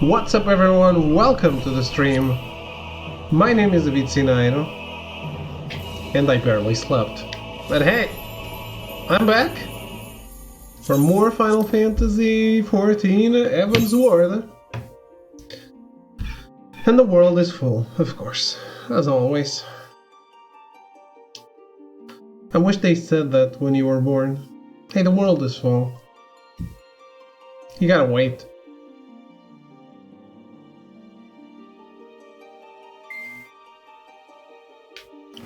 What's up everyone, welcome to the stream. My name is XIV and I barely slept. But hey, I'm back for more Final Fantasy XIV Heavensward. And the world is full, of course, as always. I wish they said that when you were born. Hey, the world is full. You gotta wait.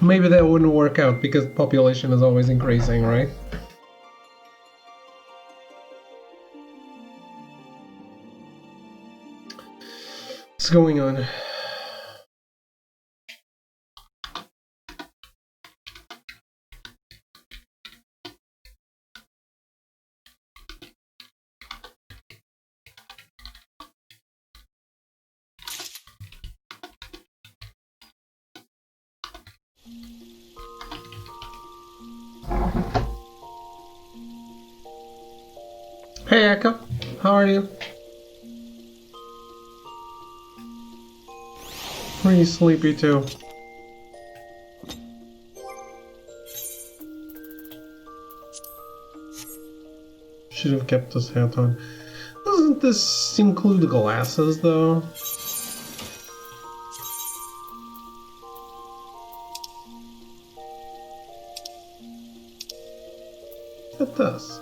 Maybe that wouldn't work out because population is always increasing, right? What's going on? Hey Echo, how are you? Pretty sleepy too. Should have kept this hat on. Doesn't this include glasses though? It does.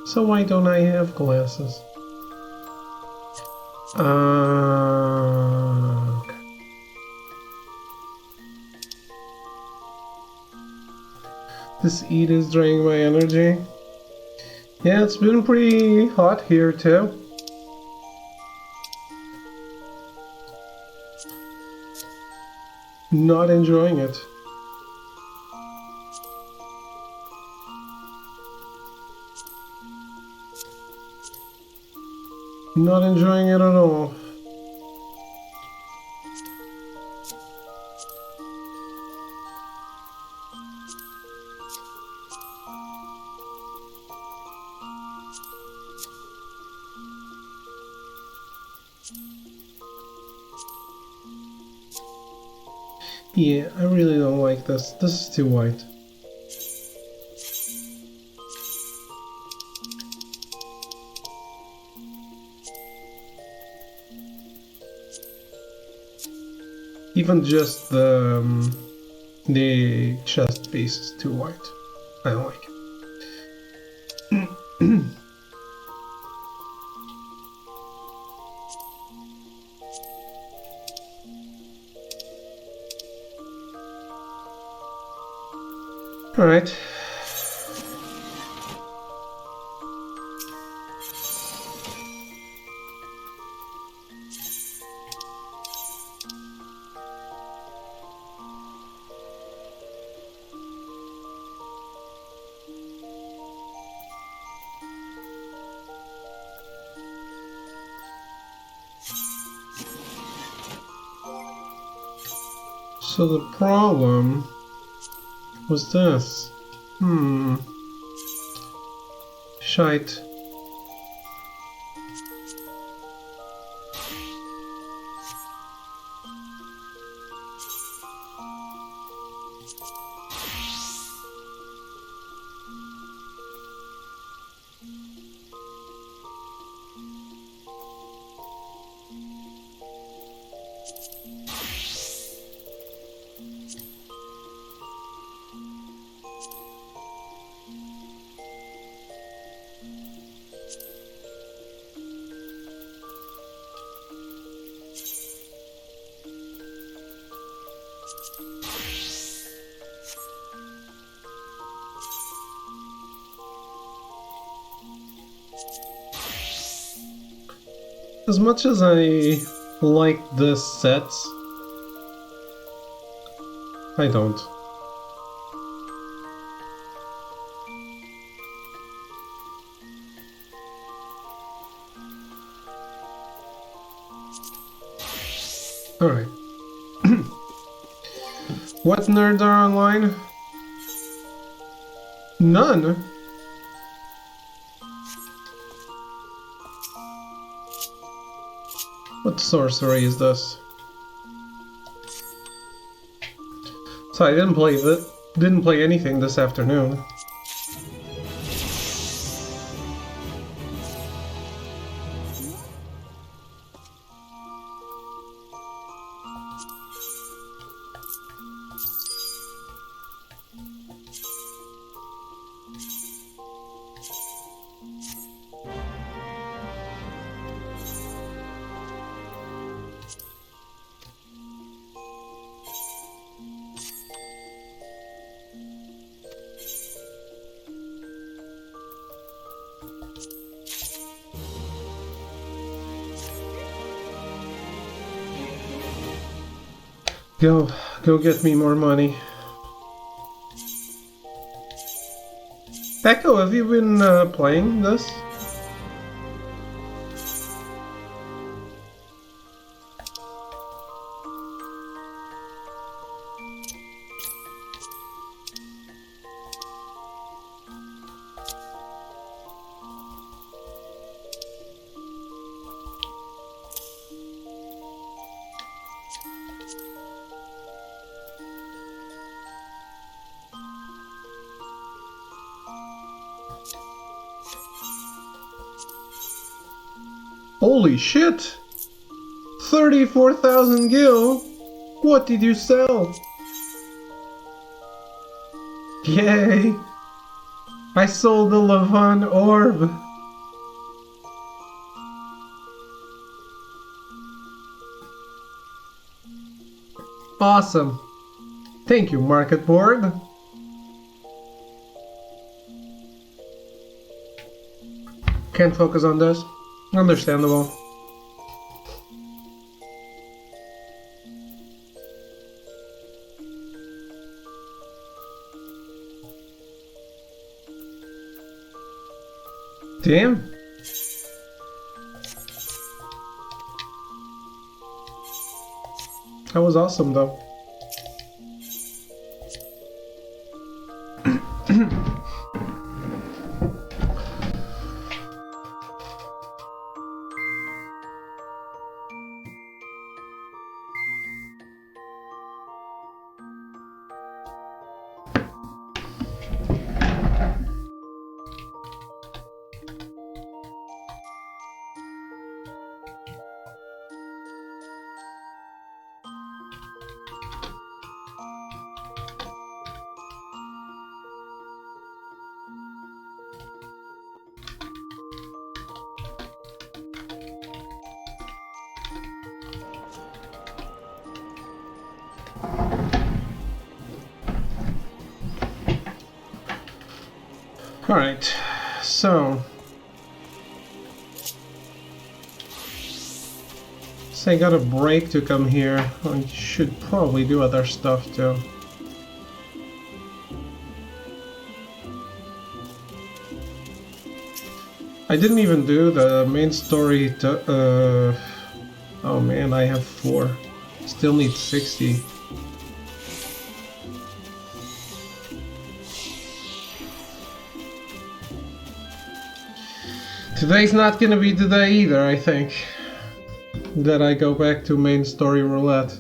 So why don't I have glasses? Okay. This heat is draining my energy. Yeah, it's been pretty hot here too. Not enjoying it. Not enjoying it at all. Yeah, I really don't like this. This is too white. Even just the chest piece is too white. I don't like it. All right. So the problem was this. Shite. As much as I like this set, I don't. Alright. What nerds are online? None? What sorcery is this? So I didn't play anything this afternoon. Go get me more money. Echo, have you been playing this? Holy shit! 34,000 gil! What did you sell? Yay! I sold the Levant orb! Awesome! Thank you, Market Board! Can't focus on this. Understandable. Damn. That was awesome though. Alright, so I got a break to come here. I should probably do other stuff too. I didn't even do the main story to, oh man, I have 4. Still need 60. Today's not gonna be the day either, I think, that I go back to main story roulette.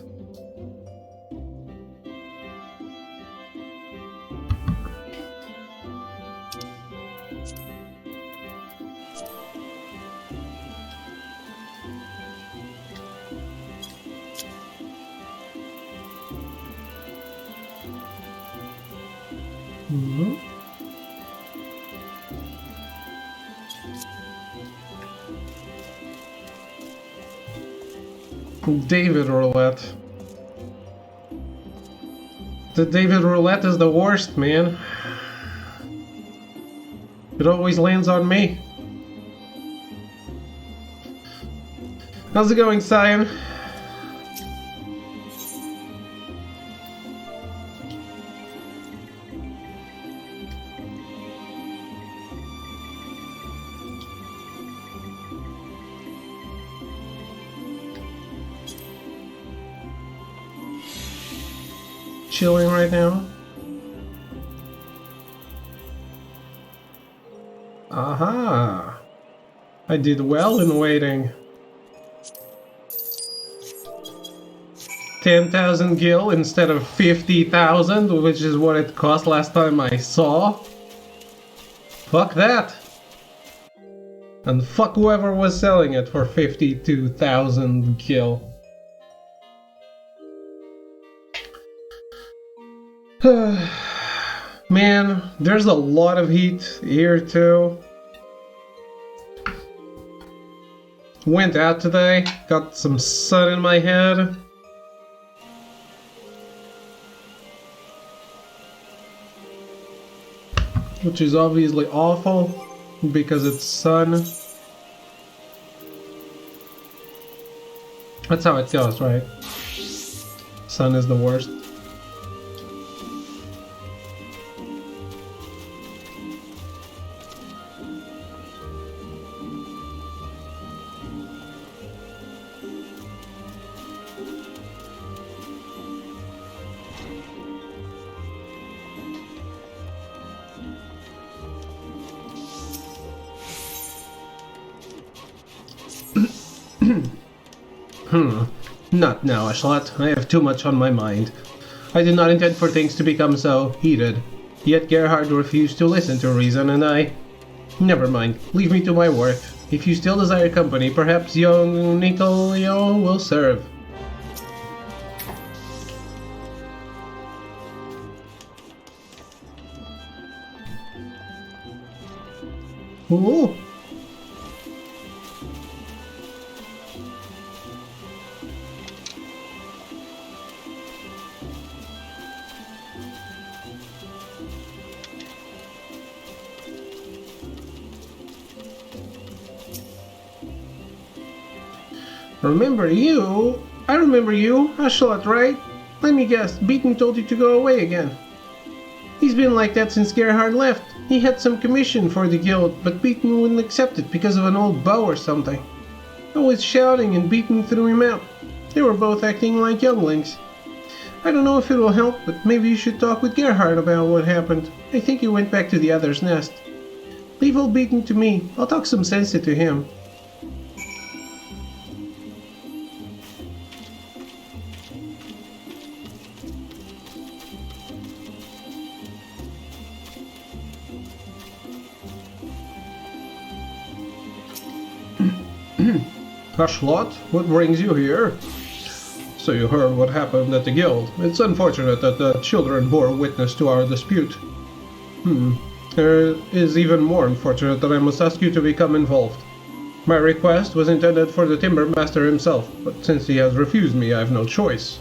David Roulette. The David Roulette is the worst, man. It always lands on me. How's it going, Cyan? chilling right now. Aha! I did well in waiting. 10,000 gil instead of 50,000, which is what it cost last time I saw. Fuck that! And fuck whoever was selling it for 52,000 gil. Man, there's a lot of heat here too. Went out today, got some sun in my head. Which is obviously awful because it's sun. That's how it goes, right? Sun is the worst. Not now, Ashlat. I have too much on my mind. I did not intend for things to become so heated. Yet Gerhard refused to listen to reason, and I... Never mind. Leave me to my work. If you still desire company, perhaps young Nicolio will serve. Ooh! Remember you? I remember you, Ashlat, right? Let me guess, Beaton told you to go away again. He's been like that since Gerhard left. He had some commission for the guild, but Beaton wouldn't accept it because of an old bow or something. Always shouting and Beaton threw him out. They were both acting like younglings. I don't know if it will help, but maybe you should talk with Gerhard about what happened. I think he went back to the other's nest. Leave old Beaton to me. I'll talk some sense into him. Ashlat, what brings you here? So you heard what happened at the guild. It's unfortunate that the children bore witness to our dispute. It is even more unfortunate that I must ask you to become involved. My request was intended for the timber master himself, but since he has refused me, I have no choice.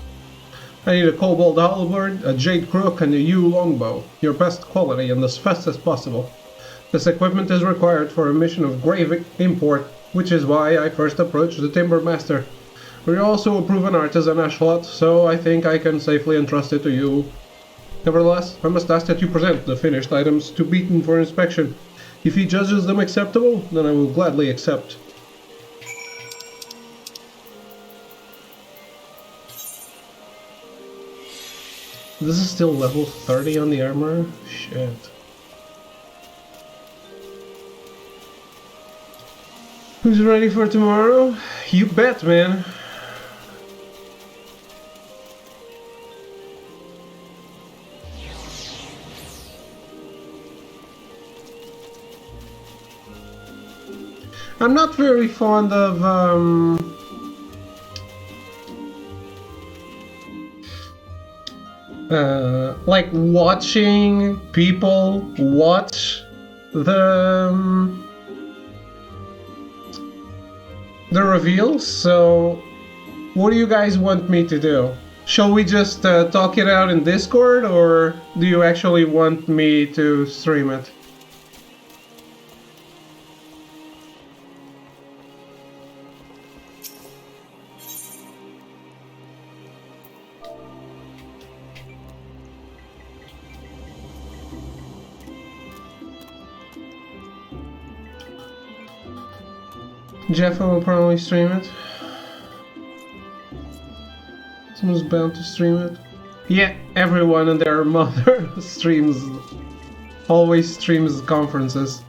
I need a kobold halberd, a jade crook, and a yew longbow, your best quality and as fast as possible. This equipment is required for a mission of grave import, which is why I first approached the timber master. We're also a proven artisan, Ashlat, so I think I can safely entrust it to you. Nevertheless, I must ask that you present the finished items to Beaton for inspection. If he judges them acceptable, then I will gladly accept. This is still level 30 on the armor? Shit. Who's ready for tomorrow? You bet, man. I'm not very fond of like watching people watch the reveals, so what do you guys want me to do? Shall we just talk it out in Discord, or do you actually want me to stream it? Jeff will probably stream it. Someone's bound to stream it. Yeah, everyone and their mother streams, always streams conferences.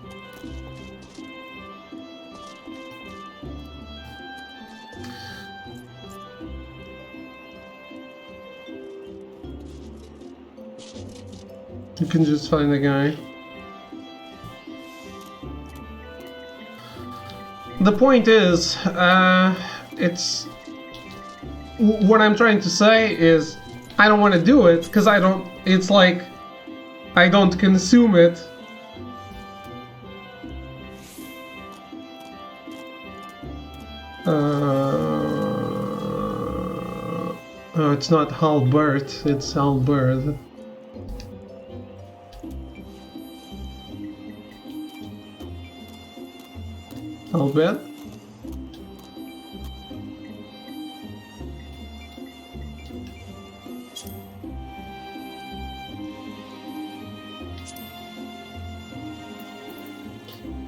You can just find a guy. The point is, it's... What I'm trying to say is, I don't want to do it, because I don't... It's like, I don't consume it. Oh, it's not Halbert, it's Albert. Albert?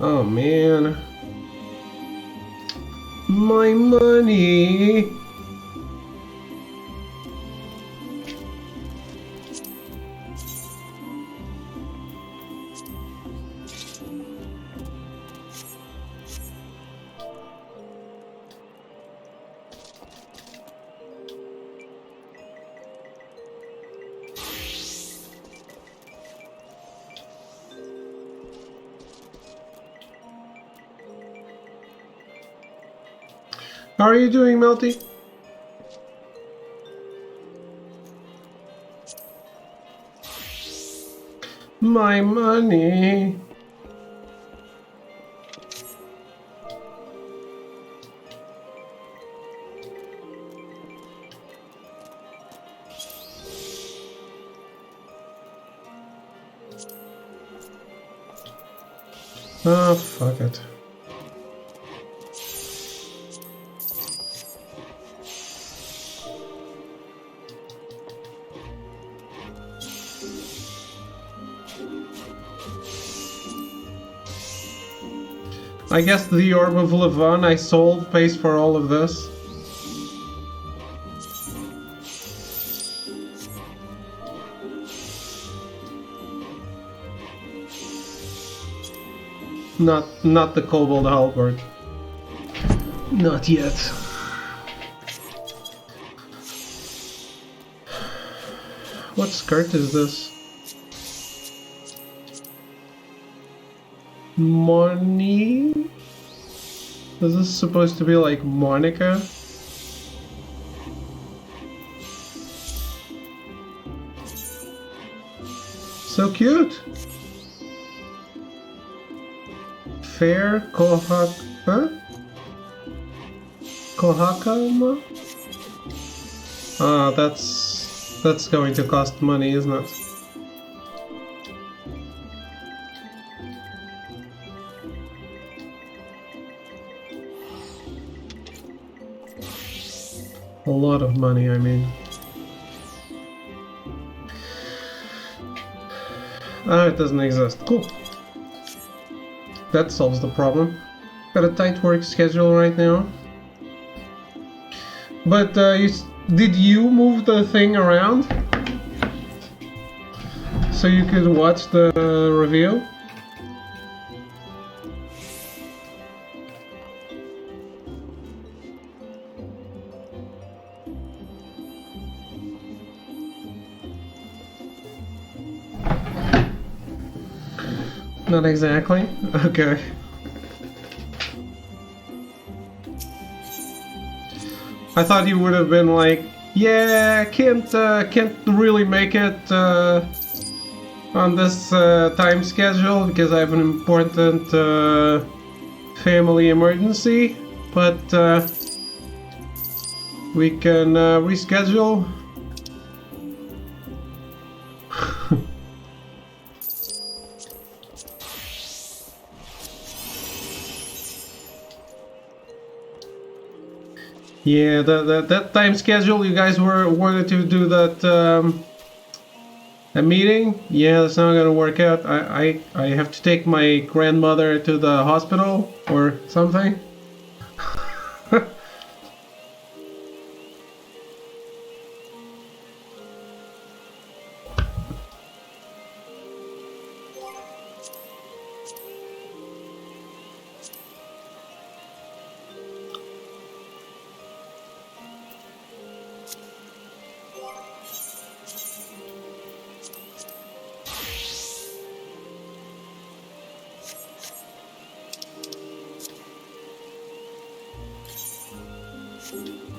Oh man. My money. How are you doing, Melty? My money. Oh, fuck it. I guess the Orb of Levon I sold pays for all of this. Not the Kobold Halberd. Not yet. What skirt is this? Money? Is this supposed to be like Monica? So cute! Fair Kohaka? Kohakama? Ah, that's going to cost money, isn't it? A lot of money, I mean. Ah, it doesn't exist. Cool. That solves the problem. Got a tight work schedule right now. But did you move the thing around? So you could watch the review? Not exactly. Okay. I thought you would have been like, yeah, can't really make it on this time schedule because I have an important family emergency, but we can reschedule. Yeah, that time schedule you guys wanted to do that a meeting. Yeah, that's not gonna work out. I have to take my grandmother to the hospital or something.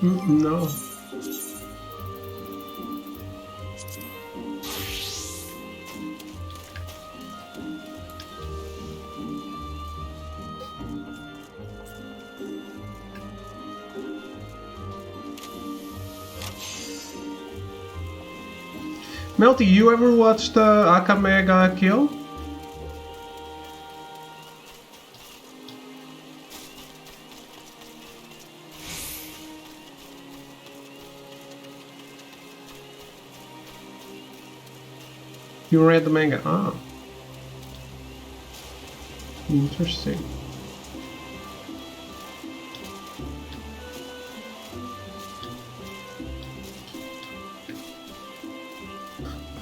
No. Melty, you ever watched Akamega Kill? You read the manga? Ah. Interesting.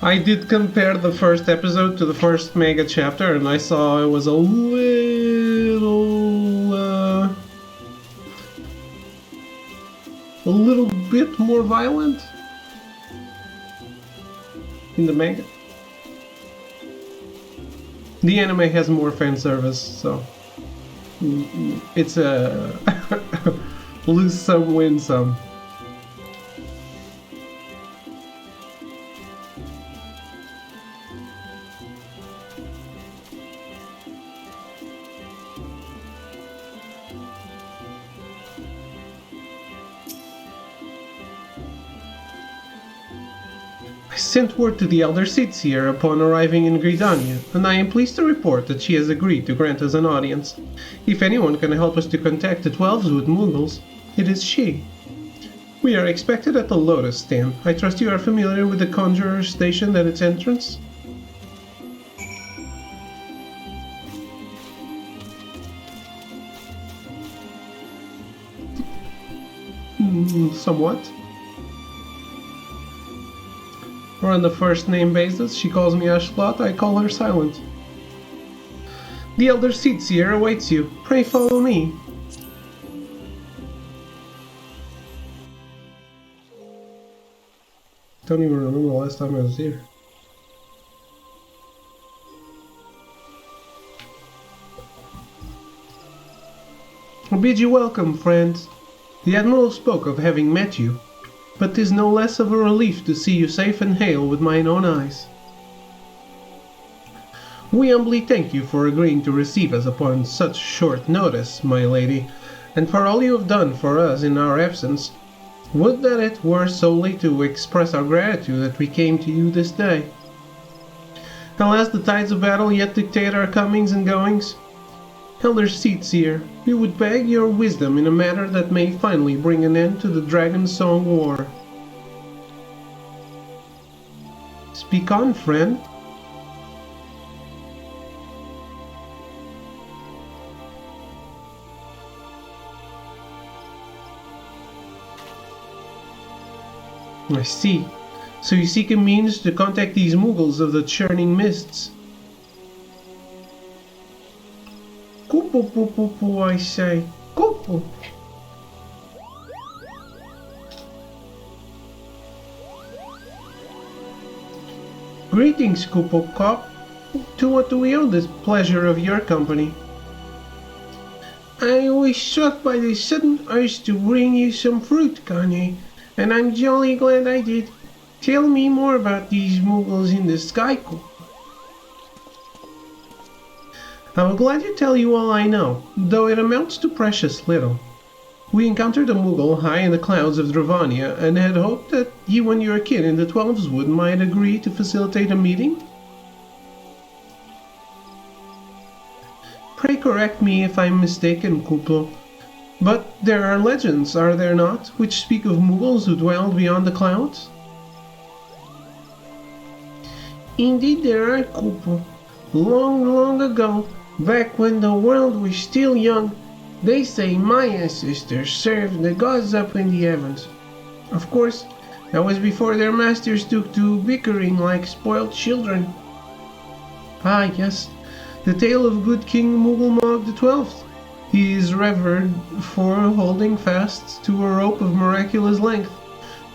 I did compare the first episode to the first manga chapter, and I saw it was a little bit more violent in the manga. The anime has more fan service, so it's a lose some, win some. I sent word to the Elder Seer upon arriving in Gridania, and I am pleased to report that she has agreed to grant us an audience. If anyone can help us to contact the Twelveswood Muggles, it is she. We are expected at the Lotus Stand. I trust you are familiar with the Conjurer station at its entrance? Somewhat. We're on the first name basis. She calls me Ashclot, I call her Silent. The Elder Seer awaits you. Pray follow me. Don't even remember the last time I was here. I bid you welcome, friends. The Admiral spoke of having met you, but 'tis no less of a relief to see you safe and hale with mine own eyes. We humbly thank you for agreeing to receive us upon such short notice, my lady, and for all you have done for us in our absence. Would that it were solely to express our gratitude that we came to you this day. Alas, the tides of battle yet dictate our comings and goings. Elder Seer, we would beg your wisdom in a matter that may finally bring an end to the Dragon Song War. Speak on, friend. I see. So you seek a means to contact these Muggles of the churning mists. Kupu, I say. Kupu. Greetings, Kupu Cop. To what do we owe this pleasure of your company? I was struck by the sudden urge to bring you some fruit, Kanye, and I'm jolly glad I did. Tell me more about these Muggles in the sky, Kupu. I will gladly tell you all I know, though it amounts to precious little. We encountered a Muggle high in the clouds of Dravania, and had hoped that you and your kin in the Twelveswood might agree to facilitate a meeting. Pray correct me if I'm mistaken, Kuplo, but there are legends, are there not, which speak of Muggles who dwelled beyond the clouds? Indeed there are, Kuplo. Long, long ago, back when the world was still young, they say my ancestors served the gods up in the heavens. Of course, that was before their masters took to bickering like spoiled children. Ah, yes, the tale of good King Mugglemog XII. He is revered for holding fast to a rope of miraculous length,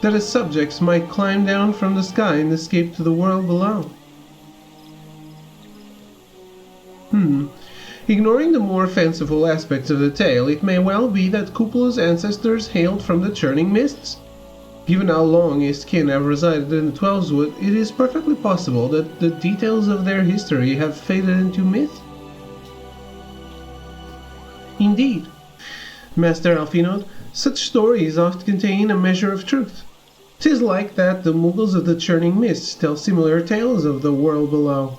that his subjects might climb down from the sky and escape to the world below. Ignoring the more fanciful aspects of the tale, it may well be that Kuplo's ancestors hailed from the churning mists. Given how long his kin have resided in the Twelveswood, it is perfectly possible that the details of their history have faded into myth. Indeed, Master Alphinaud, such stories oft contain a measure of truth. 'Tis like that the Muggles of the Churning Mists tell similar tales of the world below.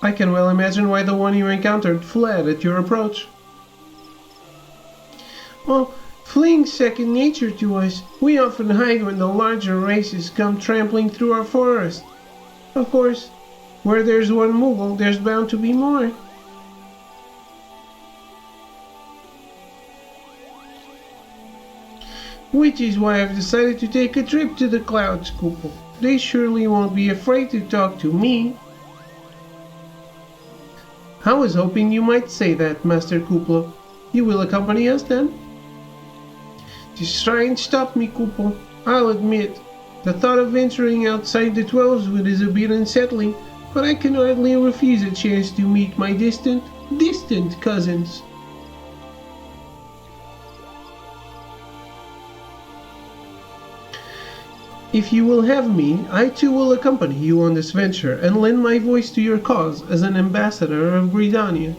I can well imagine why the one you encountered fled at your approach. Well, fleeing's second nature to us. We often hide when the larger races come trampling through our forest. Of course, where there's one Muggle, there's bound to be more. Which is why I've decided to take a trip to the Clouds, Kuplo. They surely won't be afraid to talk to me. I was hoping you might say that, Master Kuplo. You will accompany us then? Just try and stop me, Kuplo. I'll admit, the thought of venturing outside the Twelveswood is a bit unsettling, but I can hardly refuse a chance to meet my distant cousins. If you will have me, I too will accompany you on this venture and lend my voice to your cause as an ambassador of Britannia.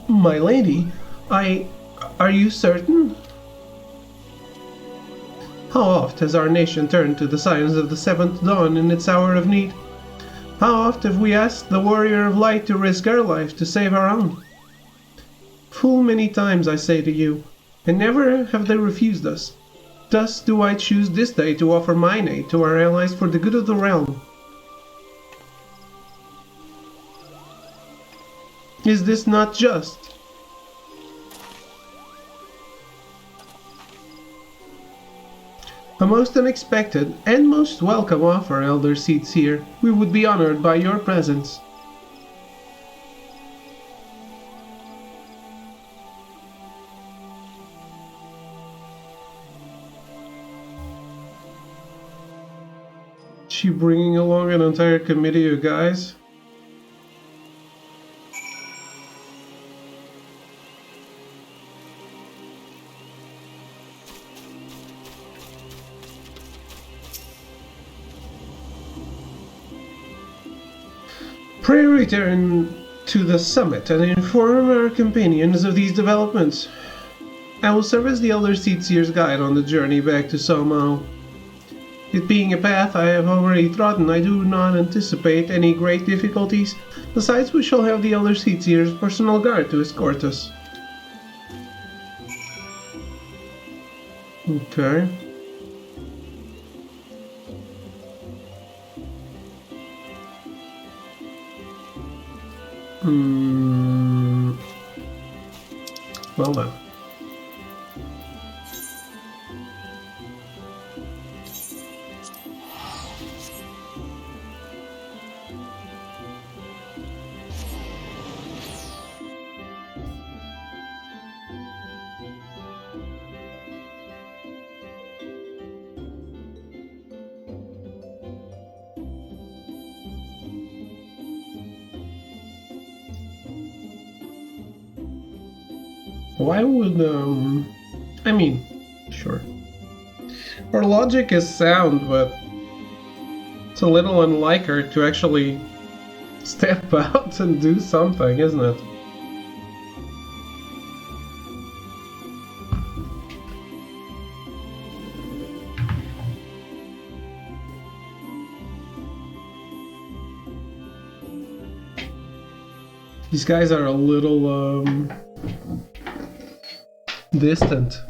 My lady, are you certain? How oft has our nation turned to the signs of the seventh dawn in its hour of need? How oft have we asked the warrior of light to risk our life to save our own? Full many times I say to you, and never have they refused us. Thus do I choose this day to offer mine aid to our allies for the good of the realm. Is this not just? A most unexpected and most welcome offer, Elder Seedseer. We would be honored by your presence. She bringing along an entire committee of guys? Pray return to the summit and inform our companions of these developments. I will serve as the Elder Seedseer's guide on the journey back to Somo. It being a path I have already trodden, I do not anticipate any great difficulties. Besides, we shall have the Elder Seedseer's personal guard to escort us. Okay. Well then. Why would, I mean, sure. Her logic is sound, but it's a little unlike her to actually step out and do something, isn't it? These guys are a little, distant.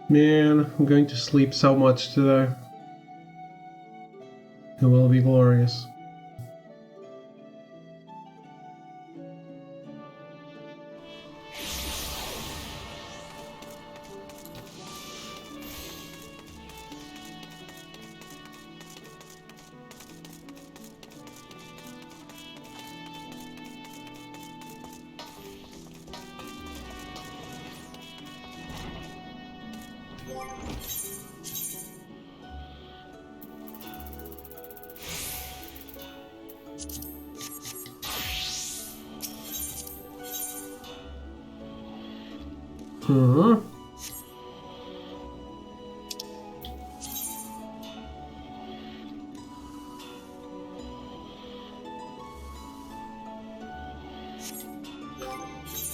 Man, I'm going to sleep so much today. It will be glorious.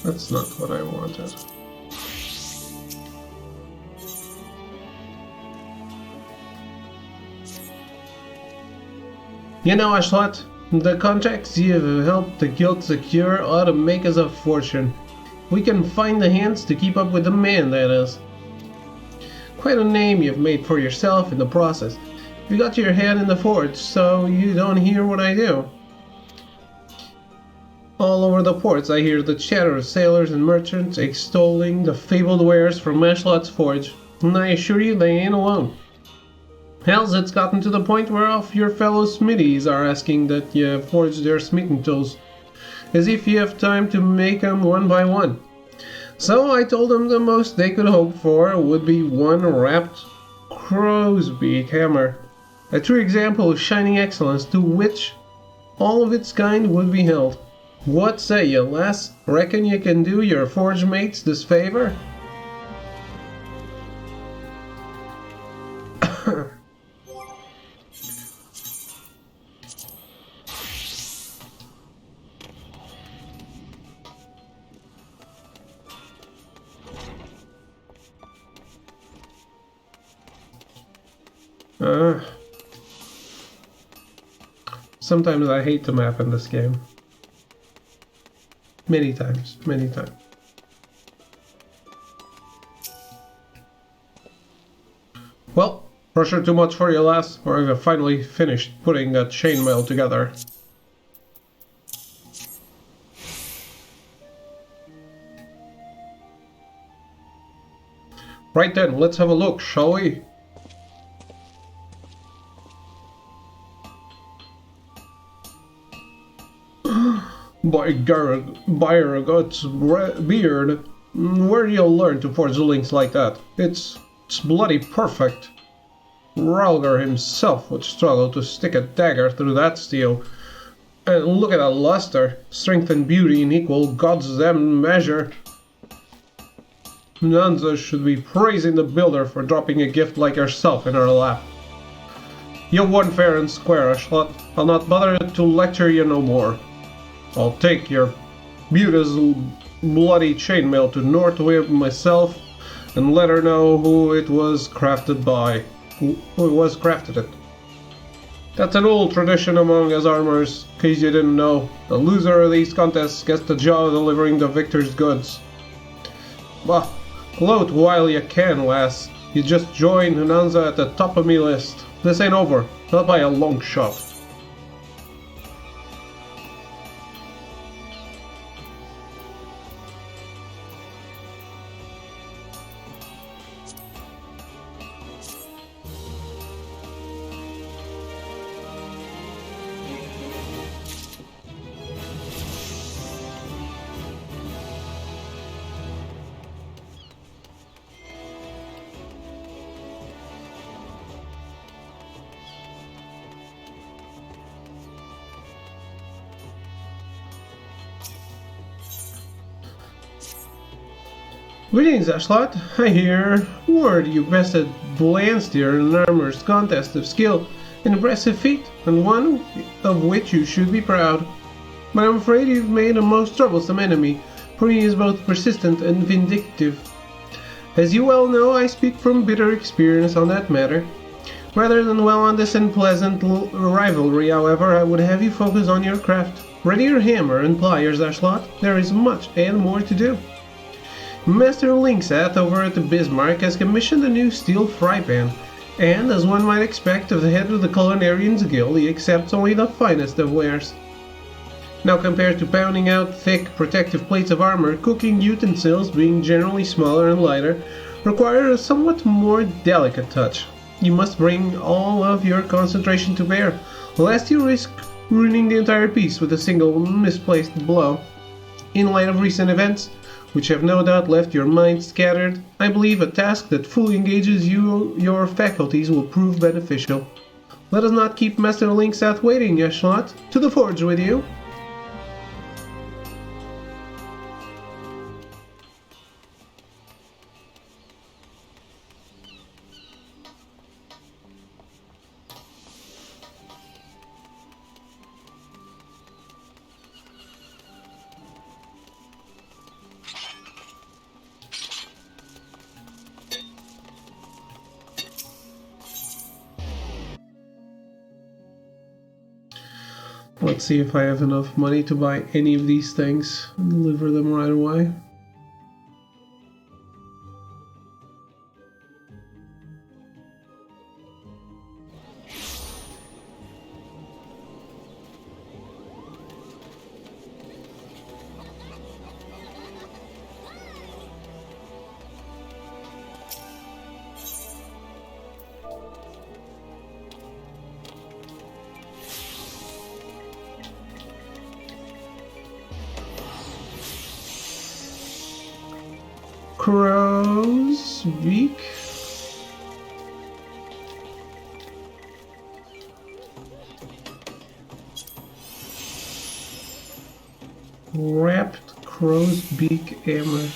That's not what I wanted. You know, Ashlat, the contacts you've helped the guild secure ought to make us a fortune. We can find the hands to keep up with the man, that is. Quite a name you've made for yourself in the process. You got your head in the forge, so you don't hear what I do. All over the ports I hear the chatter of sailors and merchants extolling the fabled wares from Ashlat's forge, and I assure you they ain't alone. Hell's it's gotten to the point where all of your fellow smithies are asking that you forge their smithing tools, as if you have time to make them one by one. So I told them the most they could hope for would be one wrapped crow's beak hammer, a true example of shining excellence to which all of its kind would be held. What say you, lass? Reckon you can do your forge mates this favor? Sometimes I hate the map in this game. Many times, many times. Well, pressure too much for you, lass, or have you finally finished putting that chainmail together? Right then, let's have a look, shall we? By Garagot's beard, where do you learn to forge links like that? It's bloody perfect. Ralgar himself would struggle to stick a dagger through that steel. And look at that luster, strength and beauty in equal goddamn measure. Nanza should be praising the builder for dropping a gift like yourself in her lap. You won fair and square, Ashlat. I'll not bother to lecture you no more. I'll take your beautiful bloody chainmail to Northway myself and let her know who it was crafted by. Who was crafted it. That's an old tradition among us armors, in case you didn't know. The loser of these contests gets the job of delivering the victor's goods. Bah, gloat while you can, lass. You just joined Hananza at the top of me list. This ain't over, not by a long shot. Greetings, Ashlat. I hear word you bested Blansteer in an armor's contest of skill, an impressive feat, and one of which you should be proud. But I'm afraid you've made a most troublesome enemy, for he is both persistent and vindictive. As you well know, I speak from bitter experience on that matter. Rather than dwell on this unpleasant rivalry, however, I would have you focus on your craft. Ready your hammer and pliers, Ashlat. There is much and more to do. Master Linksat over at the Bismarck has commissioned a new steel fry pan, and as one might expect of the head of the Culinarians Guild, he accepts only the finest of wares. Now compared to pounding out thick protective plates of armor, cooking utensils, being generally smaller and lighter, require a somewhat more delicate touch. You must bring all of your concentration to bear, lest you risk ruining the entire piece with a single misplaced blow. In light of recent events, which have no doubt left your mind scattered, I believe a task that fully engages your faculties will prove beneficial. Let us not keep Master Linksat waiting, Yashlot. To the forge with you! Let's see if I have enough money to buy any of these things and deliver them right away. Crow's beak. Wrapped crow's beak armor.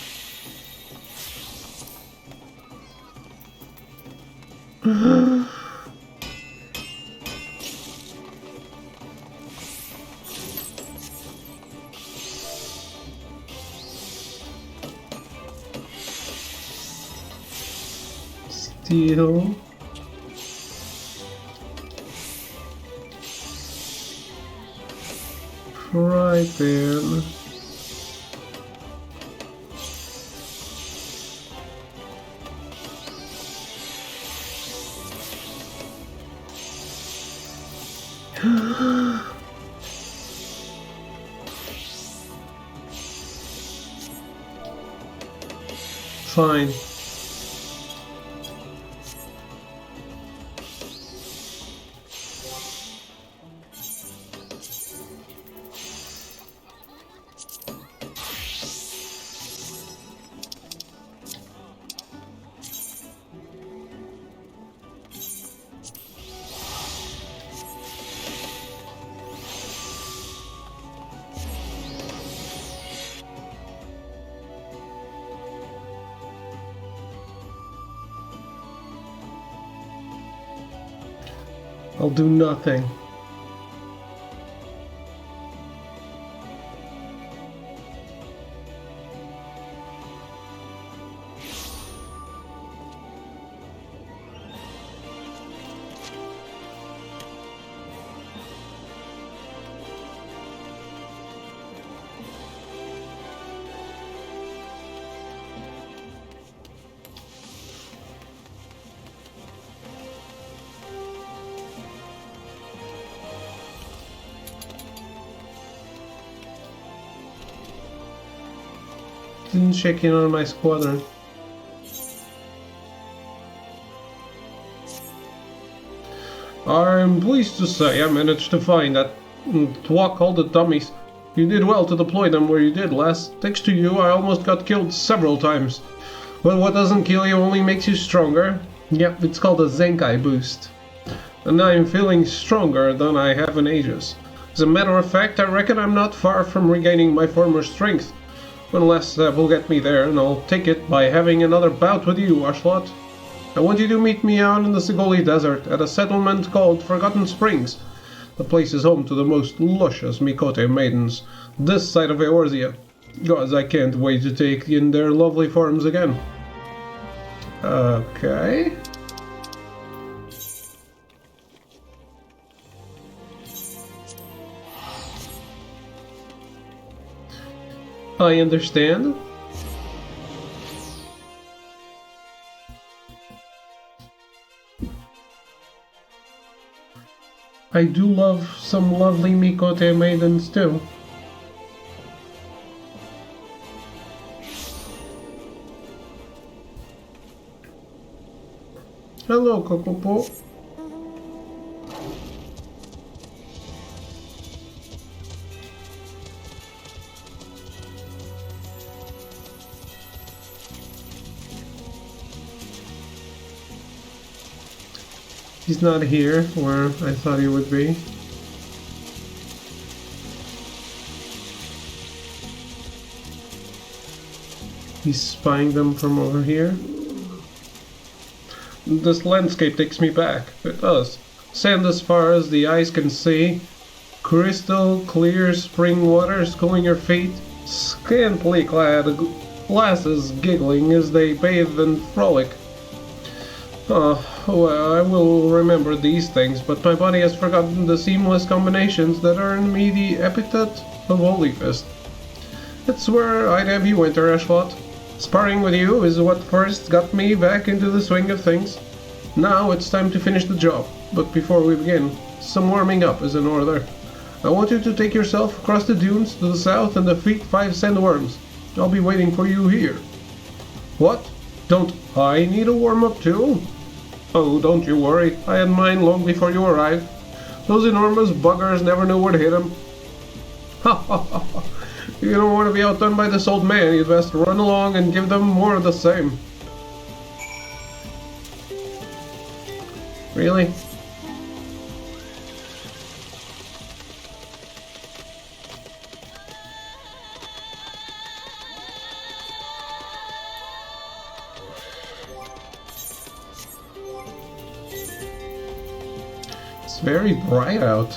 Steel. Right then. Fine. I'll do nothing. Didn't check in on my squadron. I'm pleased to say I managed to find that Twok all the dummies. You did well to deploy them where you did, lass. Thanks to you, I almost got killed several times. But what doesn't kill you only makes you stronger. Yep, it's called a Zenkai boost. And I'm feeling stronger than I have in ages. As a matter of fact, I reckon I'm not far from regaining my former strength. One last step will get me there, and I'll take it by having another bout with you, Ashlot. I want you to meet me out in the Sigoli Desert at a settlement called Forgotten Springs. The place is home to the most luscious Mikote maidens this side of Eorzea. Gods, I can't wait to take in their lovely forms again. Okay. I understand. I do love some lovely Mikote maidens too. Hello, Kokopo. He's not here where I thought he would be. He's spying them from over here. This landscape takes me back. It does. Sand as far as the eyes can see. Crystal clear spring waters cooling your feet. Scantily clad lasses giggling as they bathe and frolic. Oh, well, I will remember these things, but my body has forgotten the seamless combinations that earned me the epithet of Holy Fist. It's where I'd have you enter, Ashwat. Sparring with you is what first got me back into the swing of things. Now it's time to finish the job, but before we begin, some warming up is in order. I want you to take yourself across the dunes to the south and defeat 5 sandworms. I'll be waiting for you here. What? Don't I need a warm-up too? Oh, don't you worry. I had mine long before you arrived. Those enormous buggers never knew what hit them. Ha ha ha ha. You don't want to be outdone by this old man. You'd best run along and give them more of the same. Really? It's very bright out.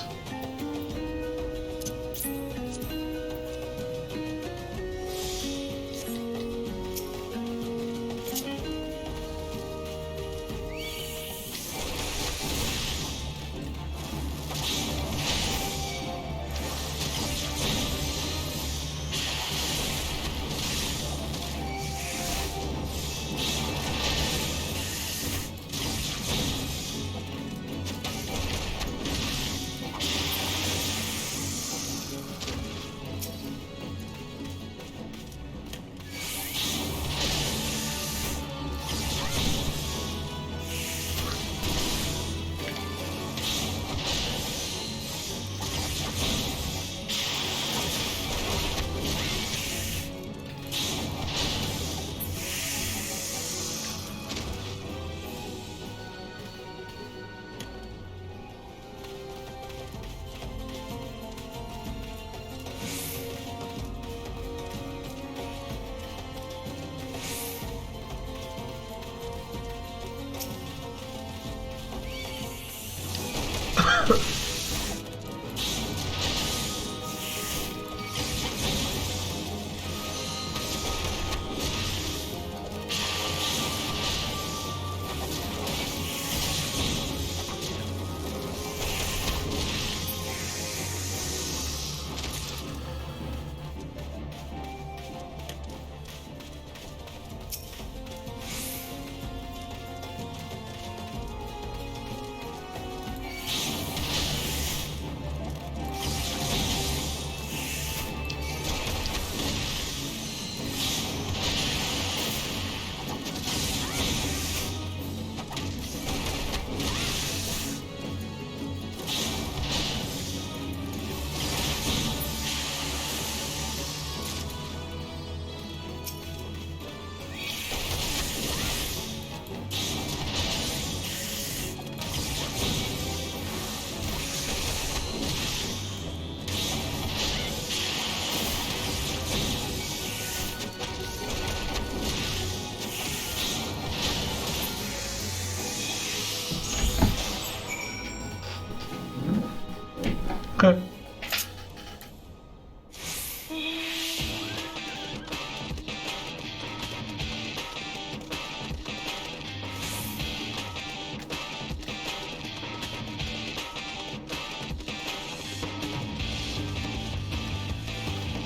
Okay.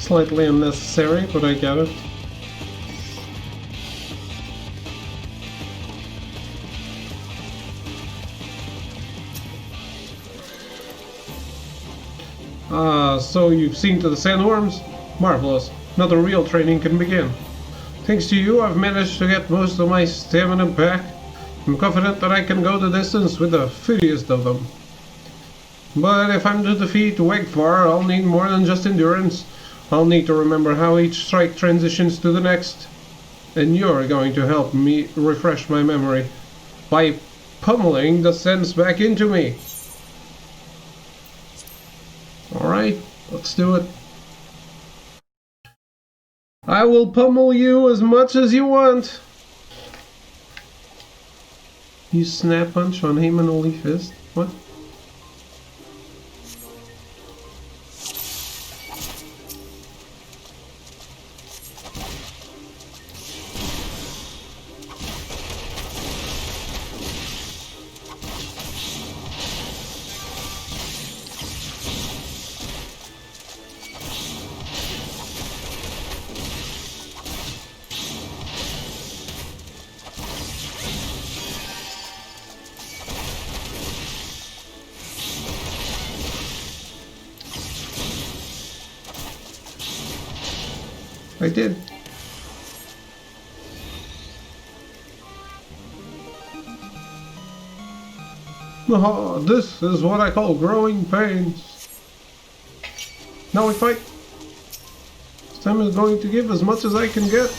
Slightly unnecessary, but I get it. So you've seen to the sandworms? Marvelous. Now the real training can begin. Thanks to you, I've managed to get most of my stamina back. I'm confident that I can go the distance with the fiercest of them. But if I'm to defeat Wegfar, I'll need more than just endurance. I'll need to remember how each strike transitions to the next. And you're going to help me refresh my memory by pummeling the sense back into me. Alright, let's do it. I will pummel you as much as you want. Use snap punch on him and holy fist. What? I did. Oh, this is what I call growing pains. Now we fight. This time is going to give as much as I can get.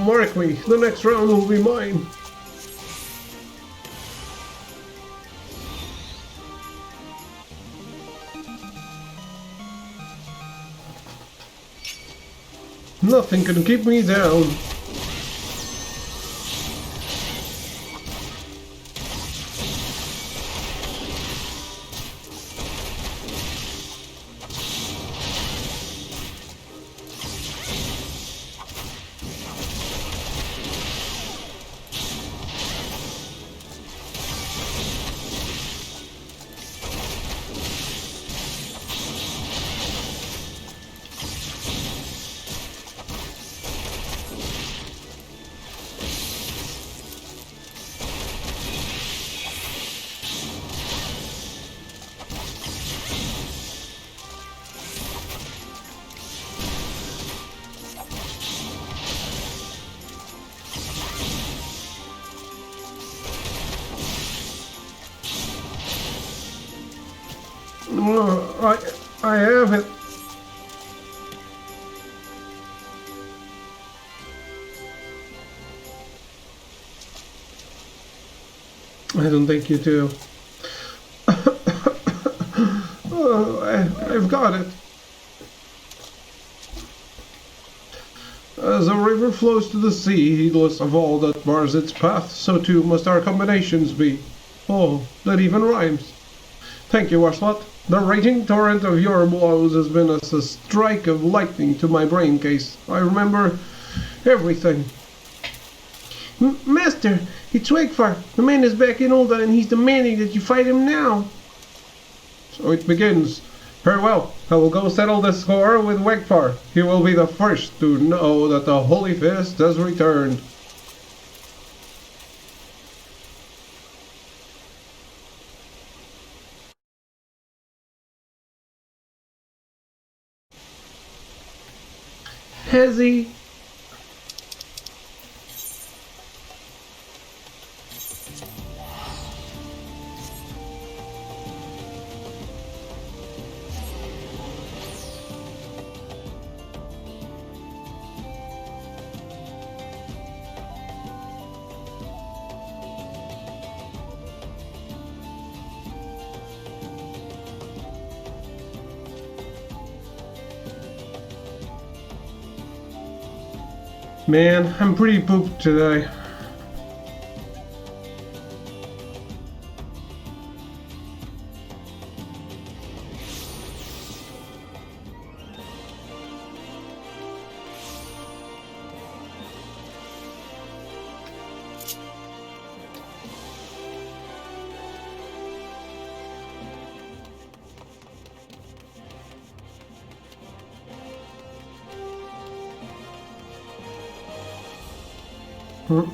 Mark me, the next round will be mine. Nothing can keep me down. I have it. I don't think you do. I've got it. As a river flows to the sea, heedless of all that bars its path, so too must our combinations be. Oh, that even rhymes. Thank you, Ocelot. The raging torrent of your blows has been as a strike of lightning to my brain case. I remember everything. Master, it's Wegfar. The man is back in Ul'dah and he's demanding that you fight him now. So it begins. Very well. I will go settle the score with Wegfar. He will be the first to know that the Holy Fist has returned. Has he? Man, I'm pretty pooped today.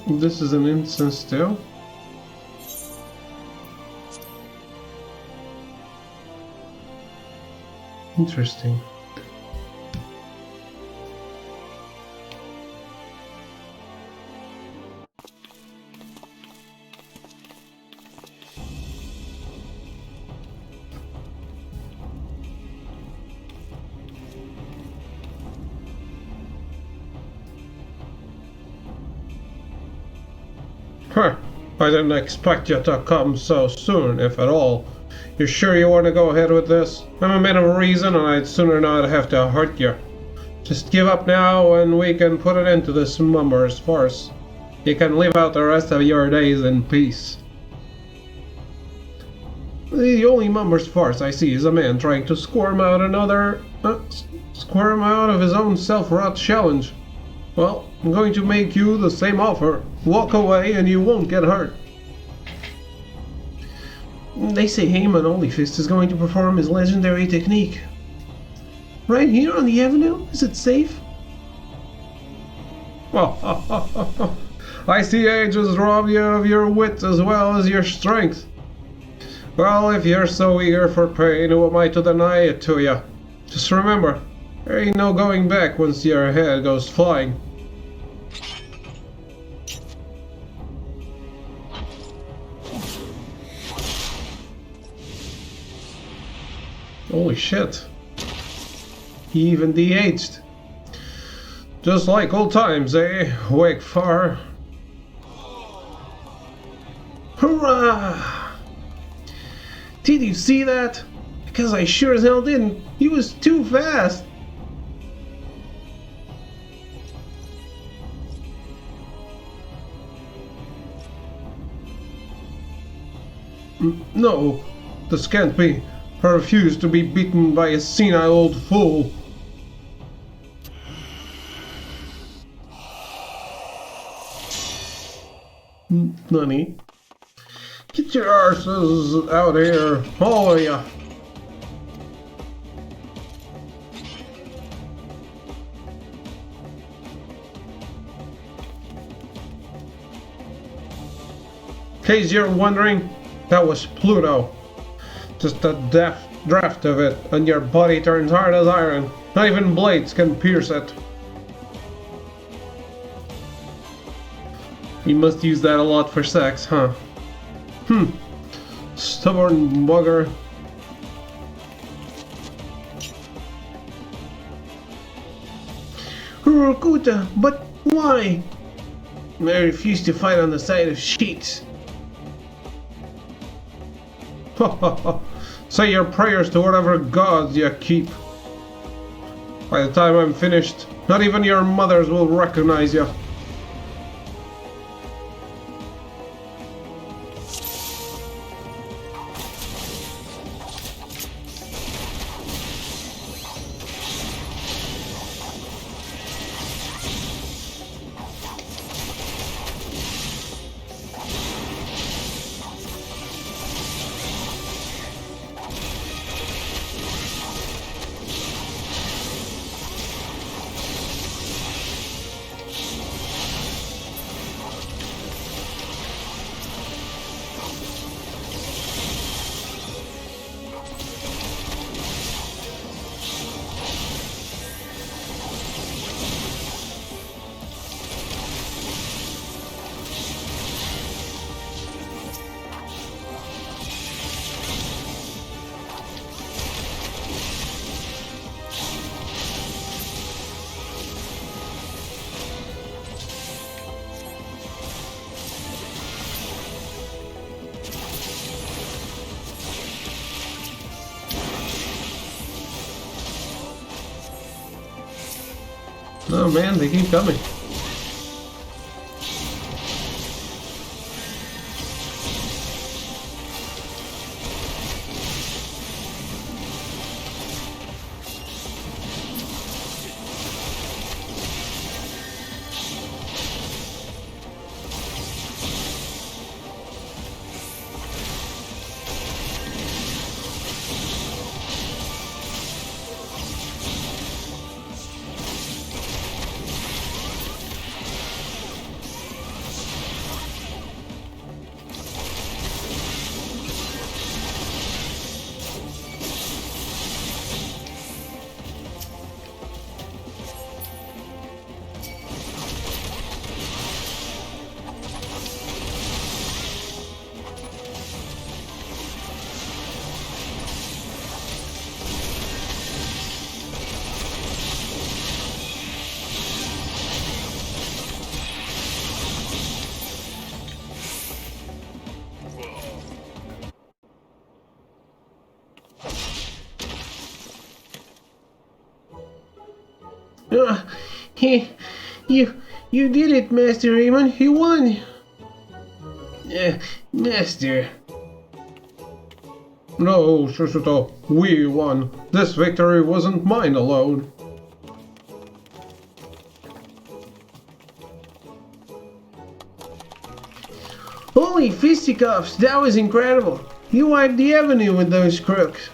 This is an instance too. Interesting. Huh. I didn't expect you to come so soon, if at all. You sure you want to go ahead with this? I'm a man of reason and I'd sooner not have to hurt you. Just give up now and we can put an end to this mummer's farce. You can live out the rest of your days in peace. The only mummer's farce I see is a man trying to squirm out of his own self-wrought challenge. Well, I'm going to make you the same offer. Walk away and you won't get hurt. They say Heyman Onlyfist is going to perform his legendary technique. Right here on the avenue? Is it safe? I see age has robbed you of your wit as well as your strength. Well, if you're so eager for pain, who am I to deny it to you? Just remember, there ain't no going back once your head goes flying. Holy shit. He even de-aged. Just like old times, eh? Wake far. Hurrah! Did you see that? Because I sure as hell didn't. He was too fast. No, this can't be. I refuse to be beaten by a senile old fool. Nani? Get your arses out here, all of ya. In case you're wondering, that was Pluto. Just a draft of it, and your body turns hard as iron. Not even blades can pierce it. You must use that a lot for sex, huh? Stubborn bugger. Urukuta, but why? I refuse to fight on the side of sheets. Say your prayers to whatever gods you keep. By the time I'm finished, not even your mothers will recognize you. Oh man, they keep coming. Uh, he, you did it, Master Raymond. You won. Master. No, Shushuto, we won. This victory wasn't mine alone. Holy fisticuffs, that was incredible. You wiped the avenue with those crooks.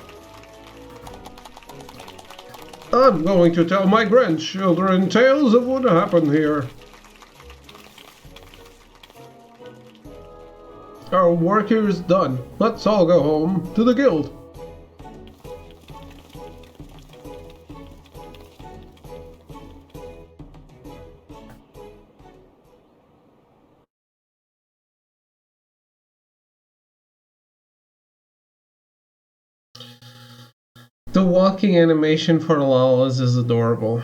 I'm going to tell my grandchildren tales of what happened here. Our work here is done. Let's all go home to the guild. The walking animation for Lala's is adorable.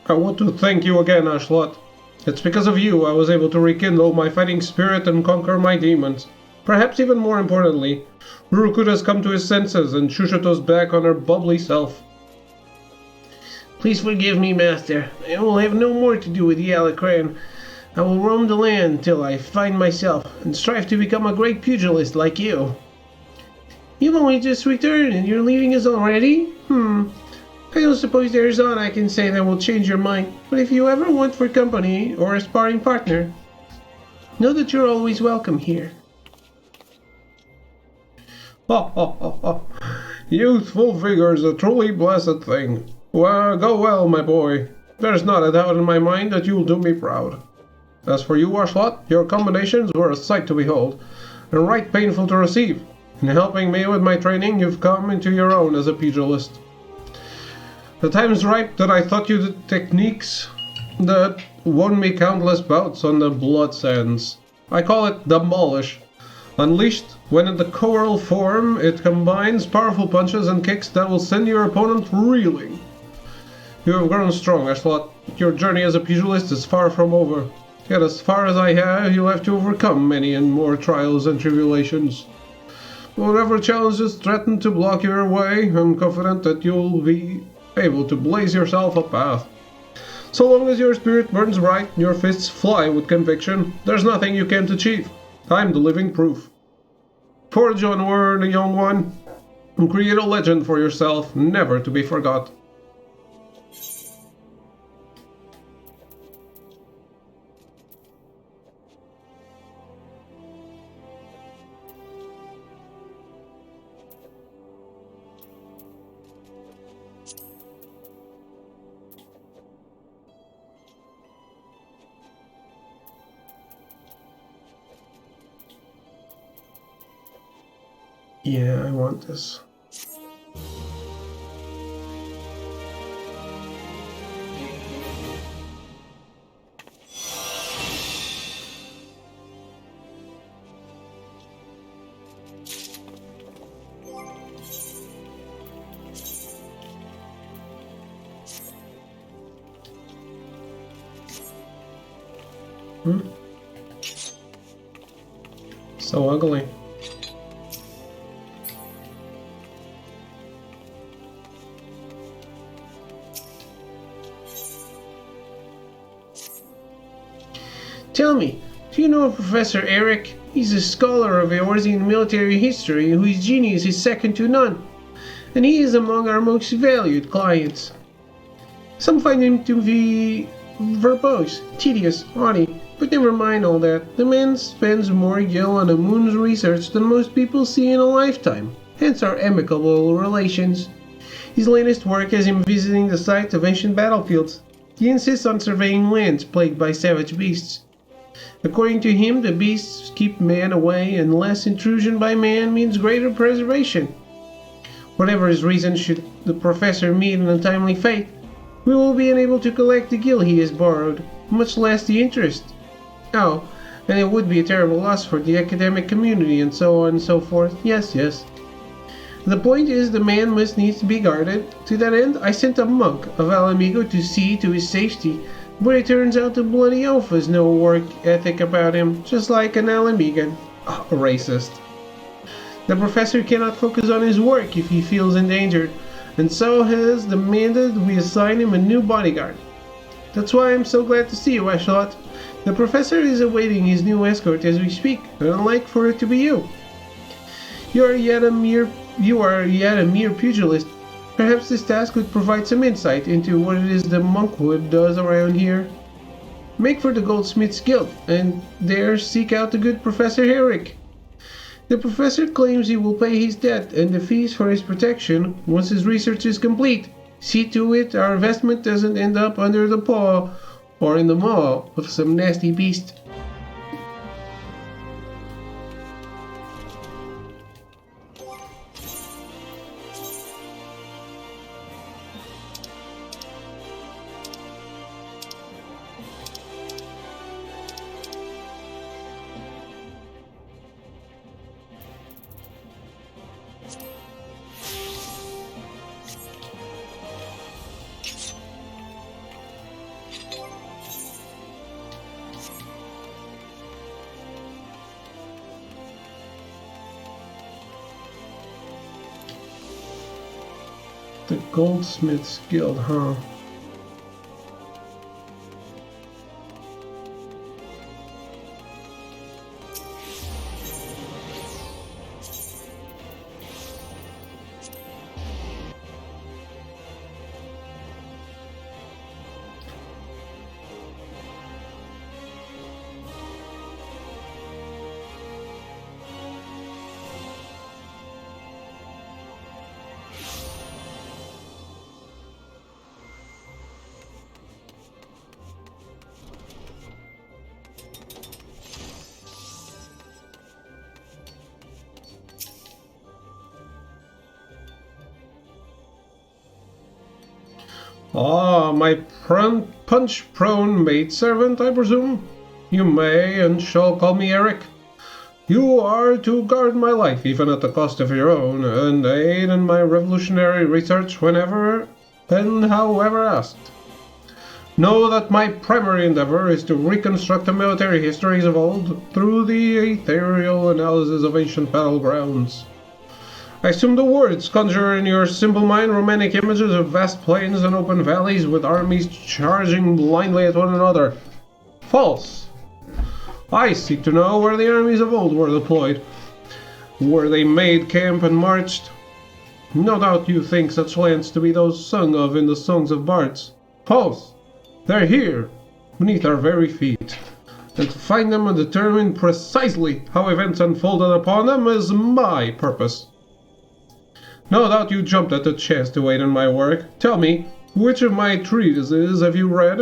I want to thank you again, Ashlot. It's because of you I was able to rekindle my fighting spirit and conquer my demons. Perhaps even more importantly, Rurukuda's come to his senses and Shushuto's back on her bubbly self. Please forgive me, Master. I will have no more to do with the Alacran. I will roam the land till I find myself and strive to become a great pugilist like you. You've only just returned and you're leaving us already? I don't suppose there's aught I can say that will change your mind, but if you ever want for company or a sparring partner, know that you're always welcome here. Ha ha ha ha. Youthful vigor is a truly blessed thing. Well, go well, my boy. There's not a doubt in my mind that you'll do me proud. As for you, Ashlot, your combinations were a sight to behold, and right painful to receive. In helping me with my training, you've come into your own as a pugilist. The time's ripe that I taught you the techniques that won me countless bouts on the blood sands. I call it Demolish. Unleashed, when in the choral form, it combines powerful punches and kicks that will send your opponent reeling. You have grown strong, Ashlot. Your journey as a pugilist is far from over. Yet as far as I have, you'll have to overcome many and more trials and tribulations. Whatever challenges threaten to block your way, I'm confident that you'll be able to blaze yourself a path. So long as your spirit burns bright and your fists fly with conviction, there's nothing you can't achieve. I'm the living proof. Forge onward, young one, and create a legend for yourself, never to be forgot. Yeah, I want this. So ugly. Tell me, do you know Professor Eric? He's a scholar of Eorzean military history whose genius is second to none, and he is among our most valued clients. Some find him to be verbose, tedious, haughty, but never mind all that. The man spends more gil on the moon's research than most people see in a lifetime, hence our amicable relations. His latest work has him visiting the sites of ancient battlefields. He insists on surveying lands plagued by savage beasts. According to him, the beasts keep man away, and less intrusion by man means greater preservation. Whatever his reason, should the professor meet an untimely fate, We will be unable to collect the gil he has borrowed, much less the interest. Oh, and it would be a terrible loss for the academic community and so on and so forth. Yes, yes. The point is the man must needs to be guarded. To that end, I sent a monk of Alamigo to see to his safety, but it turns out the bloody oaf has no work ethic about him, just like an Alamigan. Oh, racist. The professor cannot focus on his work if he feels endangered, and so has demanded we assign him a new bodyguard. That's why I'm so glad to see you, Ashlot. The professor is awaiting his new escort as we speak, and I'd like for it to be you. You are yet a mere pugilist. Perhaps this task could provide some insight into what it is the monkwood does around here. Make for the Goldsmith's Guild, and there seek out the good Professor Herrick. The professor claims he will pay his debt and the fees for his protection once his research is complete. See to it our investment doesn't end up under the paw or in the maw of some nasty beast. The Goldsmith's Guild, huh? Ah, my punch-prone maidservant, I presume? You may and shall call me Eric. You are to guard my life, even at the cost of your own, and aid in my revolutionary research whenever and however asked. Know that my primary endeavor is to reconstruct the military histories of old through the ethereal analysis of ancient battlegrounds. I assume the words conjure in your simple mind romantic images of vast plains and open valleys with armies charging blindly at one another. False. I seek to know where the armies of old were deployed, where they made camp and marched. No doubt you think such lands to be those sung of in the songs of bards. False. They're here, beneath our very feet. And to find them and determine precisely how events unfolded upon them is my purpose. No doubt you jumped at the chance to aid in my work. Tell me, which of my treatises have you read?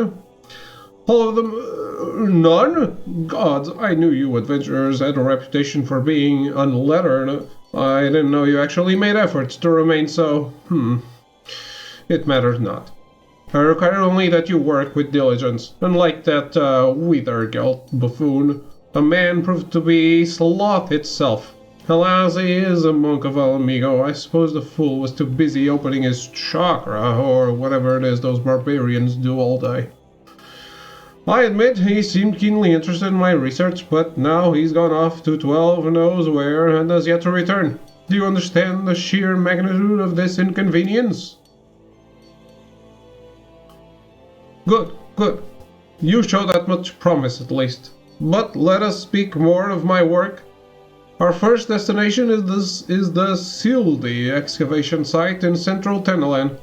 All of them? None? Gods, I knew you adventurers had a reputation for being unlettered. I didn't know you actually made efforts to remain so. It matters not. I require only that you work with diligence, unlike that Withergelt buffoon. A man proved to be sloth itself. Alas, he is a monk of Alamigo. I suppose the fool was too busy opening his chakra, or whatever it is those barbarians do all day. I admit he seemed keenly interested in my research, but now he's gone off to 12 knows where and has yet to return. Do you understand the sheer magnitude of this inconvenience? Good, good. You show that much promise at least. But let us speak more of my work. Our first destination is the Sildi excavation site in central Tenelan.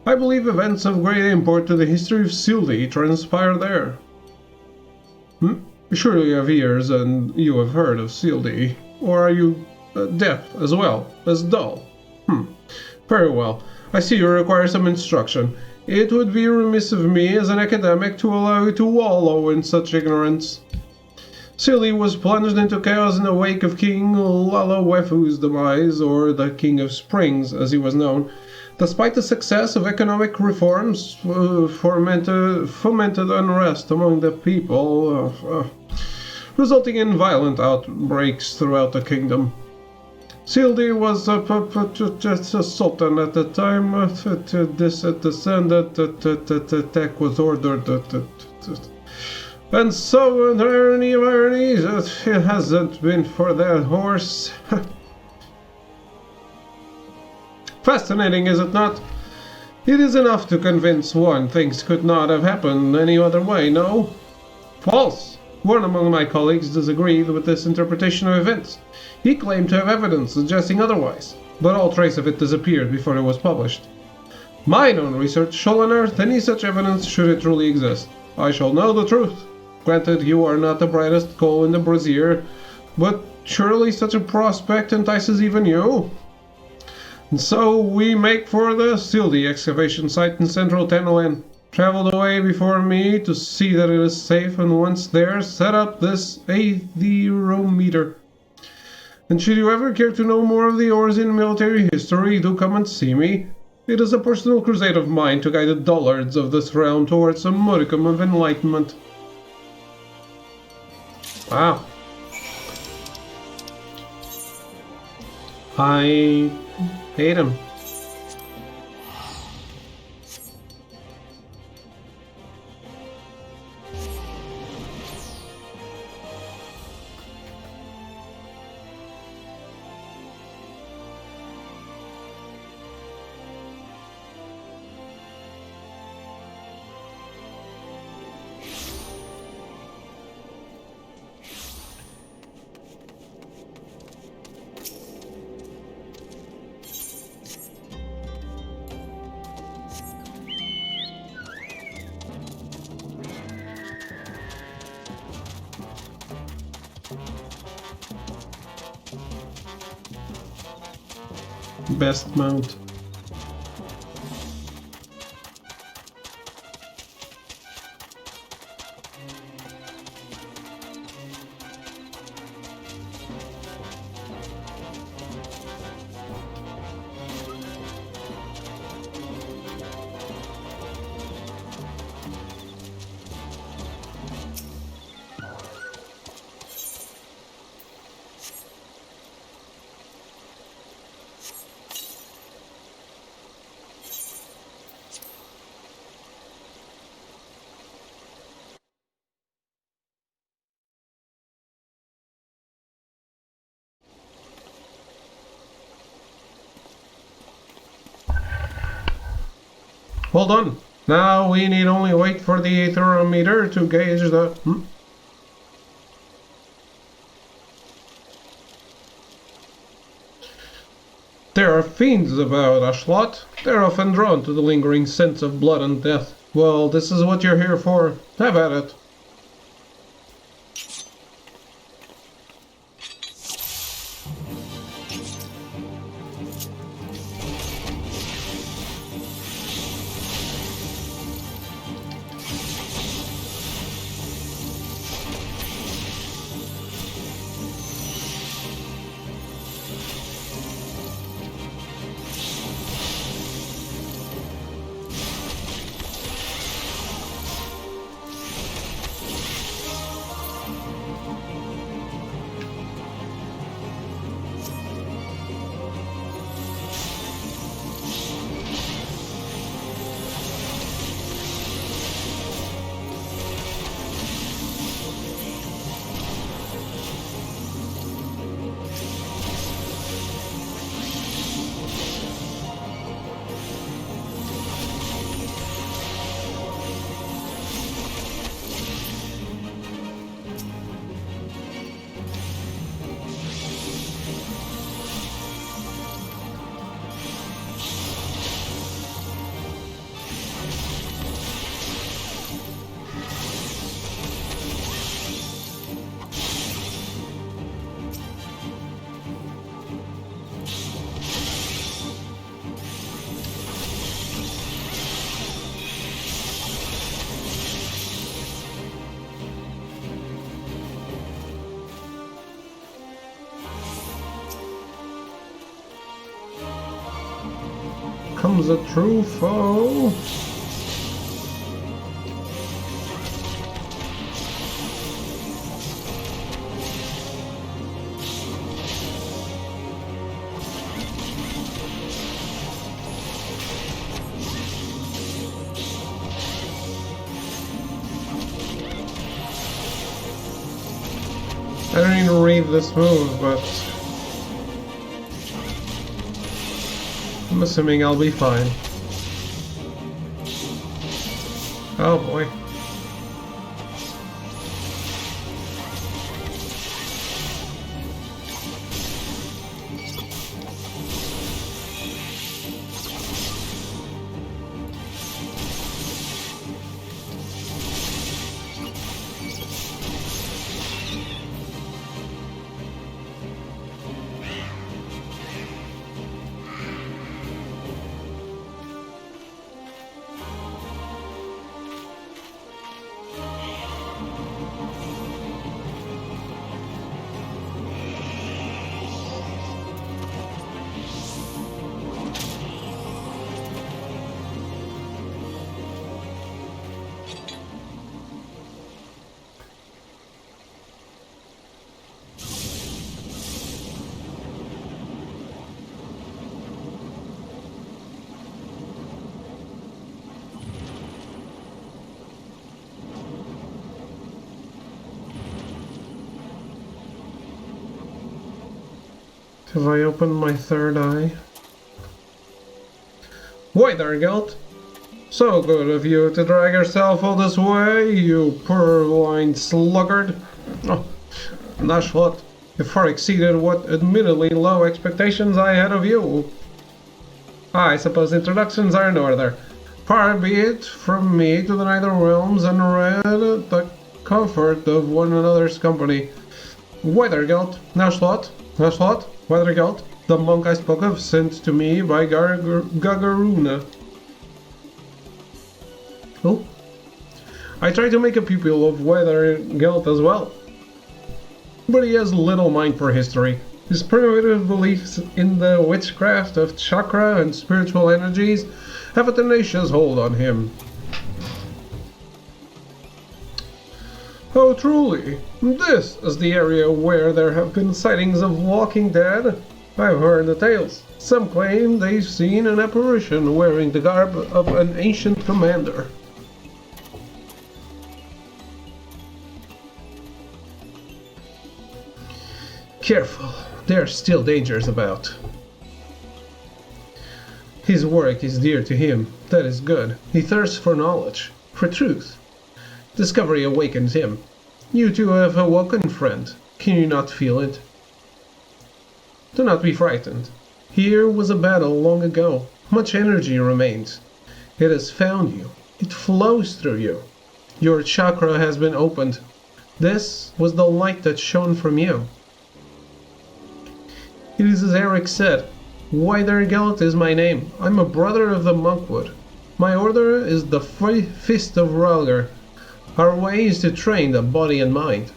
I believe events of great import to the history of Sildi transpire there. Surely you have ears and you have heard of Sildi. Or are you deaf as well as dull? Very well. I see you require some instruction. It would be remiss of me as an academic to allow you to wallow in such ignorance. Silly was plunged into chaos in the wake of King Lalawefu's demise, or the King of Springs, as he was known. Despite the success of economic reforms, fomented unrest among the people, resulting in violent outbreaks throughout the kingdom. Sildi was a sultan at the time. This descendant attack was ordered. And so, an irony of ironies, it hasn't been for that horse. Fascinating, is it not? It is enough to convince one things could not have happened any other way, no? False! One among my colleagues disagreed with this interpretation of events. He claimed to have evidence suggesting otherwise, but all trace of it disappeared before it was published. Mine own research shall unearth any such evidence should it truly exist. I shall know the truth. Granted, you are not the brightest coal in the brazier, but surely such a prospect entices even you. And so we make for the Sildi excavation site in central Tenoan. Traveled away before me to see that it is safe, and once there, set up this aetherometer. And should you ever care to know more of the ores in military history, do come and see me. It is a personal crusade of mine to guide the dullards of this realm towards a modicum of enlightenment. Wow. I hate him. Best mount. Well done. Now we need only wait for the aetherometer to gauge the... There are fiends about, Ashlot. They're often drawn to the lingering sense of blood and death. Well, this is what you're here for. Have at it. comes a true foe. I don't even read this move, but I'm assuming I'll be fine. Oh boy. Have I opened my third eye? Why there, Gelt? So good of you to drag yourself all this way, you purblind sluggard. Oh, Nashlet, you far exceeded what admittedly low expectations I had of you. I suppose introductions are in order. Far be it from me to the Nether Realms and read the comfort of one another's company. Why there, Gelt? Nashlet? Weathergelt, the monk I spoke of, sent to me by Gagaruna. Oh? I tried to make a pupil of Weathergelt as well, but he has little mind for history. His primitive beliefs in the witchcraft of chakra and spiritual energies have a tenacious hold on him. Oh, truly, this is the area where there have been sightings of walking dead. I've heard the tales. Some claim they've seen an apparition wearing the garb of an ancient commander. Careful, there are still dangers about. His work is dear to him, that is good. He thirsts for knowledge, for truth. Discovery awakens him. You too have awoken, friend. Can you not feel it? Do not be frightened. Here was a battle long ago. Much energy remains. It has found you. It flows through you. Your chakra has been opened. This was the light that shone from you. It is as Eric said. Weathergelt is my name. I'm a brother of the Monkwood. My order is the Fist of Ralgar. Our way is to train the body and mind.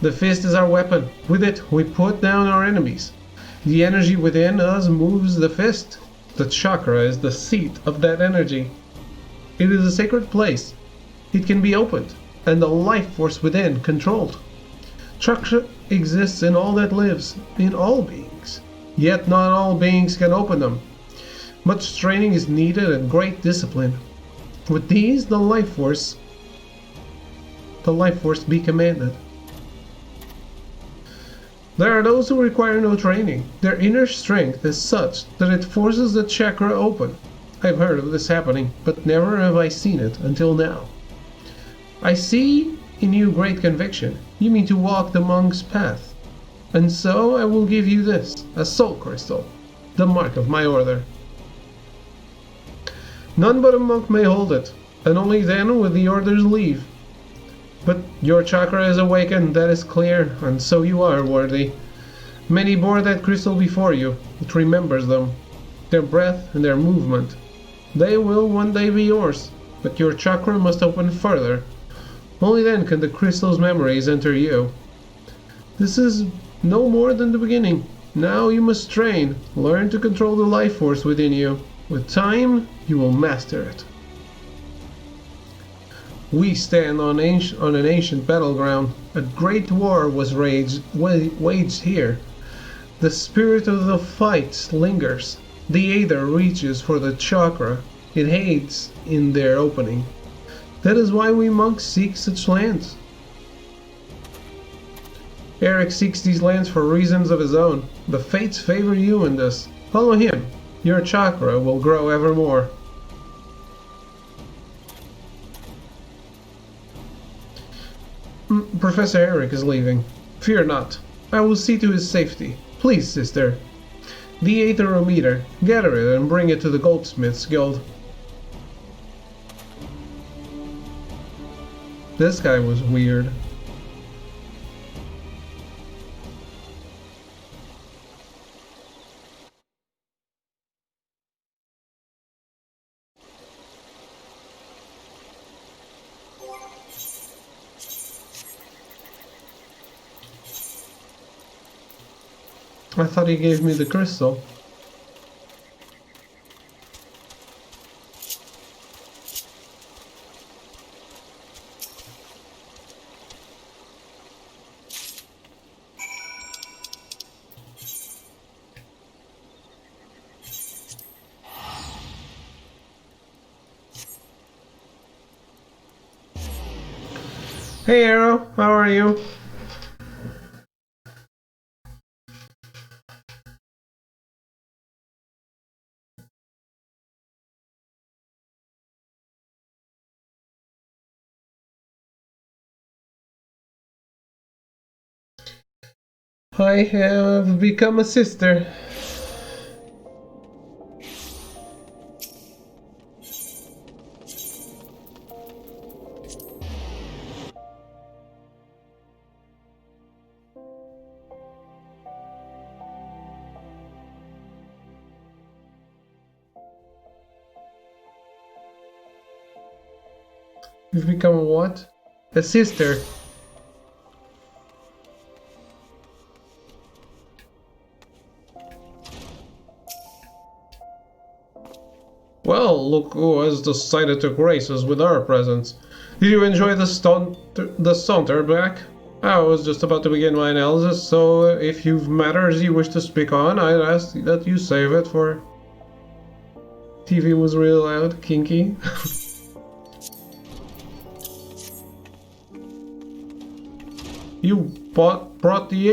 The fist is our weapon. With it, we put down our enemies. The energy within us moves the fist. The chakra is the seat of that energy. It is a sacred place. It can be opened, and the life force within controlled. Chakra exists in all that lives, in all beings. Yet not all beings can open them. Much training is needed and great discipline. With these, the life force be commanded. There are those who require no training. Their inner strength is such that it forces the chakra open. I've heard of this happening, but never have I seen it until now. I see in you great conviction. You mean to walk the monk's path. And so I will give you this, a soul crystal, the mark of my order. None but a monk may hold it, and only then with the order's leave. But your chakra is awakened, that is clear, and so you are worthy. Many bore that crystal before you. It remembers them, their breath and their movement. They will one day be yours, but your chakra must open further. Only then can the crystal's memories enter you. This is no more than the beginning. Now you must train. Learn to control the life force within you. With time, you will master it. We stand on an ancient battleground. A great war was waged here. The spirit of the fight lingers. The Aether reaches for the chakra. It hides in their opening. That is why we monks seek such lands. Eric seeks these lands for reasons of his own. The fates favor you in this. Follow him. Your chakra will grow ever more. Professor Eric is leaving. Fear not. I will see to his safety. Please, sister. The aetherometer. Gather it and bring it to the Goldsmiths Guild. This guy was weird. I thought he gave me the crystal. Hey Arrow, how are you? I have become a sister. You've become a what? A sister. Well, look who has decided to grace us with our presence. Did you enjoy the saunter back? I was just about to begin my analysis, so if you've matters you wish to speak on, I'd ask that you save it for... TV was real loud, kinky. You brought the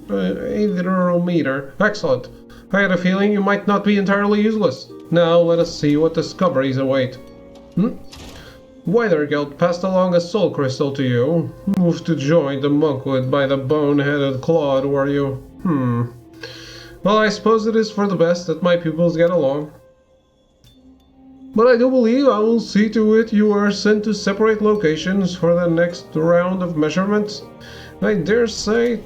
aetherometer. Excellent. I had a feeling you might not be entirely useless. Now let us see what discoveries await. Withergilt passed along a soul crystal to you. Moved to join the monkhood by the bone-headed Claude, were you? Well, I suppose it is for the best that my pupils get along. But I do believe I will see to it you are sent to separate locations for the next round of measurements. I dare say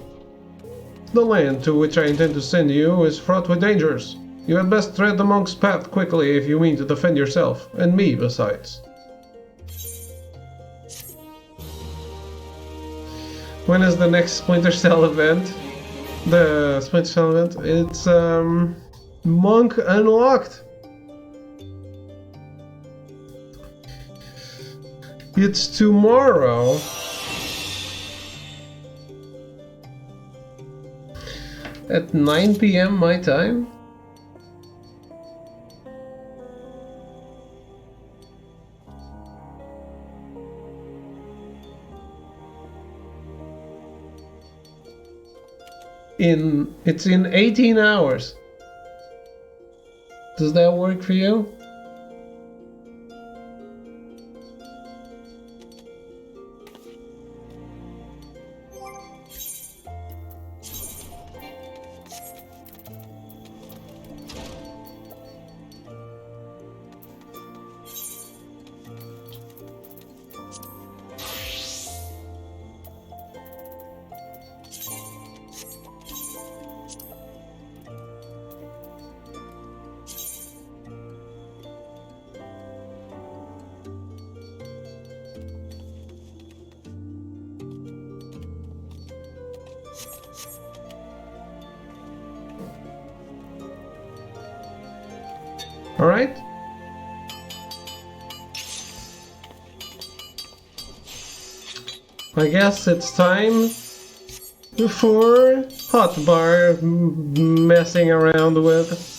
the land to which I intend to send you is fraught with dangers. You had best tread the monk's path quickly if you mean to defend yourself, and me besides. When is the next Splinter Cell event? The Splinter Cell event? It's Monk Unlocked. It's tomorrow. At 9 PM my time? It's in 18 hours. Does that work for you? Alright. I guess it's time for hotbar messing around with.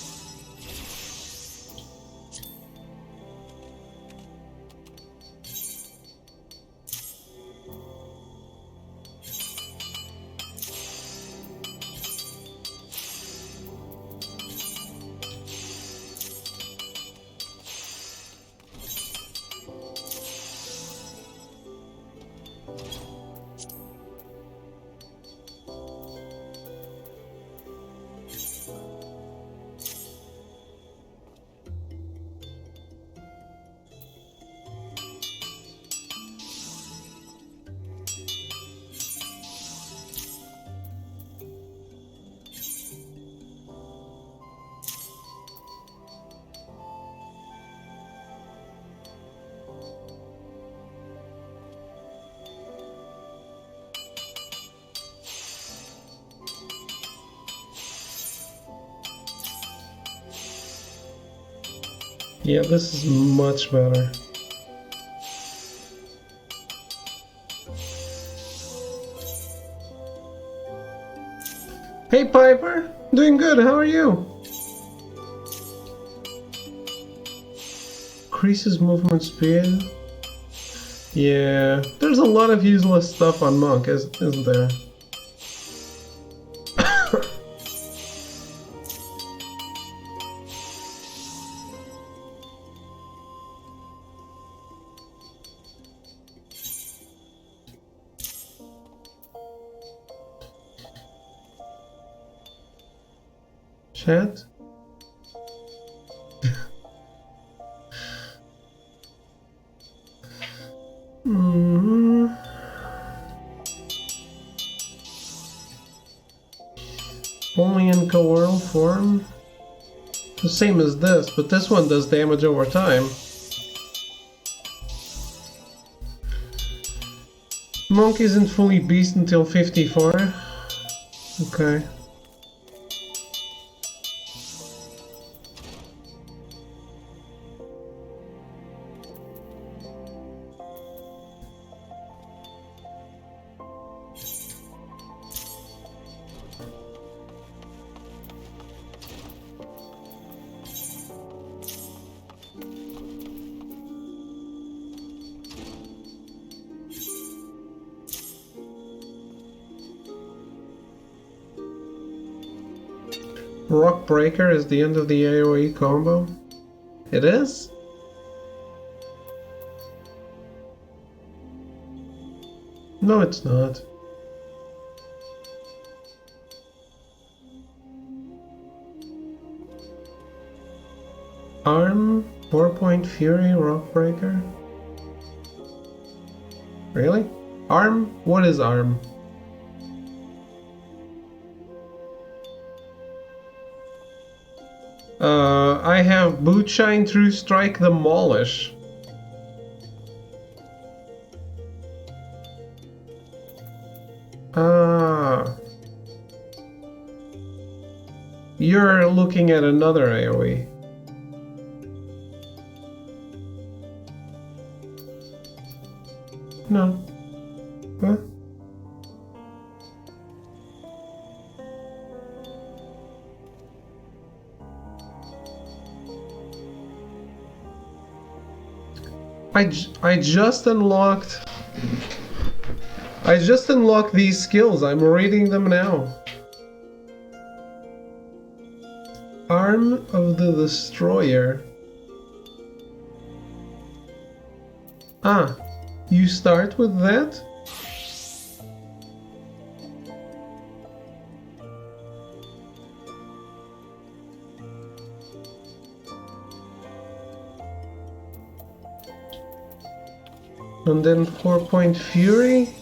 Yeah, this is much better. Hey Piper! Doing good, how are you? Increases movement speed. Yeah, there's a lot of useless stuff on Monk, isn't there? Chat? Only in coworld form? The same as this, but this one does damage over time. Monk isn't fully beast until 54. Okay. Rock Breaker is the end of the AoE combo? It is? No, it's not. Arm, 4-point Fury, Rock Breaker? Really? Arm? What is Arm? I have Boot Shine, True Strike, Demolish. Ah. You're looking at another AoE. No. Huh? I just unlocked these skills. I'm reading them now. Arm of the Destroyer. Ah, you start with that? And then 4-point Fury.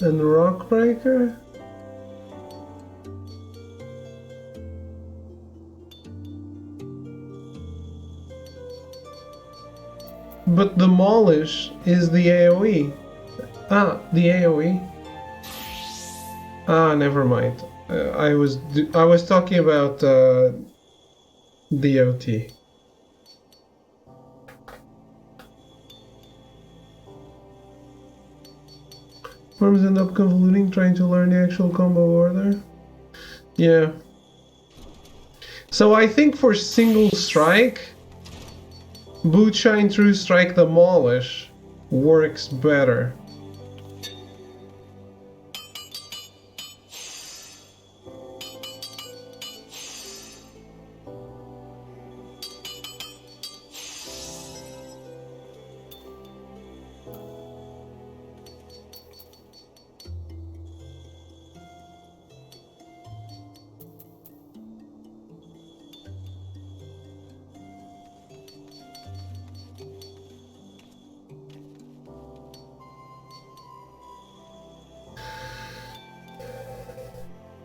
And Rock Breaker. But Demolish is the AoE. Ah, the AoE. Ah, never mind. I was talking about DOT. Forms end up convoluting trying to learn the actual combo order. Yeah. So I think for single strike, Boot Shine, True Strike, Demolish works better.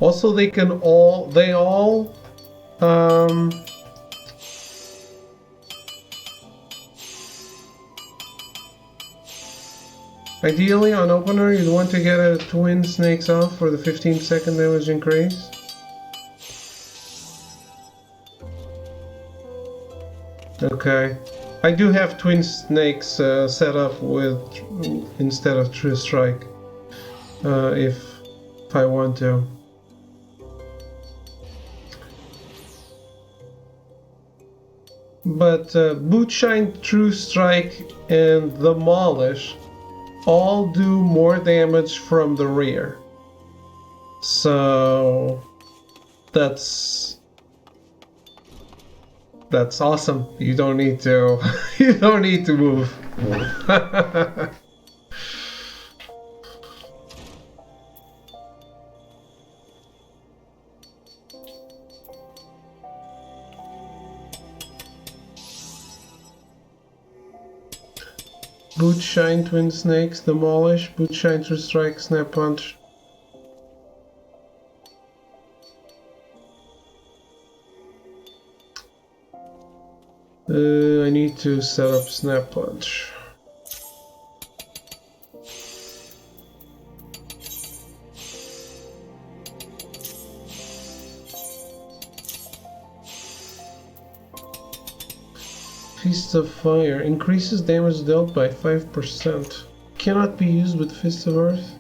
Also, they all ideally on opener you'd want to get a twin snakes off for the 15-second damage increase. Okay. I do have twin snakes set up with instead of true strike if I want to. But Boot Shine, True Strike, and Demolish all do more damage from the rear. So that's awesome. You don't need to you don't need to move. Boot Shine, Twin Snakes, Demolish, Boot Shine, True Strike, Snap Punch. I need to set up Snap Punch. Fist of Fire increases damage dealt by 5%. Cannot be used with Fist of Earth.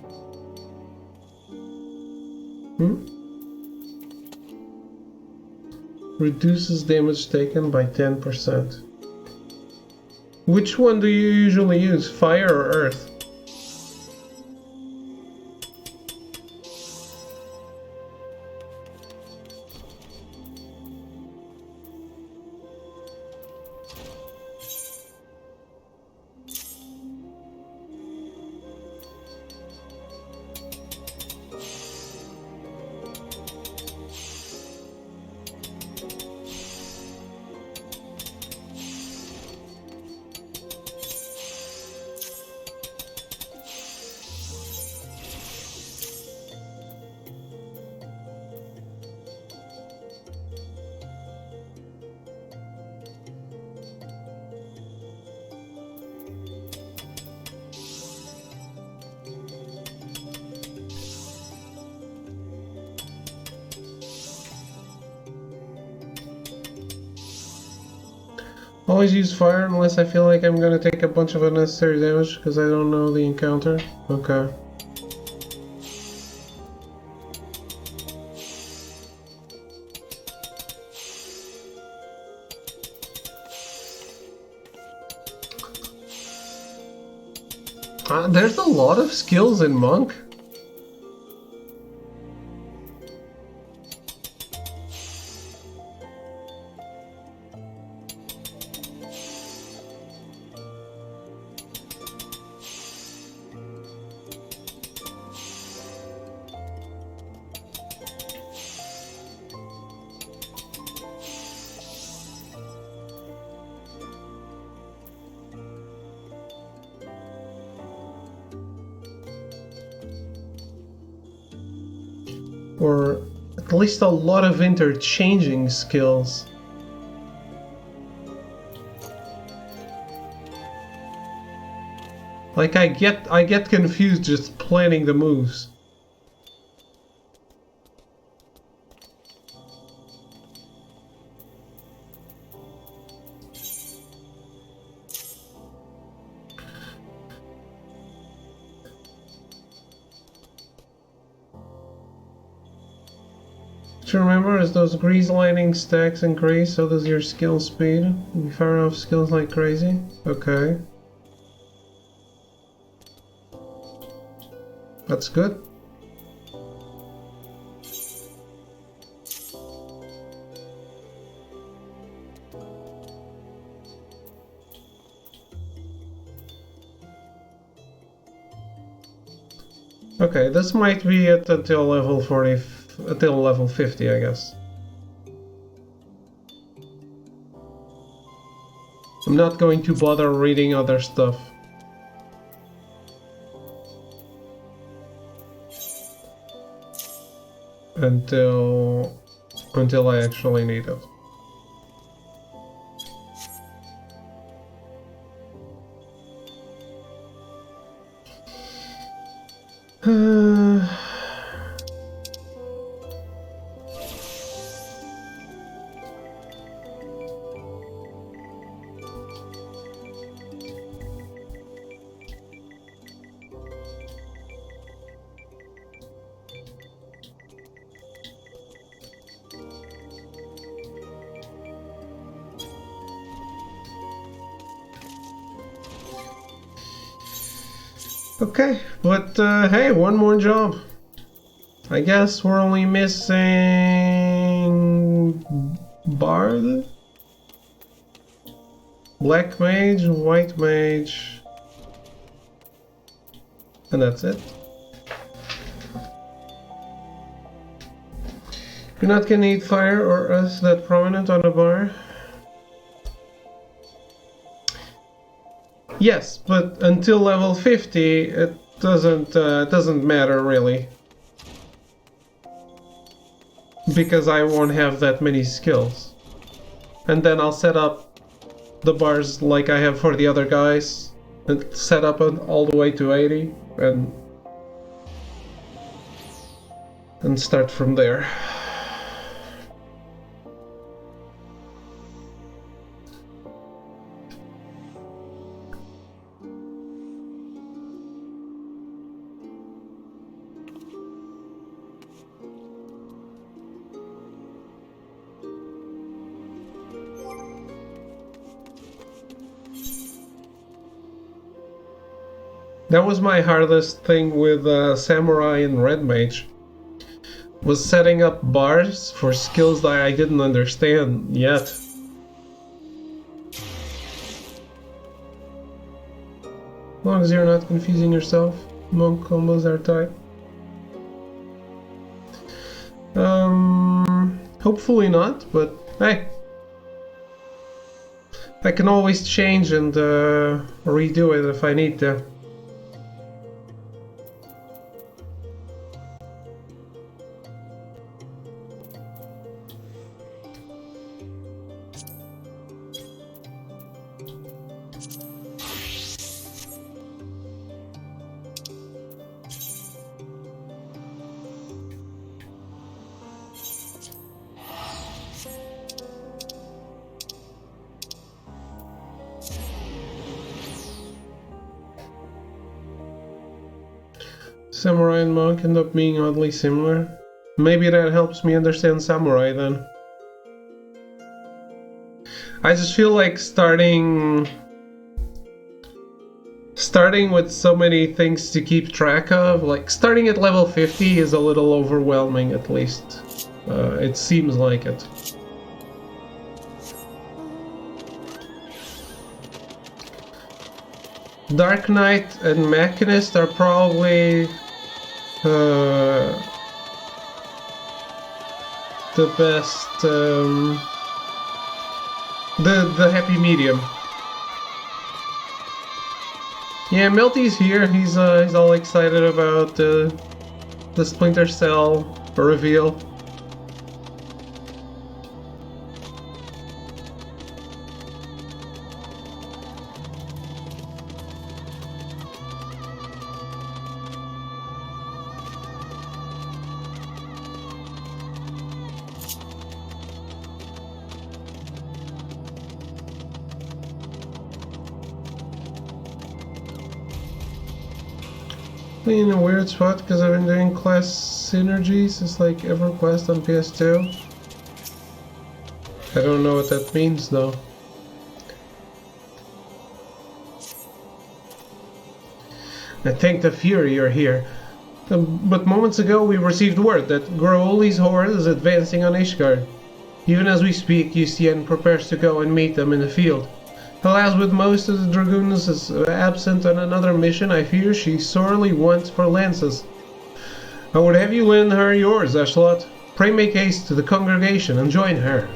Reduces damage taken by 10%. Which one do you usually use, Fire or Earth? Always use fire unless I feel like I'm gonna take a bunch of unnecessary damage because I don't know the encounter. Okay. There's a lot of skills in Monk. Or at least a lot of interchanging skills. Like I get confused just planning the moves. To remember, as those grease lining stacks increase, so does your skill speed. You fire off skills like crazy. Okay. That's good. Okay, this might be it until level 40, until level 50, I guess. I'm not going to bother reading other stuff. Until I actually need it. Okay, but hey, one more job. I guess we're only missing Bard, Black Mage, White Mage, and that's it. You're not gonna need fire or us that prominent on a bar. Yes, but until level 50, it doesn't matter really, because I won't have that many skills, and then I'll set up the bars like I have for the other guys, and set up all the way to 80, and start from there. That was my hardest thing with Samurai and Red Mage, was setting up bars for skills that I didn't understand yet. As long as you're not confusing yourself, monk combos are tight. Hopefully not, but hey. I can always change and redo it if I need to. Samurai and Monk end up being oddly similar. Maybe that helps me understand Samurai then. I just feel like starting with so many things to keep track of, like starting at level 50 is a little overwhelming, at least. It seems like it. Dark Knight and Machinist are probably the best, the happy medium. Yeah, Melty's here. He's all excited about the Splinter Cell reveal. In a weird spot because I've been doing class synergies. It's like EverQuest on PS2. I don't know what that means though. I thank the Fury you're here. But moments ago we received word that Grooli's horde is advancing on Ishgard. Even as we speak, Yustien prepares to go and meet them in the field. Alas, with most of the Dragoons absent on another mission, I fear she sorely wants for lances. I would have you lend her yours, Ashlot. Pray make haste to the congregation and join her.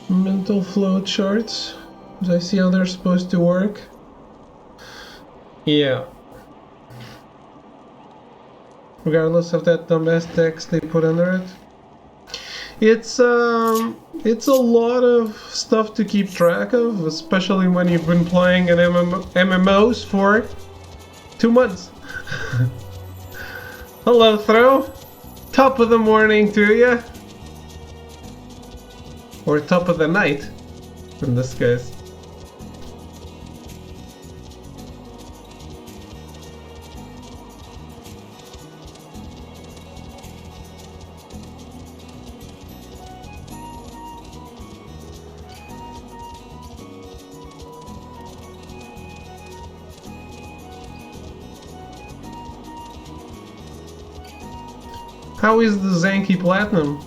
Mental flow charts. Do I see how they're supposed to work? Yeah. Regardless of that dumbass text they put under it. It's a lot of stuff to keep track of, especially when you've been playing an MMOs for 2 months. Hello, Throw. Top of the morning to ya. Or top of the night, in this case. How is the Zanky Platinum?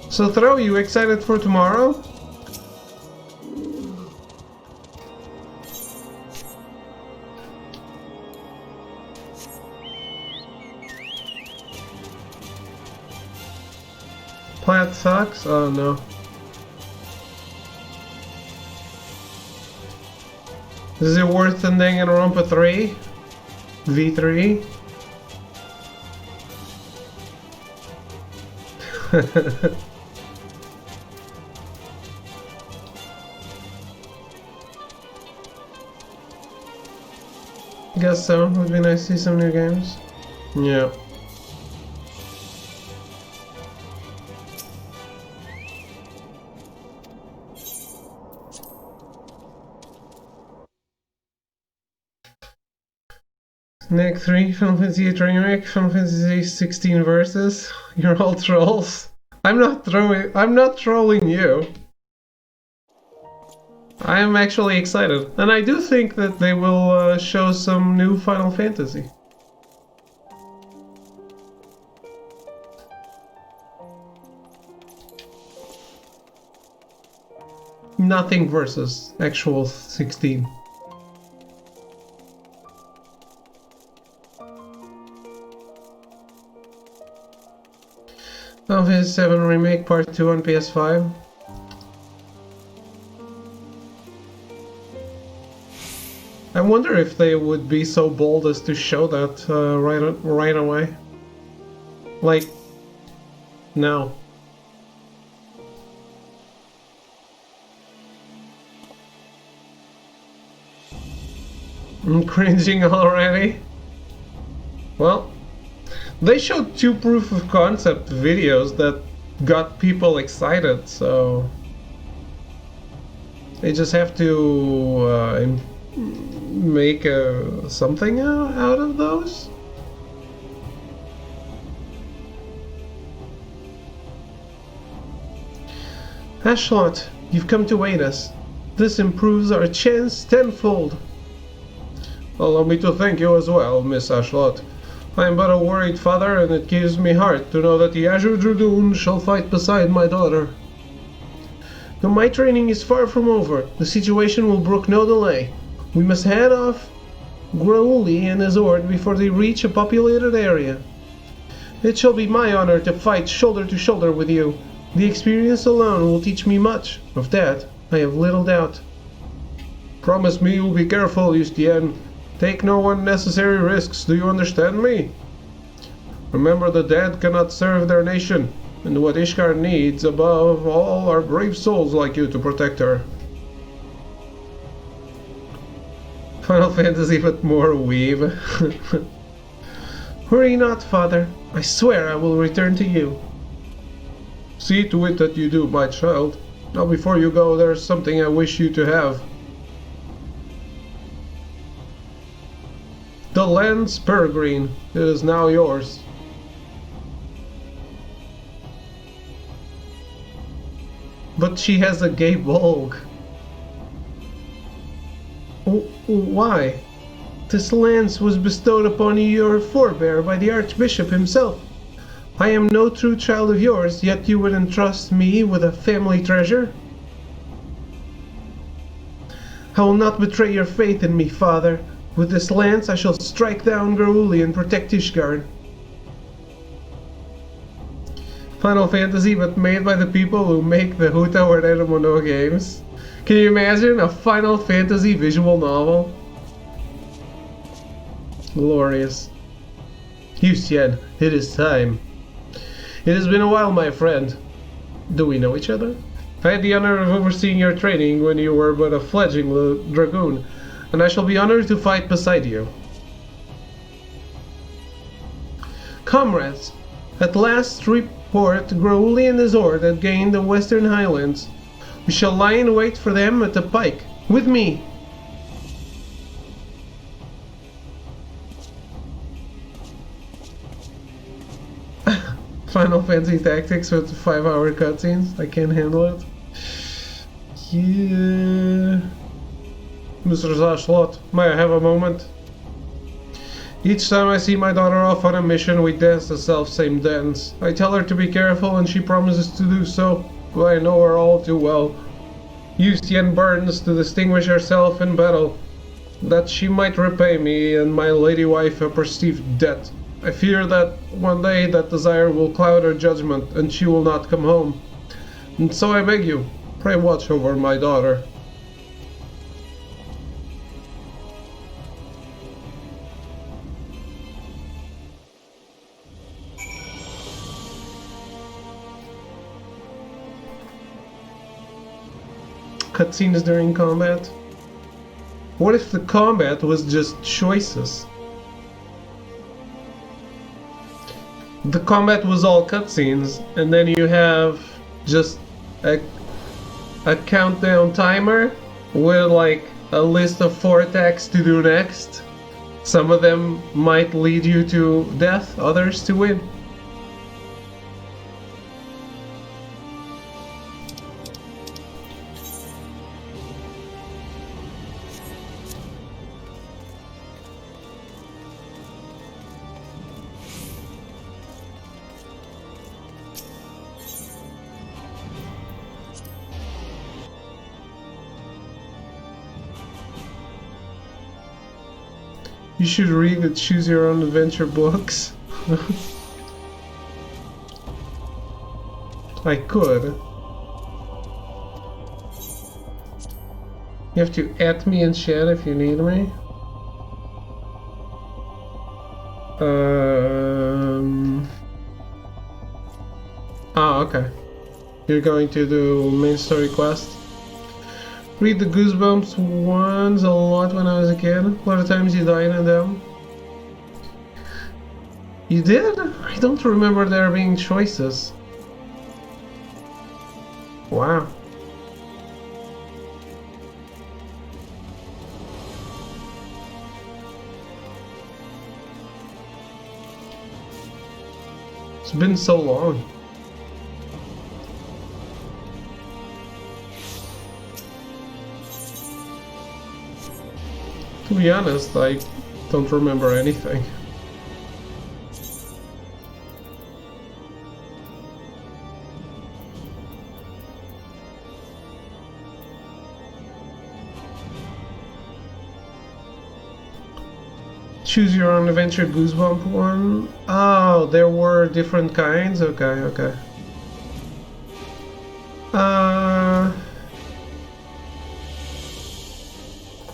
So Throw, you excited for tomorrow? Plat sucks? Oh no. Is it worth the Danganronpa 3? V3? Guess so. Would be nice to see some new games. Yeah. Nick 3, Final Fantasy 8 Remake, Final Fantasy 16 Versus. You're all trolls. I'm not trolling you. I am actually excited, and I do think that they will show some new Final Fantasy. Nothing versus actual 16. Final Fantasy 7 Remake Part 2 on PS5. I wonder if they would be so bold as to show that right away. Like, no. I'm cringing already. Well, they showed 2 proof of concept videos that got people excited, so they just have to make something out of those. Ashlot, you've come to aid us. This improves our chance tenfold. Allow me to thank you as well, Miss Ashlot. I am but a worried father, and it gives me heart to know that the Azure Dragoon shall fight beside my daughter. Though my training is far from over, the situation will brook no delay. We must head off Grouli and his horde before they reach a populated area. It shall be my honor to fight shoulder to shoulder with you. The experience alone will teach me much. Of that, I have little doubt. Promise me you'll be careful, Yustien. Take no unnecessary risks, do you understand me? Remember, the dead cannot serve their nation. and what Ishkar needs above all are brave souls like you to protect her. Final Fantasy but more weeb. Worry not, father. I swear I will return to you. See to it that you do, my child. Now before you go, there's something I wish you to have. The Lance Peregrine. It is now yours. But she has a gay bulk. Why? This lance was bestowed upon your forebear by the Archbishop himself. I am no true child of yours, yet you would entrust me with a family treasure? I will not betray your faith in me, father. With this lance I shall strike down Grauli and protect Ishgard. Final Fantasy, but made by the people who make the Huta or Eremono games. Can you imagine a Final Fantasy visual novel? Glorious. Yusian, it is time. It has been a while, my friend. Do we know each other? I had the honor of overseeing your training when you were but a fledgling dragoon, and I shall be honored to fight beside you. Comrades, at last report Grauli and his horde had gained the Western Highlands. We shall lie in wait for them at the pike. With me! Final Fantasy Tactics with 5-hour cutscenes. I can't handle it. Yeah. Mr. Zashlot, may I have a moment? Each time I see my daughter off on a mission, we dance the self-same dance. I tell her to be careful and she promises to do so, but I know her all too well. Yusian burns to distinguish herself in battle, that she might repay me and my lady wife a perceived debt. I fear that one day that desire will cloud her judgment and she will not come home. And so I beg you, pray watch over my daughter. Cutscenes during combat? What if the combat was just choices? The combat was all cutscenes, and then you have just a countdown timer with like a list of 4 attacks to do next. Some of them might lead you to death, others to win. You should read the Choose Your Own Adventure books. I could. You have to at me in chat if you need me. Okay. You're going to do main story quest. Read the Goosebumps ones a lot when I was a kid. A lot of times you died in them. You did? I don't remember there being choices. Wow. It's been so long. To be honest, I don't remember anything. Choose Your Own Adventure Goosebump one. Oh, there were different kinds? Okay.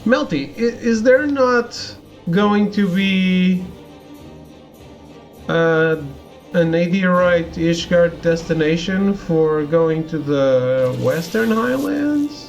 Melty, is there not going to be an Adierite Ishgard destination for going to the Western Highlands?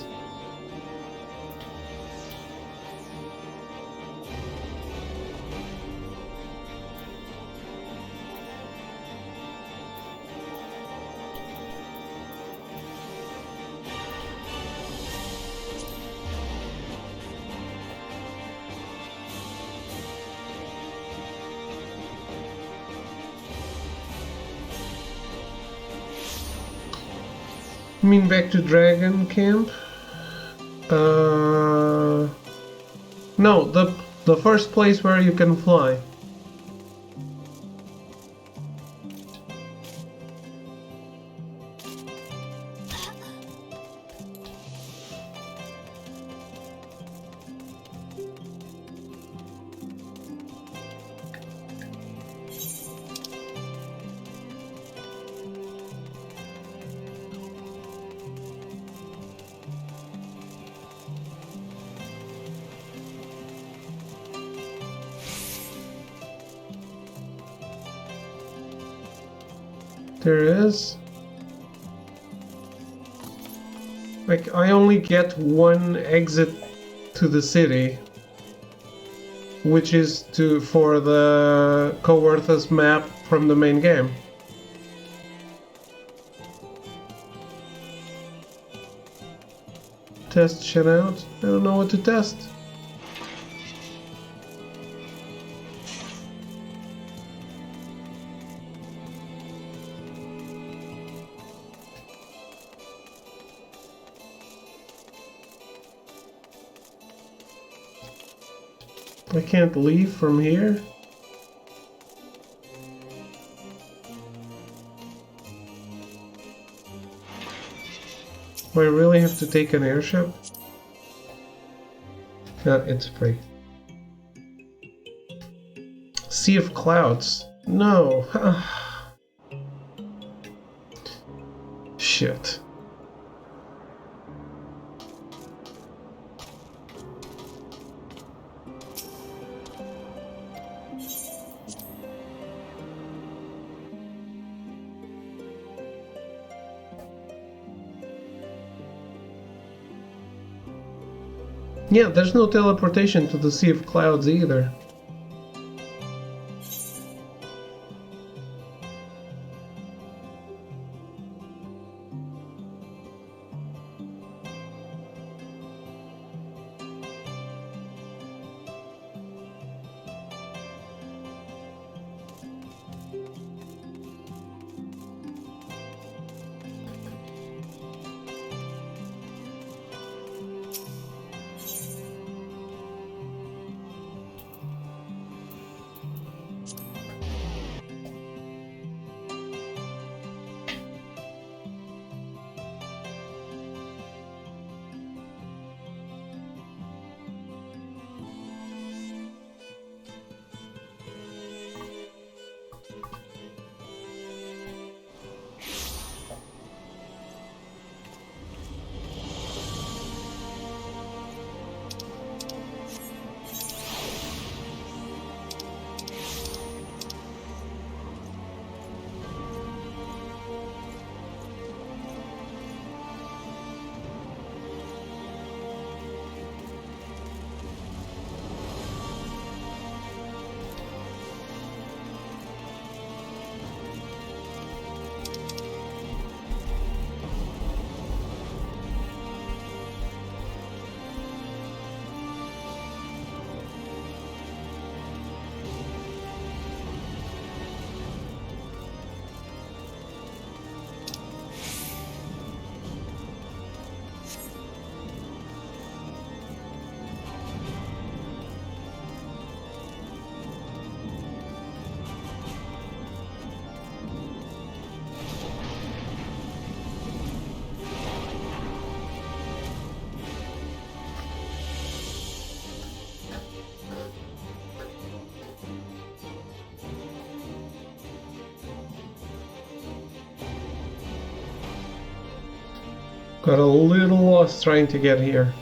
You mean back to Dragon Camp? No, the first place where you can fly. There is. Like, I only get one exit to the city, which is for the Coworthus map from the main game. Test shit out. I don't know what to test. I can't leave from here. Do I really have to take an airship? No, it's free. Sea of Clouds. No. Shit. Yeah, there's no teleportation to the Sea of Clouds either. Got a little lost trying to get here.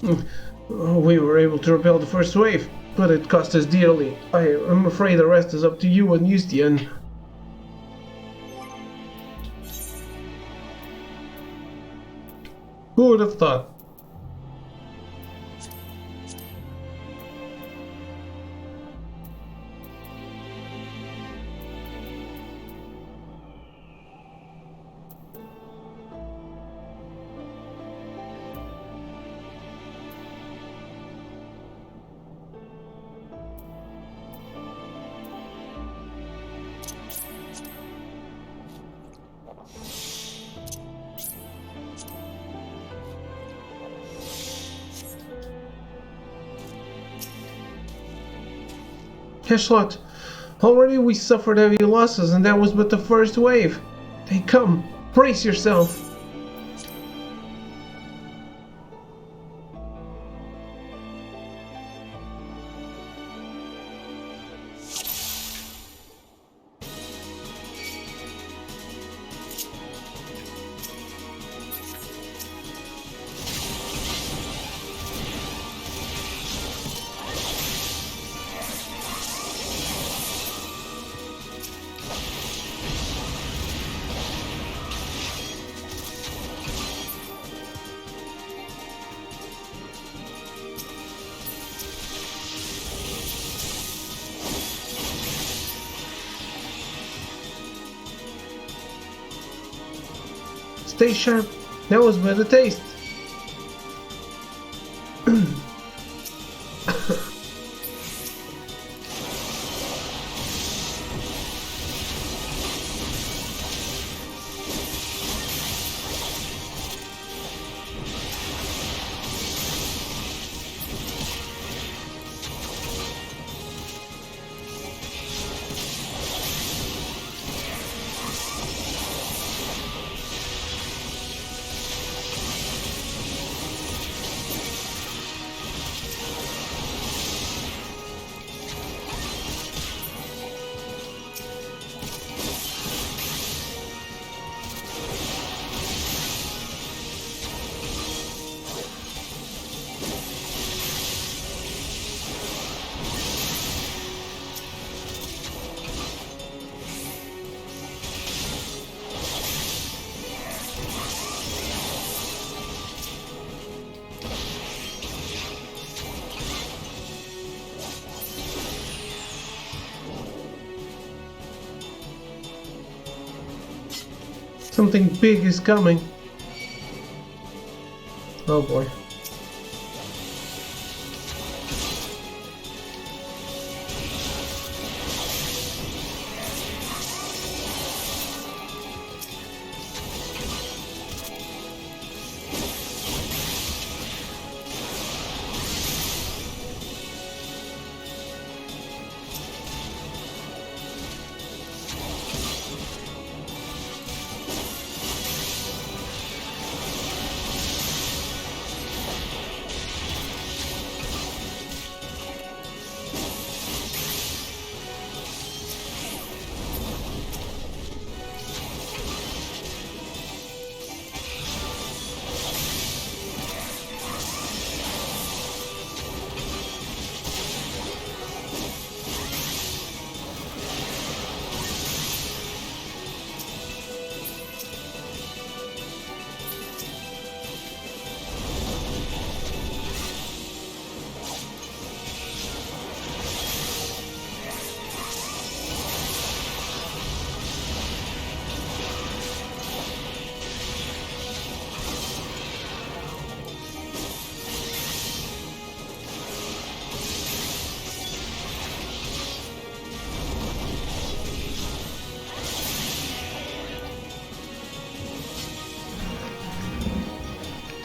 We were able to repel the first wave, but it cost us dearly. I'm afraid the rest is up to you and Yustian. Who would have thought? Heshlot, already we suffered heavy losses and that was but the first wave. They come. Brace yourself. Stay sharp. That was but a taste. Something big is coming. Oh boy.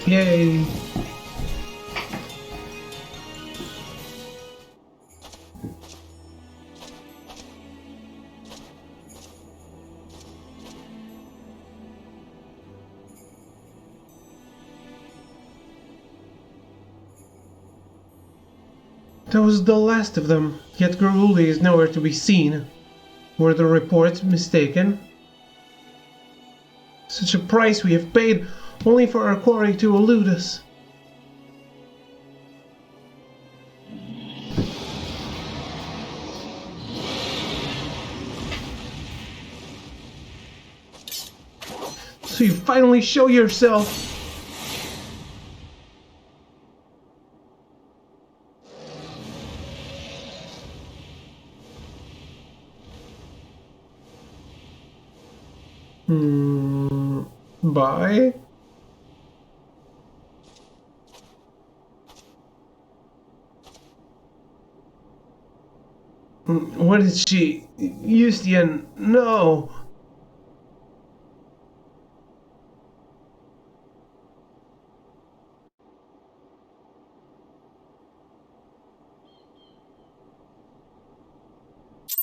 Yay! That was the last of them, yet Garuli is nowhere to be seen. Were the reports mistaken? Such a price we have paid, only for our quarry to elude us. So you finally show yourself! Bye? What is she? Yustian, no!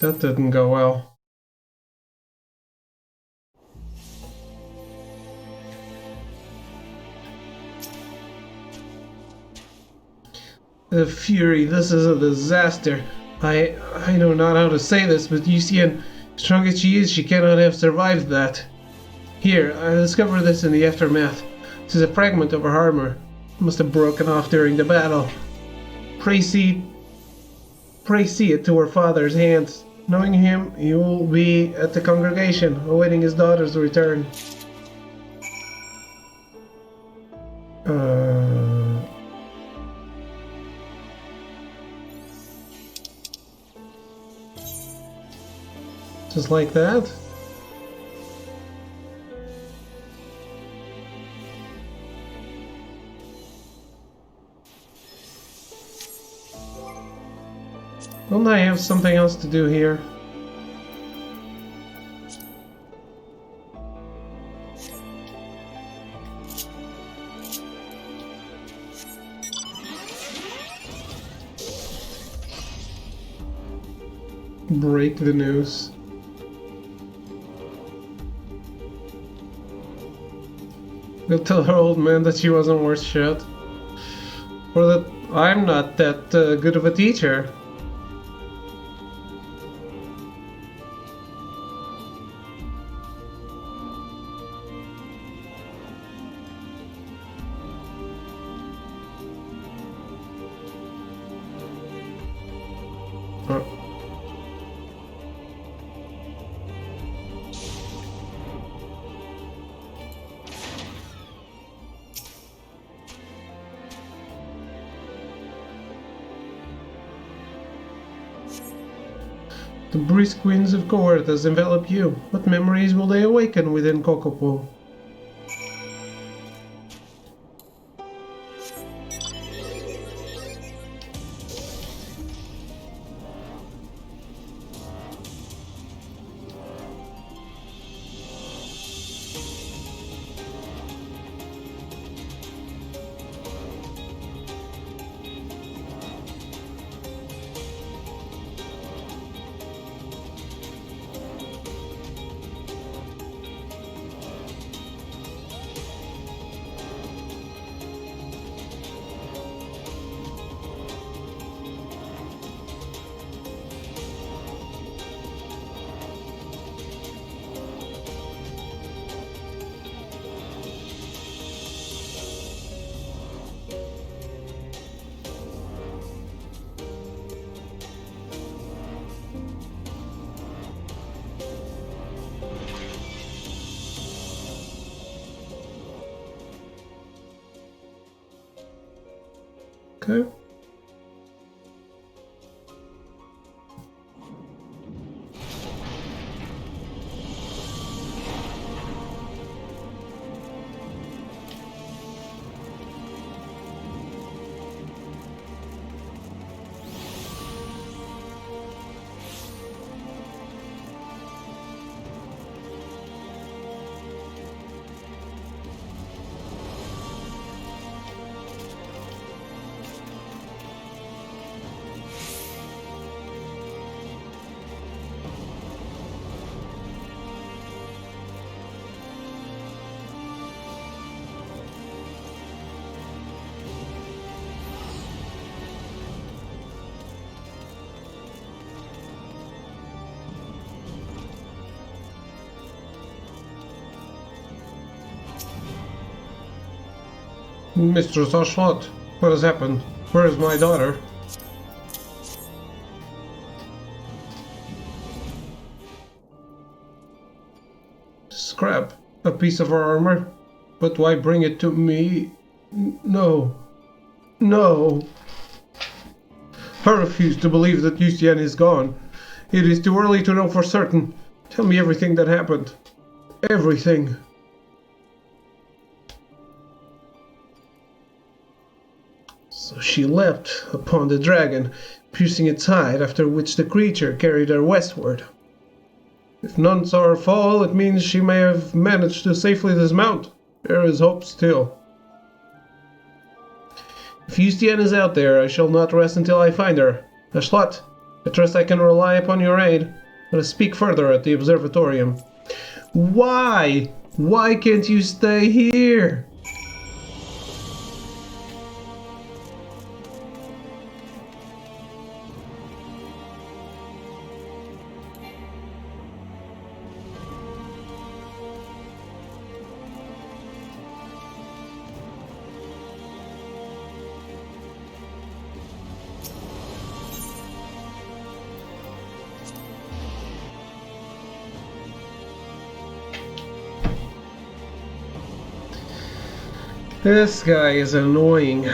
That didn't go well. The Fury, this is a disaster. I don't know how to say this, but Yustian, strong as she is, she cannot have survived that. Here, I discovered this in the aftermath. This is a fragment of her armor. It must have broken off during the battle. Pray see it to her father's hands. Knowing him, he will be at the congregation, awaiting his daughter's return. Just like that? Don't I have something else to do here? Break the news. Go tell her old man that she wasn't worth shit. Or that I'm not that good of a teacher. The brisk winds of Coerthas envelop you. What memories will they awaken within Kokopo? Okay. Mr. Oshot, what has happened? Where is my daughter? Scrap. A piece of her armor? But why bring it to me? No. No. I refuse to believe that Yustian is gone. It is too early to know for certain. Tell me everything that happened. Everything. So she leapt upon the dragon, piercing its hide, after which the creature carried her westward. If none saw her fall, it means she may have managed to safely dismount. There is hope still. If Yustian is out there, I shall not rest until I find her. Ashlat, I trust I can rely upon your aid. Let us speak further at the observatorium. Why? Why can't you stay here? This guy is annoying.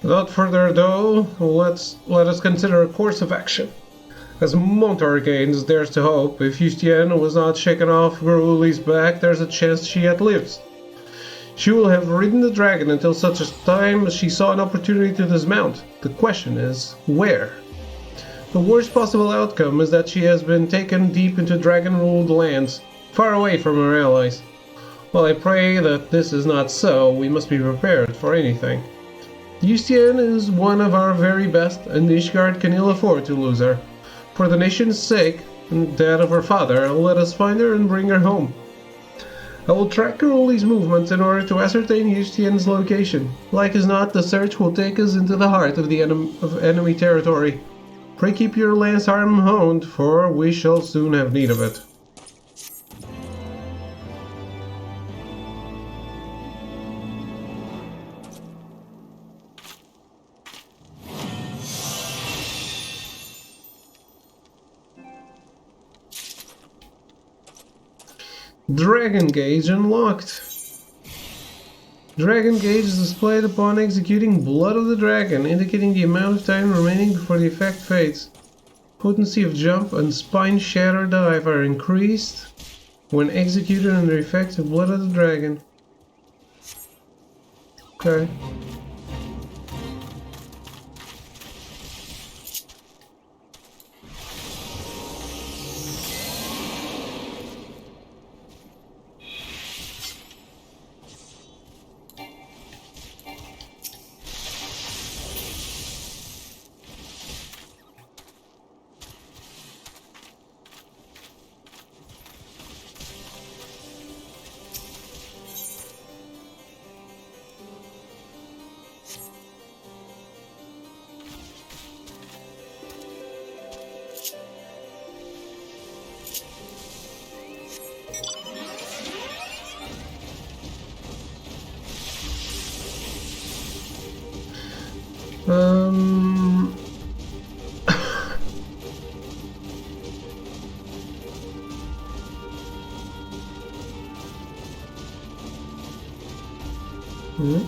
Without further ado, let us consider a course of action. As Montar gains, there's to hope. If Yustian was not shaken off Gruuli's back, there's a chance she yet lives. She will have ridden the dragon until such a time as she saw an opportunity to dismount. The question is, where? The worst possible outcome is that she has been taken deep into dragon-ruled lands, far away from her allies. While I pray that this is not so, we must be prepared for anything. Yustian is one of our very best, and Ishgard can ill afford to lose her. For the nation's sake, and that of her father, let us find her and bring her home. I will track Gruuli's movements in order to ascertain Yustian's location. Like as not, the search will take us into the heart of the enemy territory. Pray keep your lance arm honed, for we shall soon have need of it. Dragon Gauge unlocked. Dragon Gauge is displayed upon executing Blood of the Dragon, indicating the amount of time remaining before the effect fades. Potency of Jump and Spine Shatter Dive are increased when executed under effect of Blood of the Dragon. Okay. Um... hmm?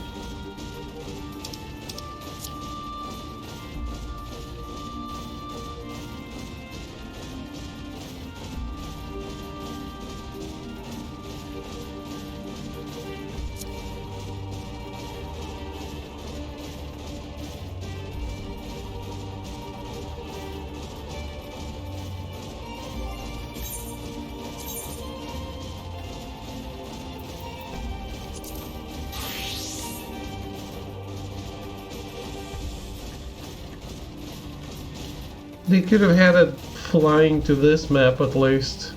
They could have had it flying to this map at least.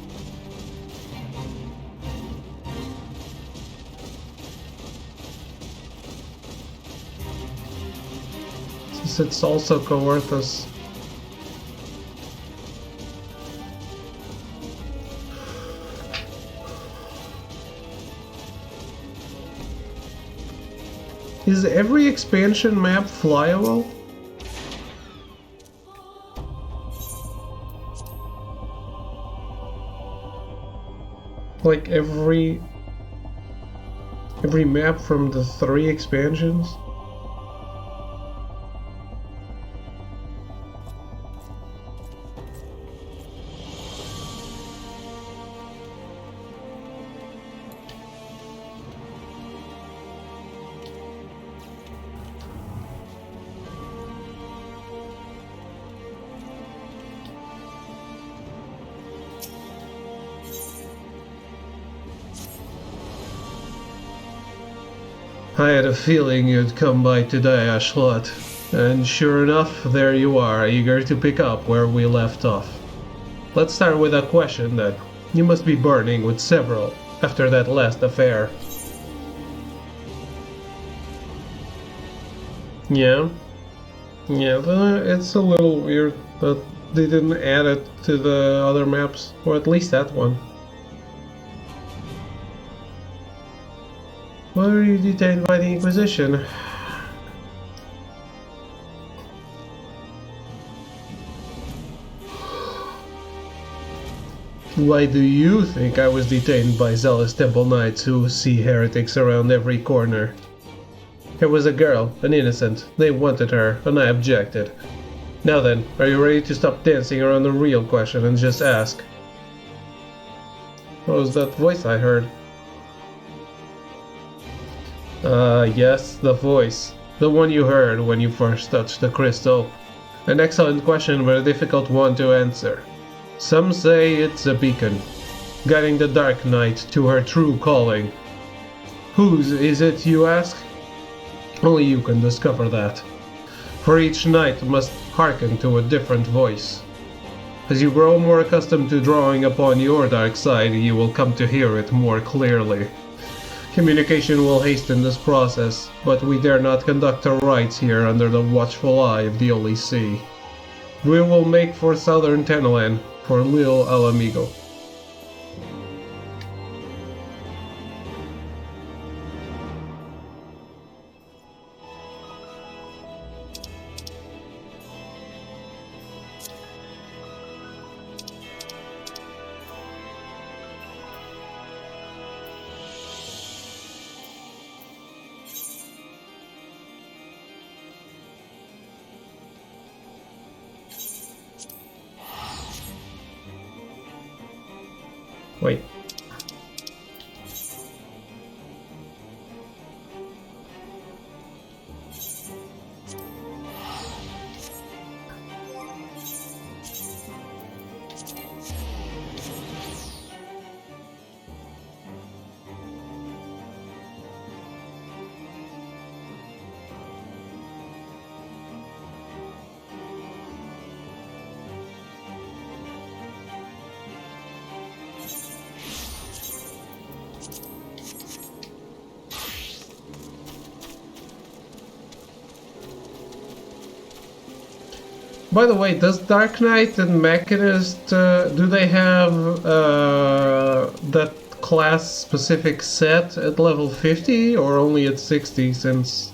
Since it's also Coerthus. Is every expansion map flyable? Like every map from the 3 expansions? I had a feeling you'd come by today, Ashlot. And sure enough, there you are, eager to pick up where we left off. Let's start with a question that you must be burning with several after that last affair. Yeah? Yeah, it's a little weird that they didn't add it to the other maps, or at least that one. Why were you detained by the Inquisition? Why do you think I was detained by zealous temple knights who see heretics around every corner? There was a girl, an innocent. They wanted her, and I objected. Now then, are you ready to stop dancing around the real question and just ask? What was that voice I heard? Yes, the voice. The one you heard when you first touched the crystal. An excellent question, but a difficult one to answer. Some say it's a beacon, guiding the Dark Knight to her true calling. Whose is it, you ask? Only you can discover that. For each knight must hearken to a different voice. As you grow more accustomed to drawing upon your dark side, you will come to hear it more clearly. Communication will hasten this process, but we dare not conduct our rites here under the watchful eye of the Holy See. We will make for southern Tenolan, for Little Alamigo. Wait. By the way, does Dark Knight and Mechanist, do they have that class-specific set at level 50, or only at 60, since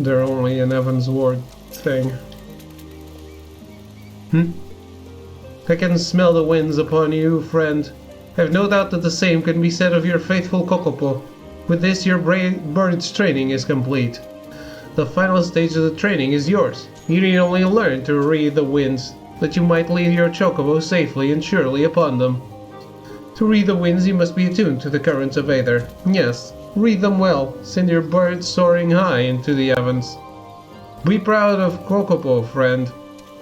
They're only an Heavensward thing. I can smell the winds upon you, friend. I have no doubt that the same can be said of your faithful Kokopo. With this, your bird's training is complete. The final stage of the training is yours. You need only learn to read the winds, that you might lead your Chocobo safely and surely upon them. To read the winds, you must be attuned to the currents of Aether. Yes, read them well. Send your bird soaring high into the heavens. Be proud of Kokopo, friend,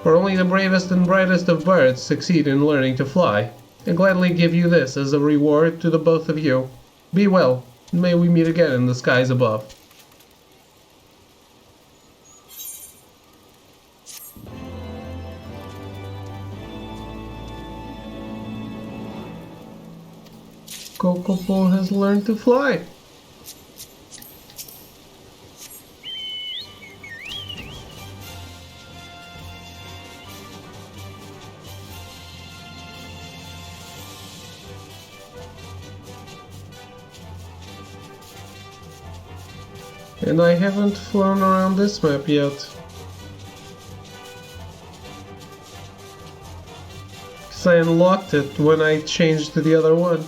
for only the bravest and brightest of birds succeed in learning to fly. I gladly give you this as a reward to the both of you. Be well, and may we meet again in the skies above. Kokopo has learned to fly. And I haven't flown around this map yet. Because I unlocked it when I changed to the other one.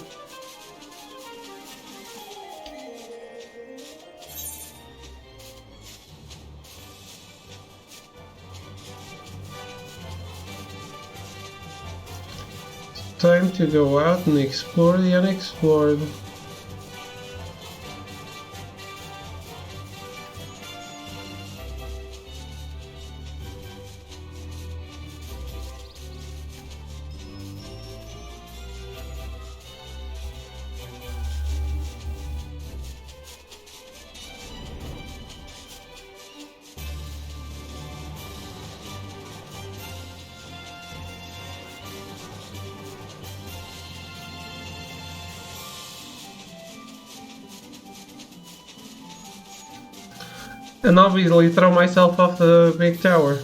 Time to go out and explore the unexplored. And obviously throw myself off the big tower.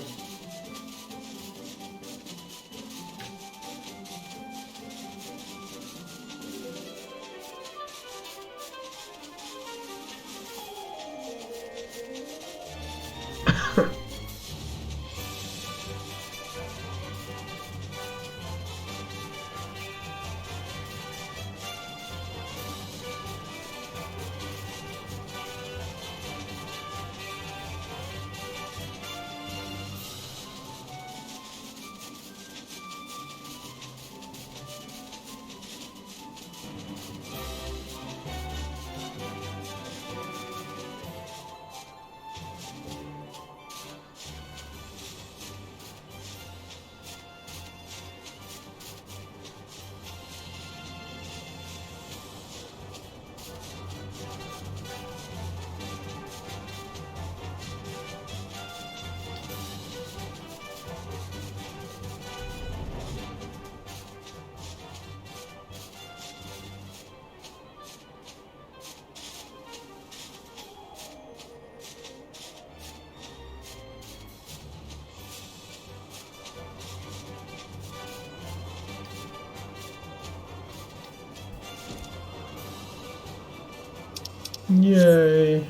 Yay.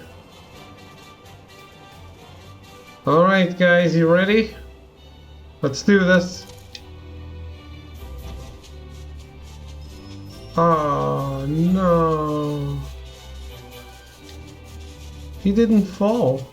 Alright guys, you ready? Let's do this. Oh no. He didn't fall.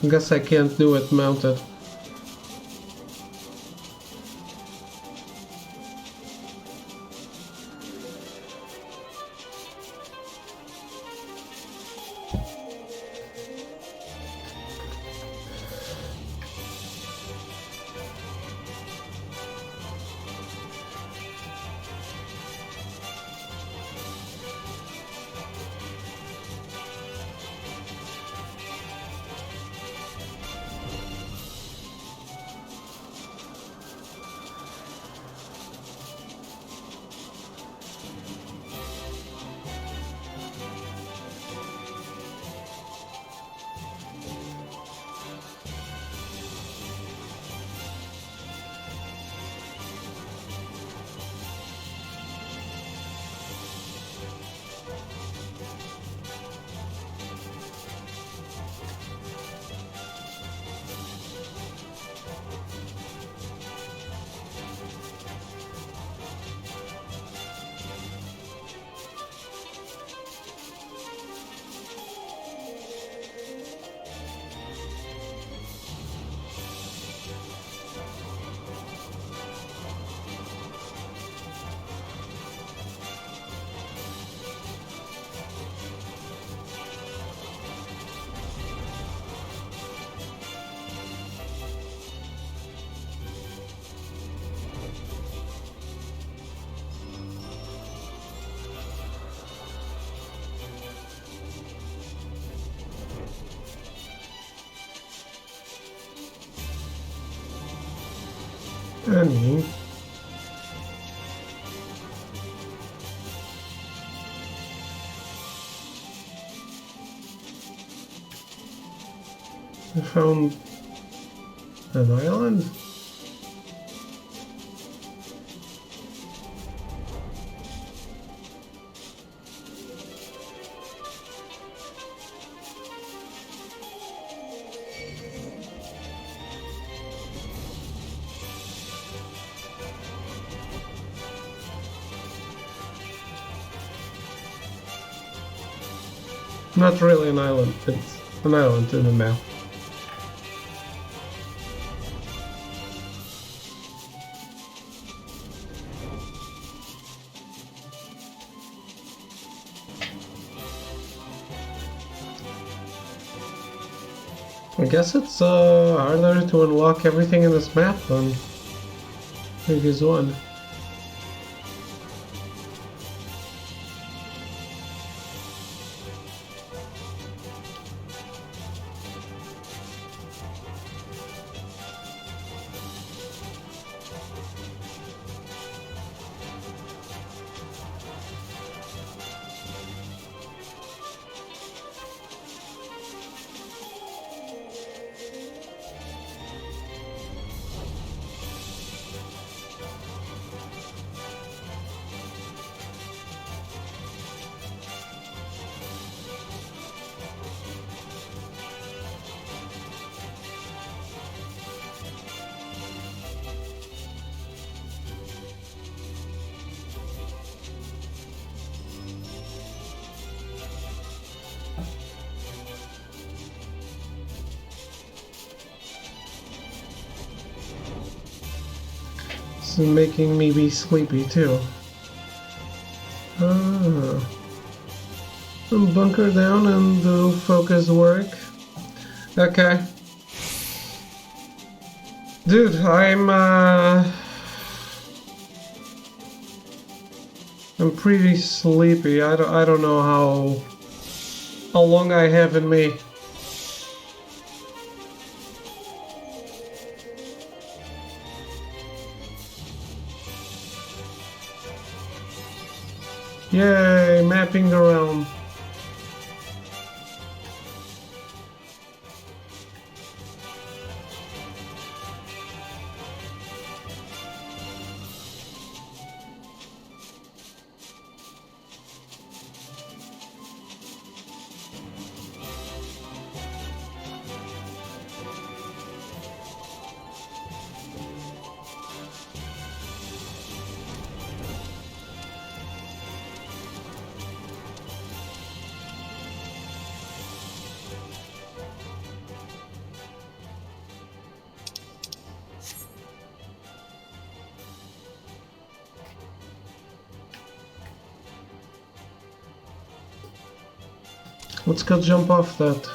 I guess I can't do it mounted. Annie. I found an island. Not really an island, it's an island in the map. I guess it's harder to unlock everything in this map than previous one. This is making me be sleepy too. Bunker down and do focus work. Okay. Dude, I'm pretty sleepy. I don't know how long I have in me. Yay, mapping the realm. Let's go jump off that.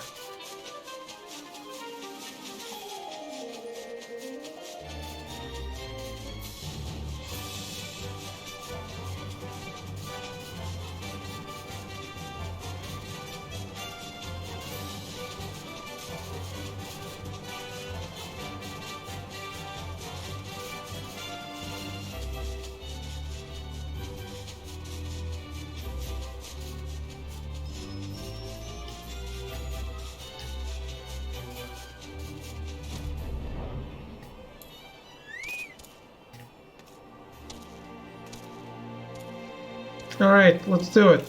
Alright, let's do it.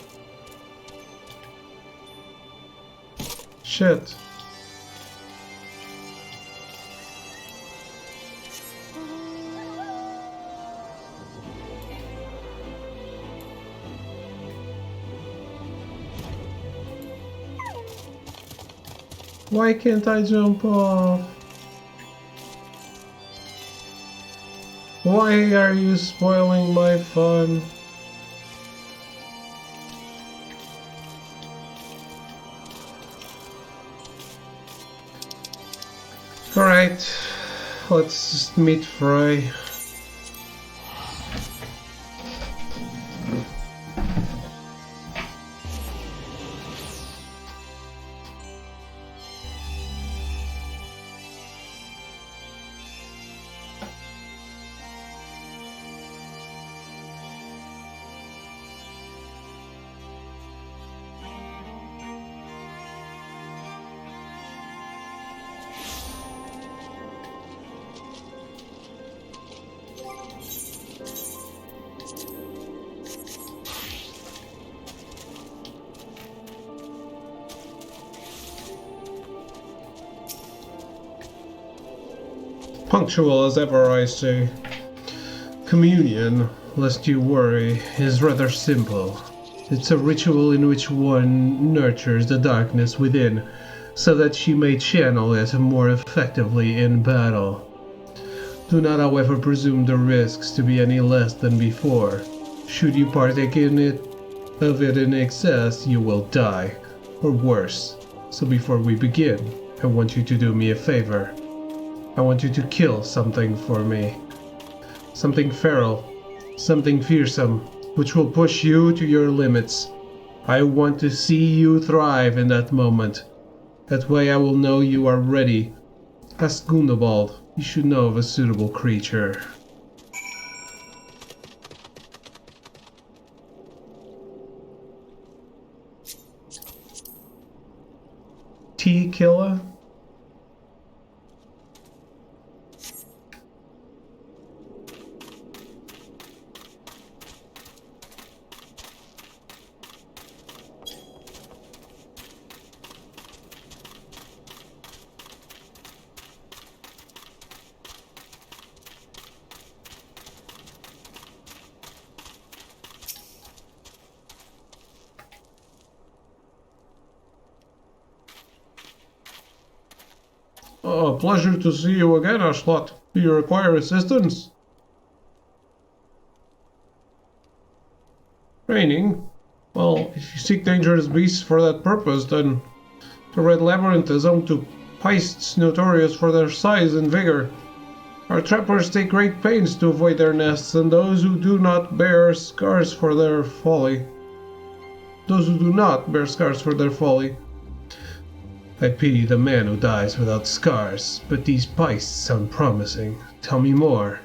Shit. Why can't I jump off? Why are you spoiling my fun? Alright, let's just meet Fry. Punctual as ever, I say. Communion, lest you worry, is rather simple. It's a ritual in which one nurtures the darkness within, so that she may channel it more effectively in battle. Do not, however, presume the risks to be any less than before. Should you partake of it in excess, you will die, or worse. So before we begin, I want you to do me a favor. I want you to kill something for me. Something feral, something fearsome, which will push you to your limits. I want to see you thrive in that moment. That way I will know you are ready. Ask Gundobald. You should know of a suitable creature. Tea killer? Oh, pleasure to see you again, Ashlot. Do you require assistance? Training? Well, if you seek dangerous beasts for that purpose, then the Red Labyrinth is home to heists notorious for their size and vigor. Our trappers take great pains to avoid their nests, and those who do not bear scars for their folly. I pity the man who dies without scars, but these heists sound promising. Tell me more.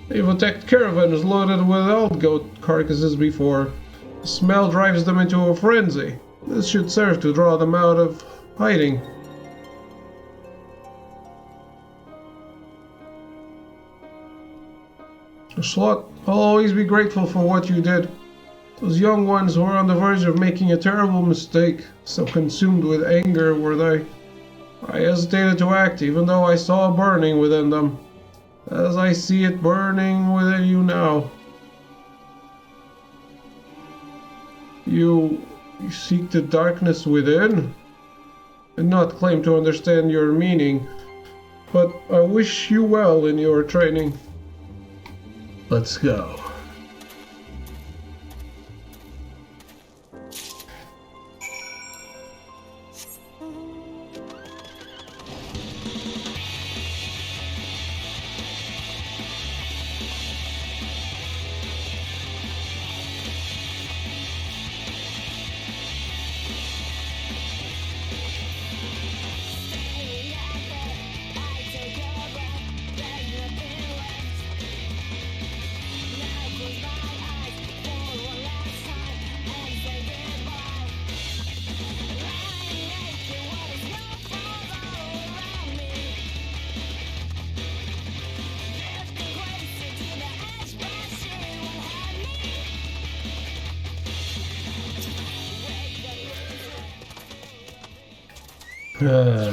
They've attacked caravans loaded with old goat carcasses before. The smell drives them into a frenzy. This should serve to draw them out of hiding. Slot, I'll always be grateful for what you did. Those young ones were on the verge of making a terrible mistake, so consumed with anger were they. I hesitated to act, even though I saw a burning within them, as I see it burning within you now. You seek the darkness within? I do not claim to understand your meaning, but I wish you well in your training. Let's go.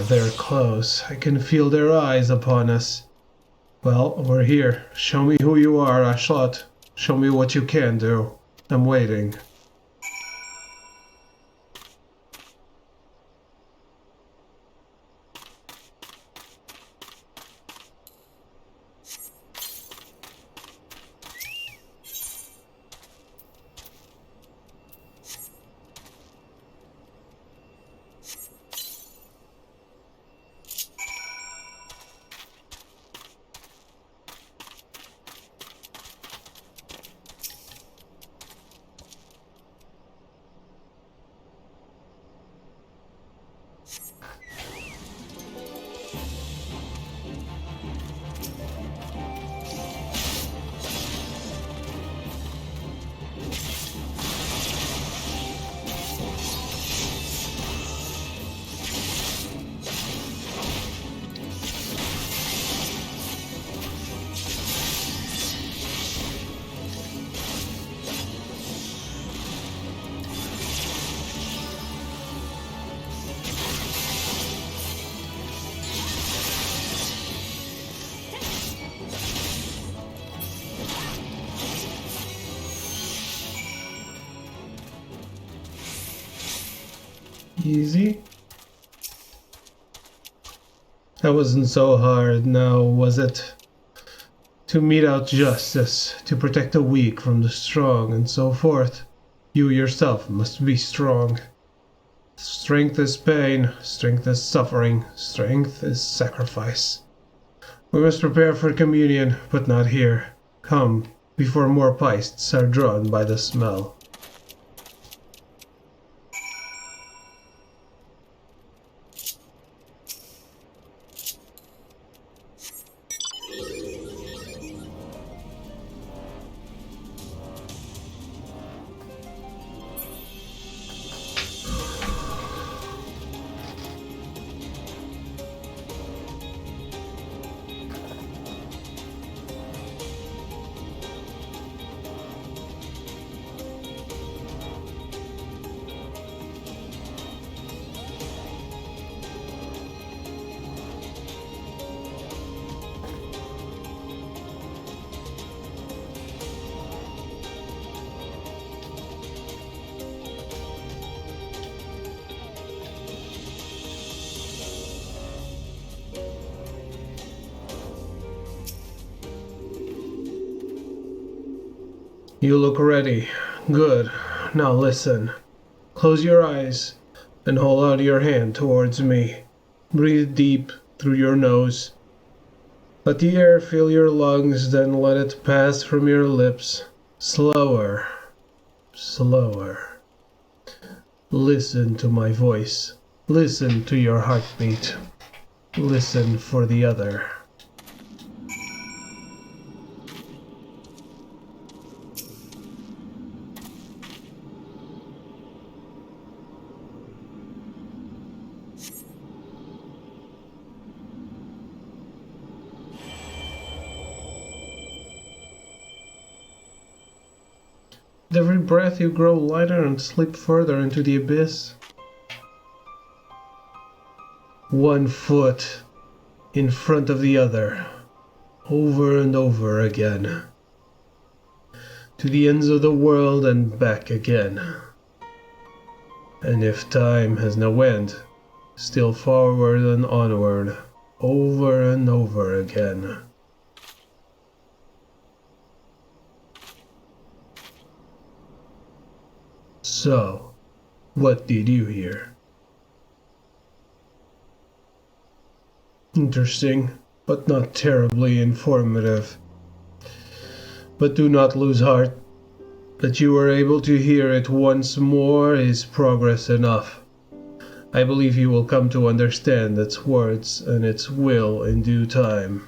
They're close. I can feel their eyes upon us. Well, we're here. Show me who you are, Ashlot. Show me what you can do. I'm waiting. Easy. That wasn't so hard now, was it? To mete out justice, to protect the weak from the strong, and so forth. You yourself must be strong. Strength is pain, strength is suffering, strength is sacrifice. We must prepare for communion, but not here. Come, before more pipes are drawn by the smell. You look ready. Good. Now listen. Close your eyes and hold out your hand towards me. Breathe deep through your nose. Let the air fill your lungs, then let it pass from your lips. Slower. Slower. Listen to my voice. Listen to your heartbeat. Listen for the other. With every breath you grow lighter and slip further into the abyss. 1 foot in front of the other, over and over again. To the ends of the world and back again. And if time has no end, still forward and onward, over and over again. So, what did you hear? Interesting, but not terribly informative. But do not lose heart. That you were able to hear it once more is progress enough. I believe you will come to understand its words and its will in due time.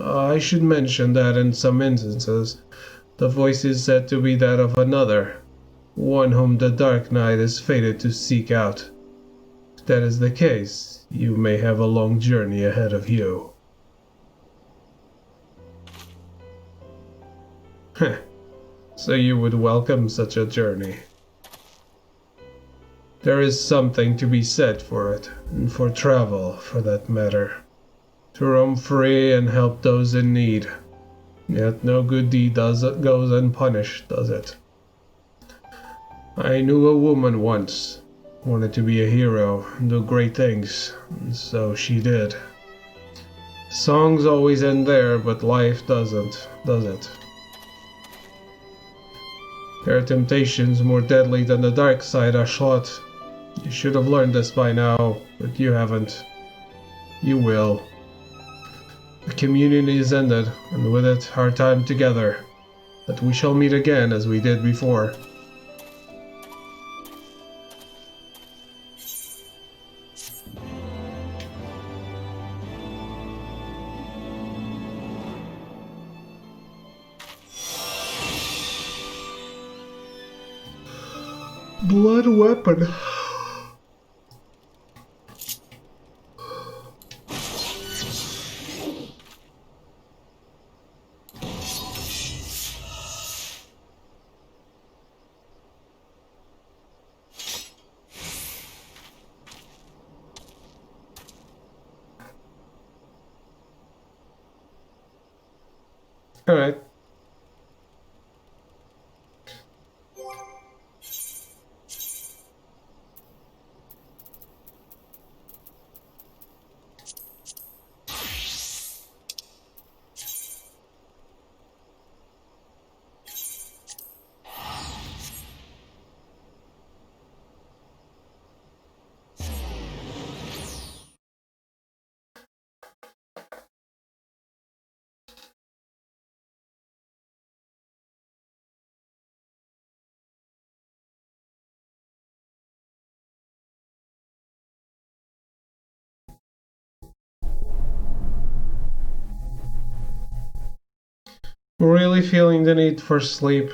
I should mention that in some instances, the voice is said to be that of another, one whom the Dark Knight is fated to seek out. If that is the case, you may have a long journey ahead of you. Heh, so you would welcome such a journey. There is something to be said for it, and for travel, for that matter. To roam free and help those in need. Yet no good deed goes unpunished, does it? I knew a woman once, wanted to be a hero, do great things, and so she did. Songs always end there, but life doesn't, does it? There are temptations more deadly than the dark side, Ashlot. You should have learned this by now, but you haven't. You will. The communion is ended, and with it our time together. But we shall meet again as we did before. Blood weapon. All right. really feeling the need for sleep.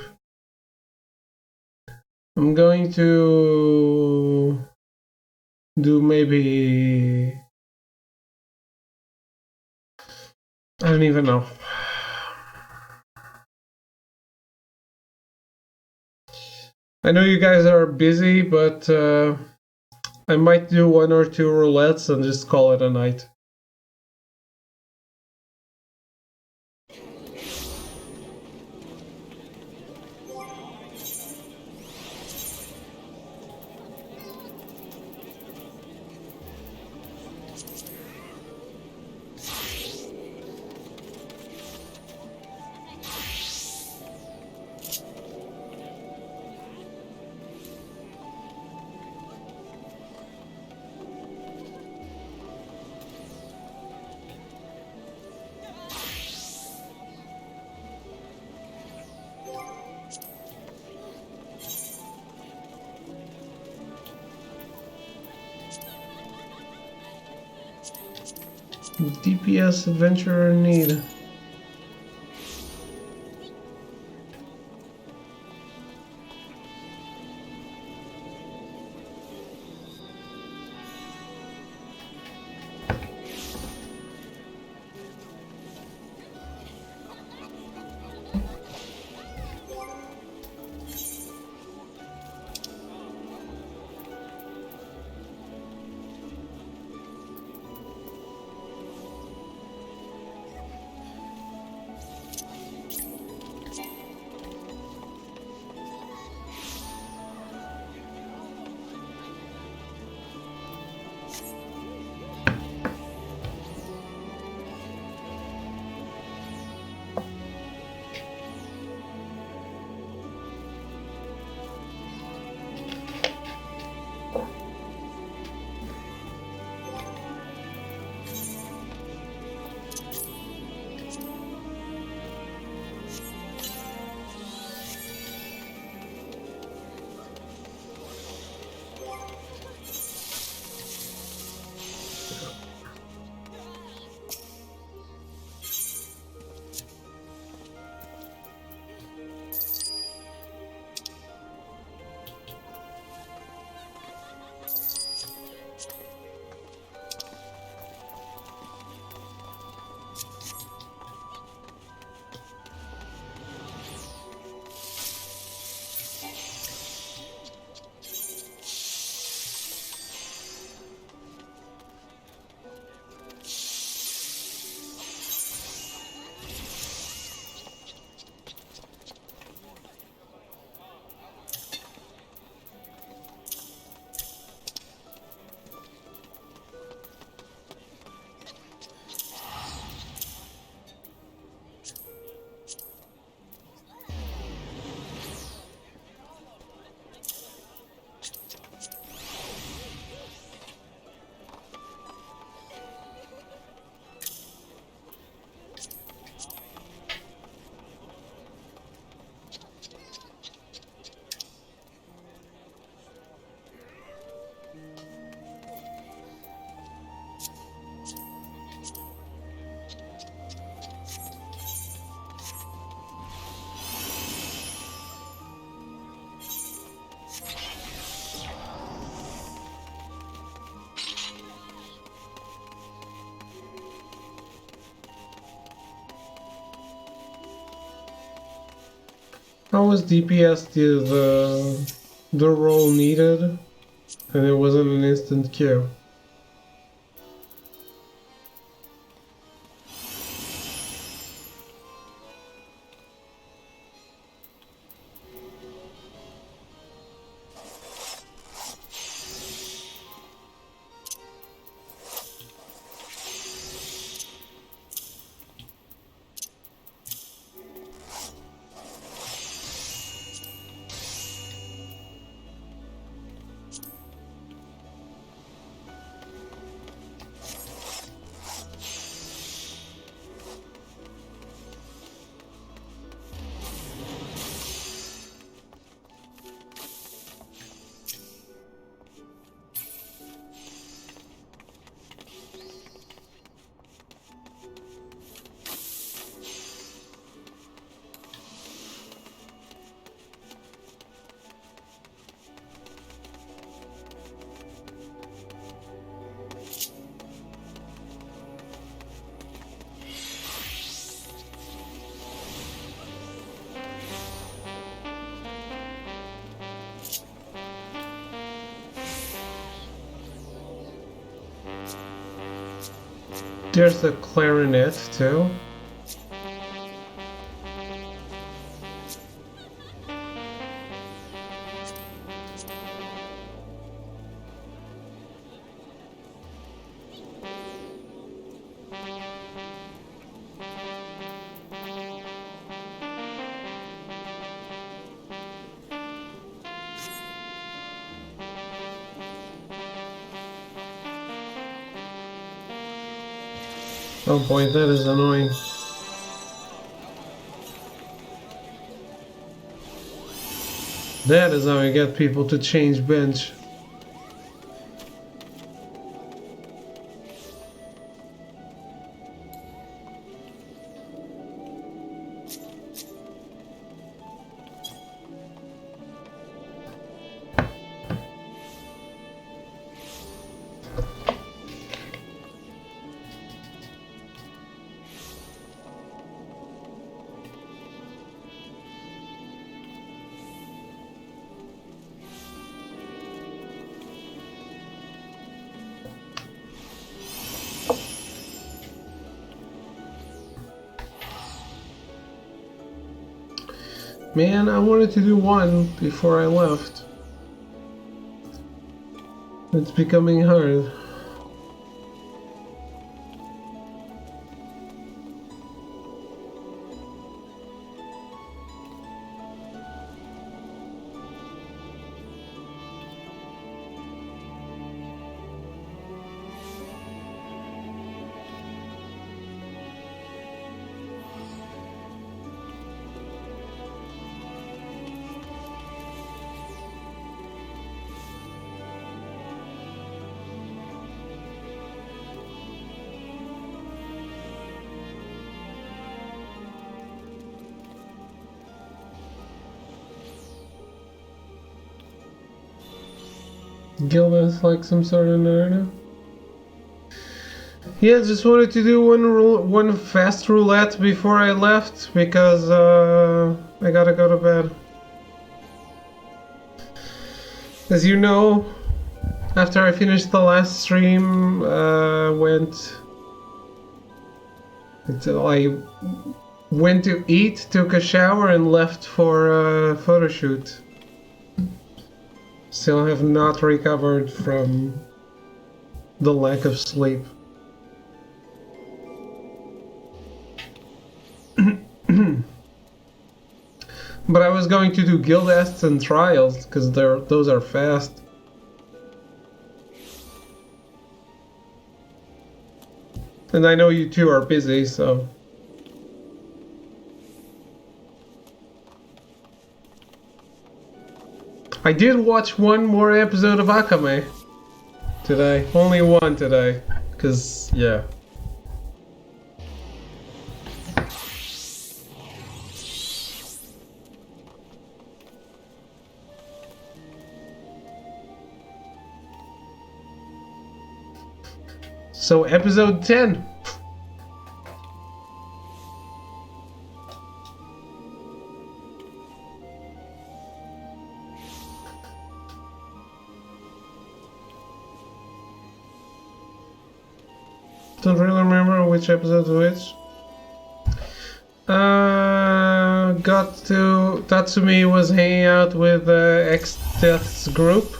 I'm going to do maybe... I don't even know. I know you guys are busy, but I might do 1 or 2 roulettes and just call it a night. DPS adventurer need. How was DPS the role needed, and it wasn't an instant kill? There's the clarinet too. Oh boy, that is annoying. That is how I get people to change bench. Man, I wanted to do one before I left. It's becoming hard. Gilda's like some sort of nerd. Yeah, just wanted to do one fast roulette before I left because I gotta go to bed. As you know, after I finished the last stream, I went to eat, took a shower, and left for a photo shoot. Still have not recovered from the lack of sleep. But I was going to do guild tests and trials because those are fast. And I know you two are busy, so. I did watch one more episode of Akame today. Only one today. Because, yeah. So, episode 10. Don't really remember which episode which. Got to Tatsumi was hanging out with XIV's group.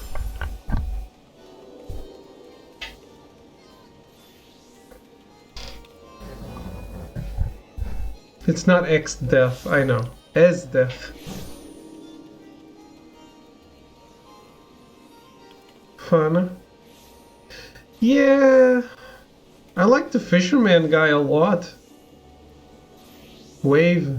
It's not XIV, I know. XIV. Fun. Yeah. I like the fisherman guy a lot. Wave.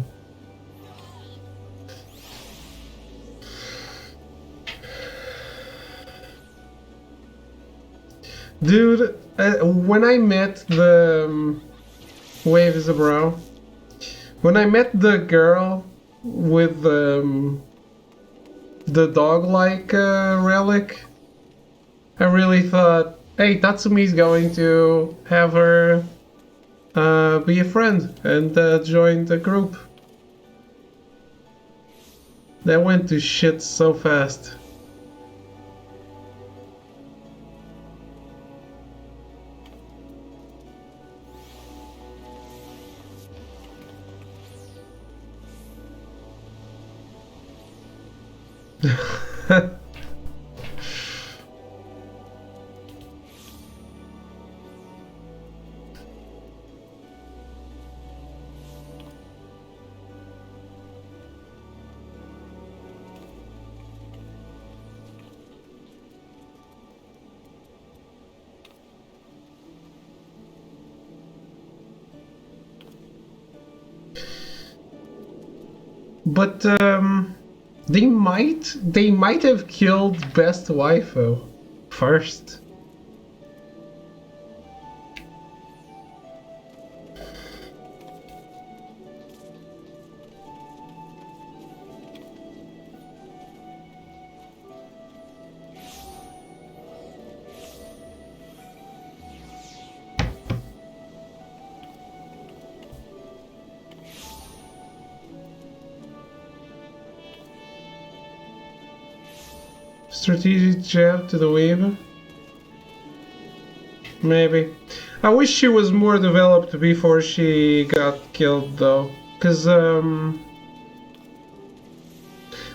Dude, when I met the... Wave is a bro. When I met the girl with the dog-like relic, I really thought, hey, Tatsumi's going to have her be a friend and join the group. That went to shit so fast. But they might have killed best waifu first. Strategic jab to the weaver? Maybe. I wish she was more developed before she got killed though. Cause I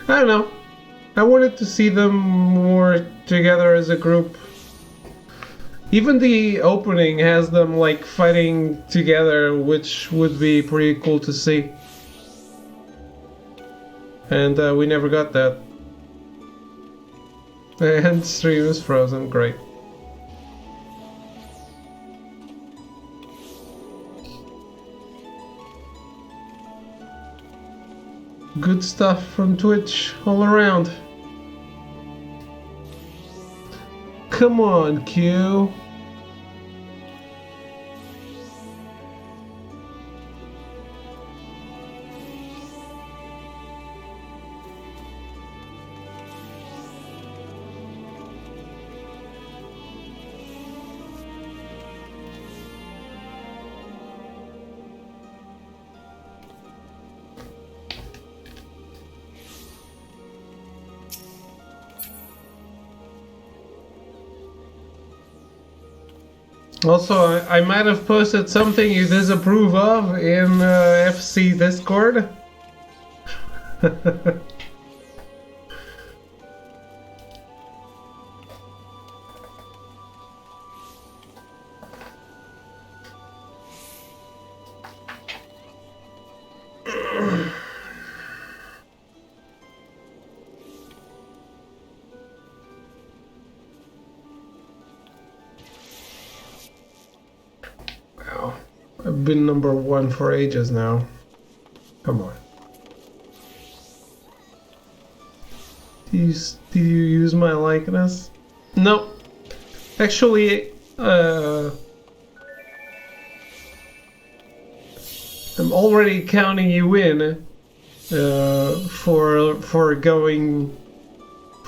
don't know. I wanted to see them more together as a group. Even the opening has them like fighting together, which would be pretty cool to see. And we never got that. And stream is frozen, great. Good stuff from Twitch all around. Come on, Q. Also, I might have posted something you disapprove of in FC Discord. I've been number one for ages now. Come on. Did you use my likeness? No. Actually, I'm already counting you in for going.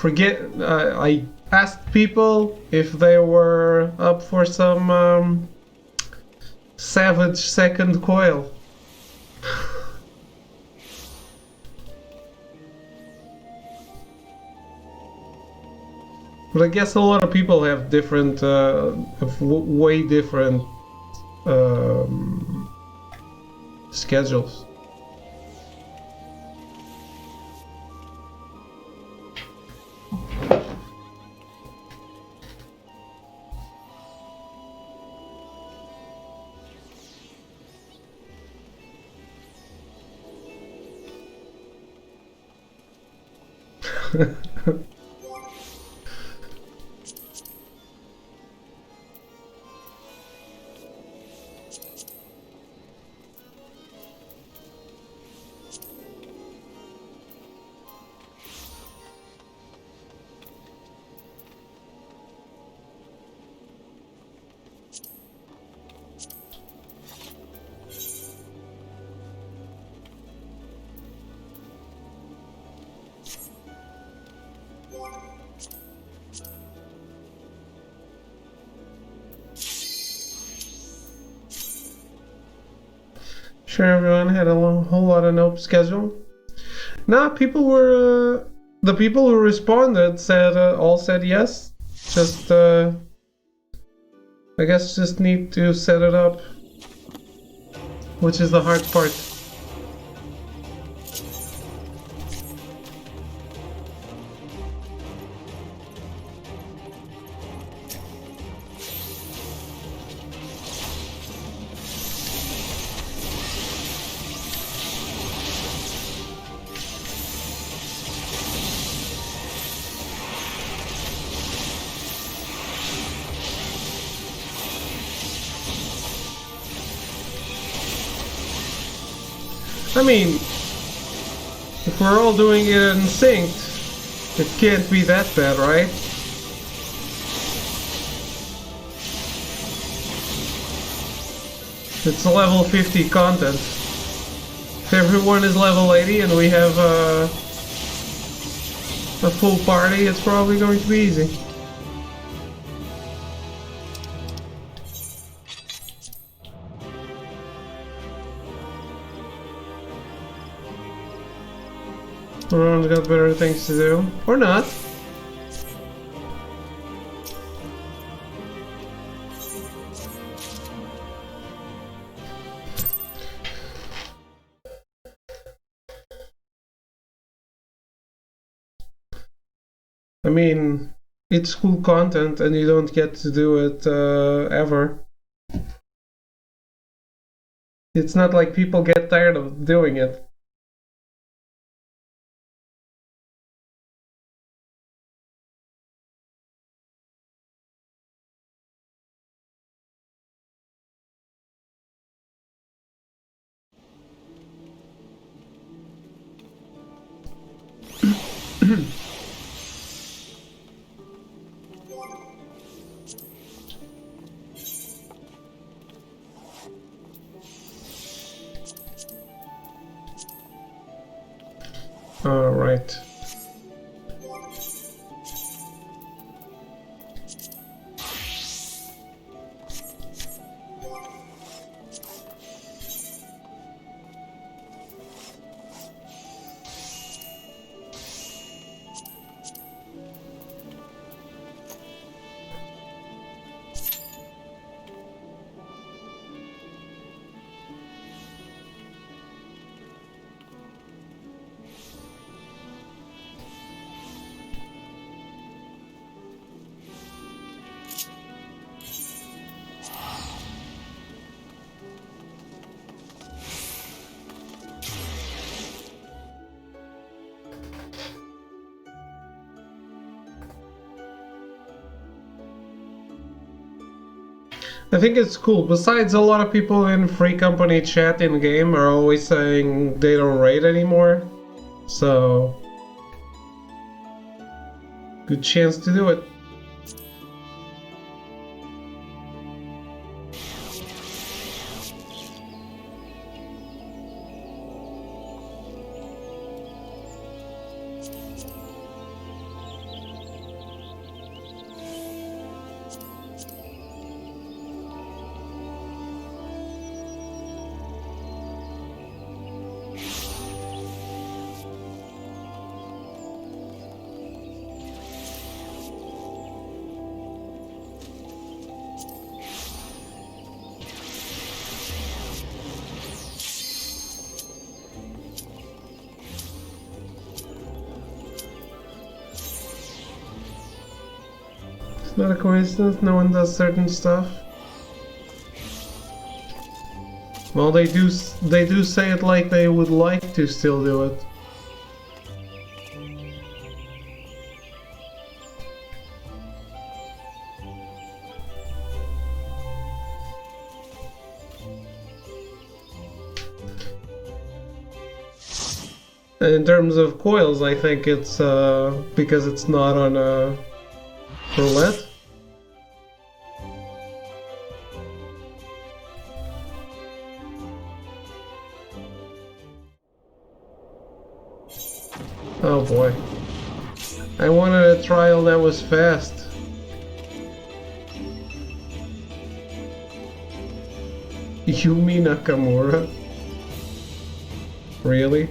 I asked people if they were up for some savage second coil. But I guess a lot of people have different, way different schedules. Sure, everyone had a whole lot of nope schedule. Nah, people were the people who responded said all said yes. Just I guess just need to set it up, which is the hard part. I mean, if we're all doing it in sync, it can't be that bad, right? It's a level 50 content. If everyone is level 80 and we have a full party, it's probably going to be easy. Everyone's got better things to do. Or not. I mean, it's cool content and you don't get to do it ever. It's not like people get tired of doing it. All right. I think it's cool. Besides, a lot of people in Free Company chat in game are always saying they don't raid anymore. So, good chance to do it. It's not a coincidence, no one does certain stuff. Well, they do say it like they would like to still do it. And in terms of coils, I think it's because it's not on a roulette. Oh boy. I wanted a trial that was fast. Yumi Nakamura? Really?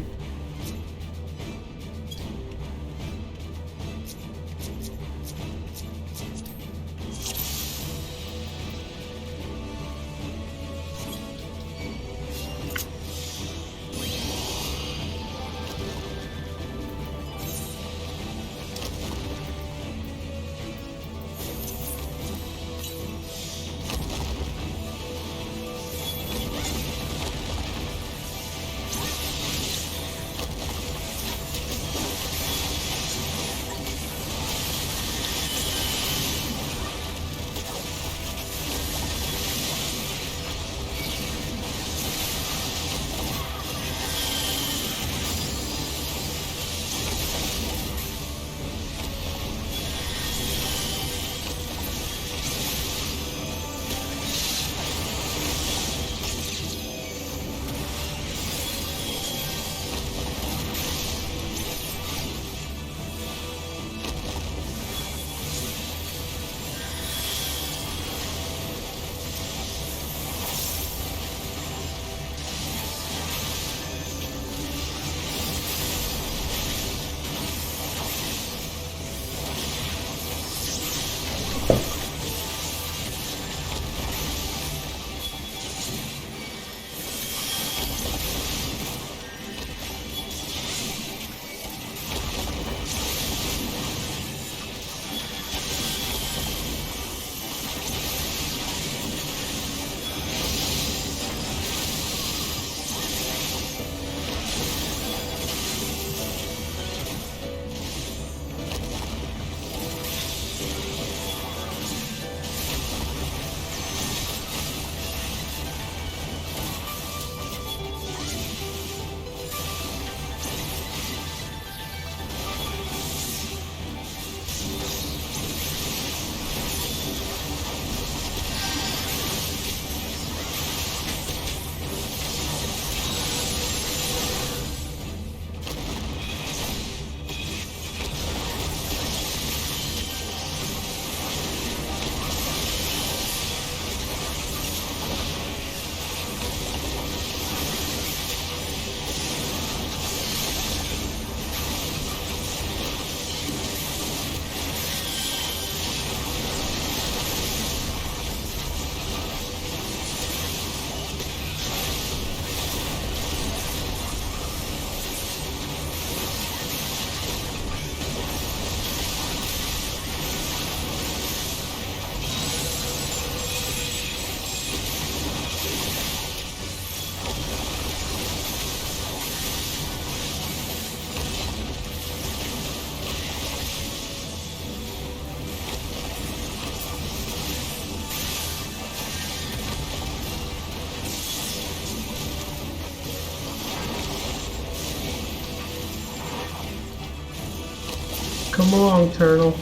Come along, turtle.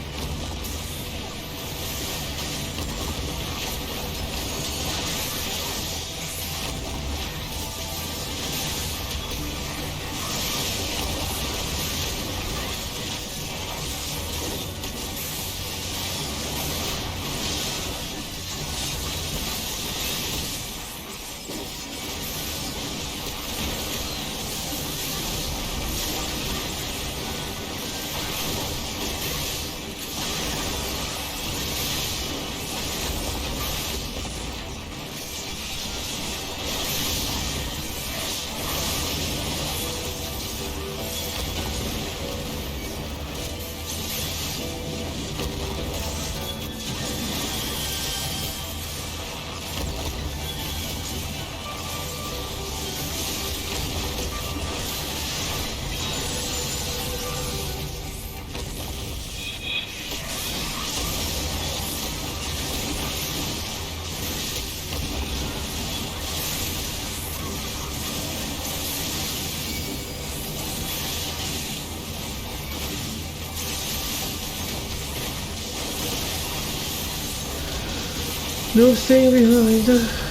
No staying behind.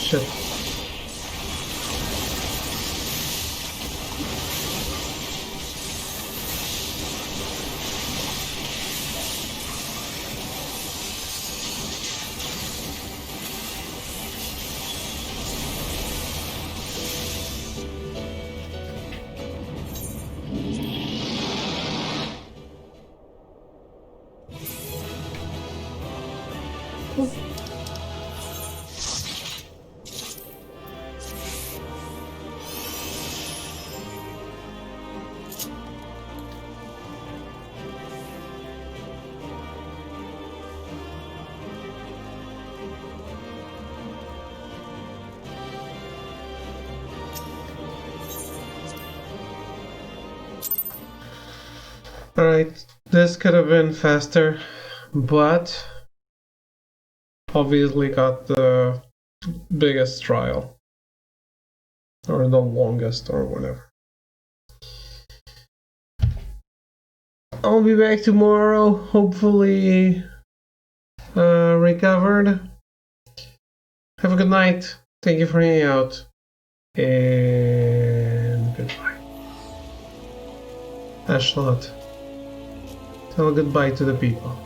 Shit. Alright, this could have been faster, but obviously got the biggest trial. Or the longest, or whatever. I'll be back tomorrow, hopefully recovered. Have a good night. Thank you for hanging out. And goodbye. Ashlot. Tell goodbye to the people.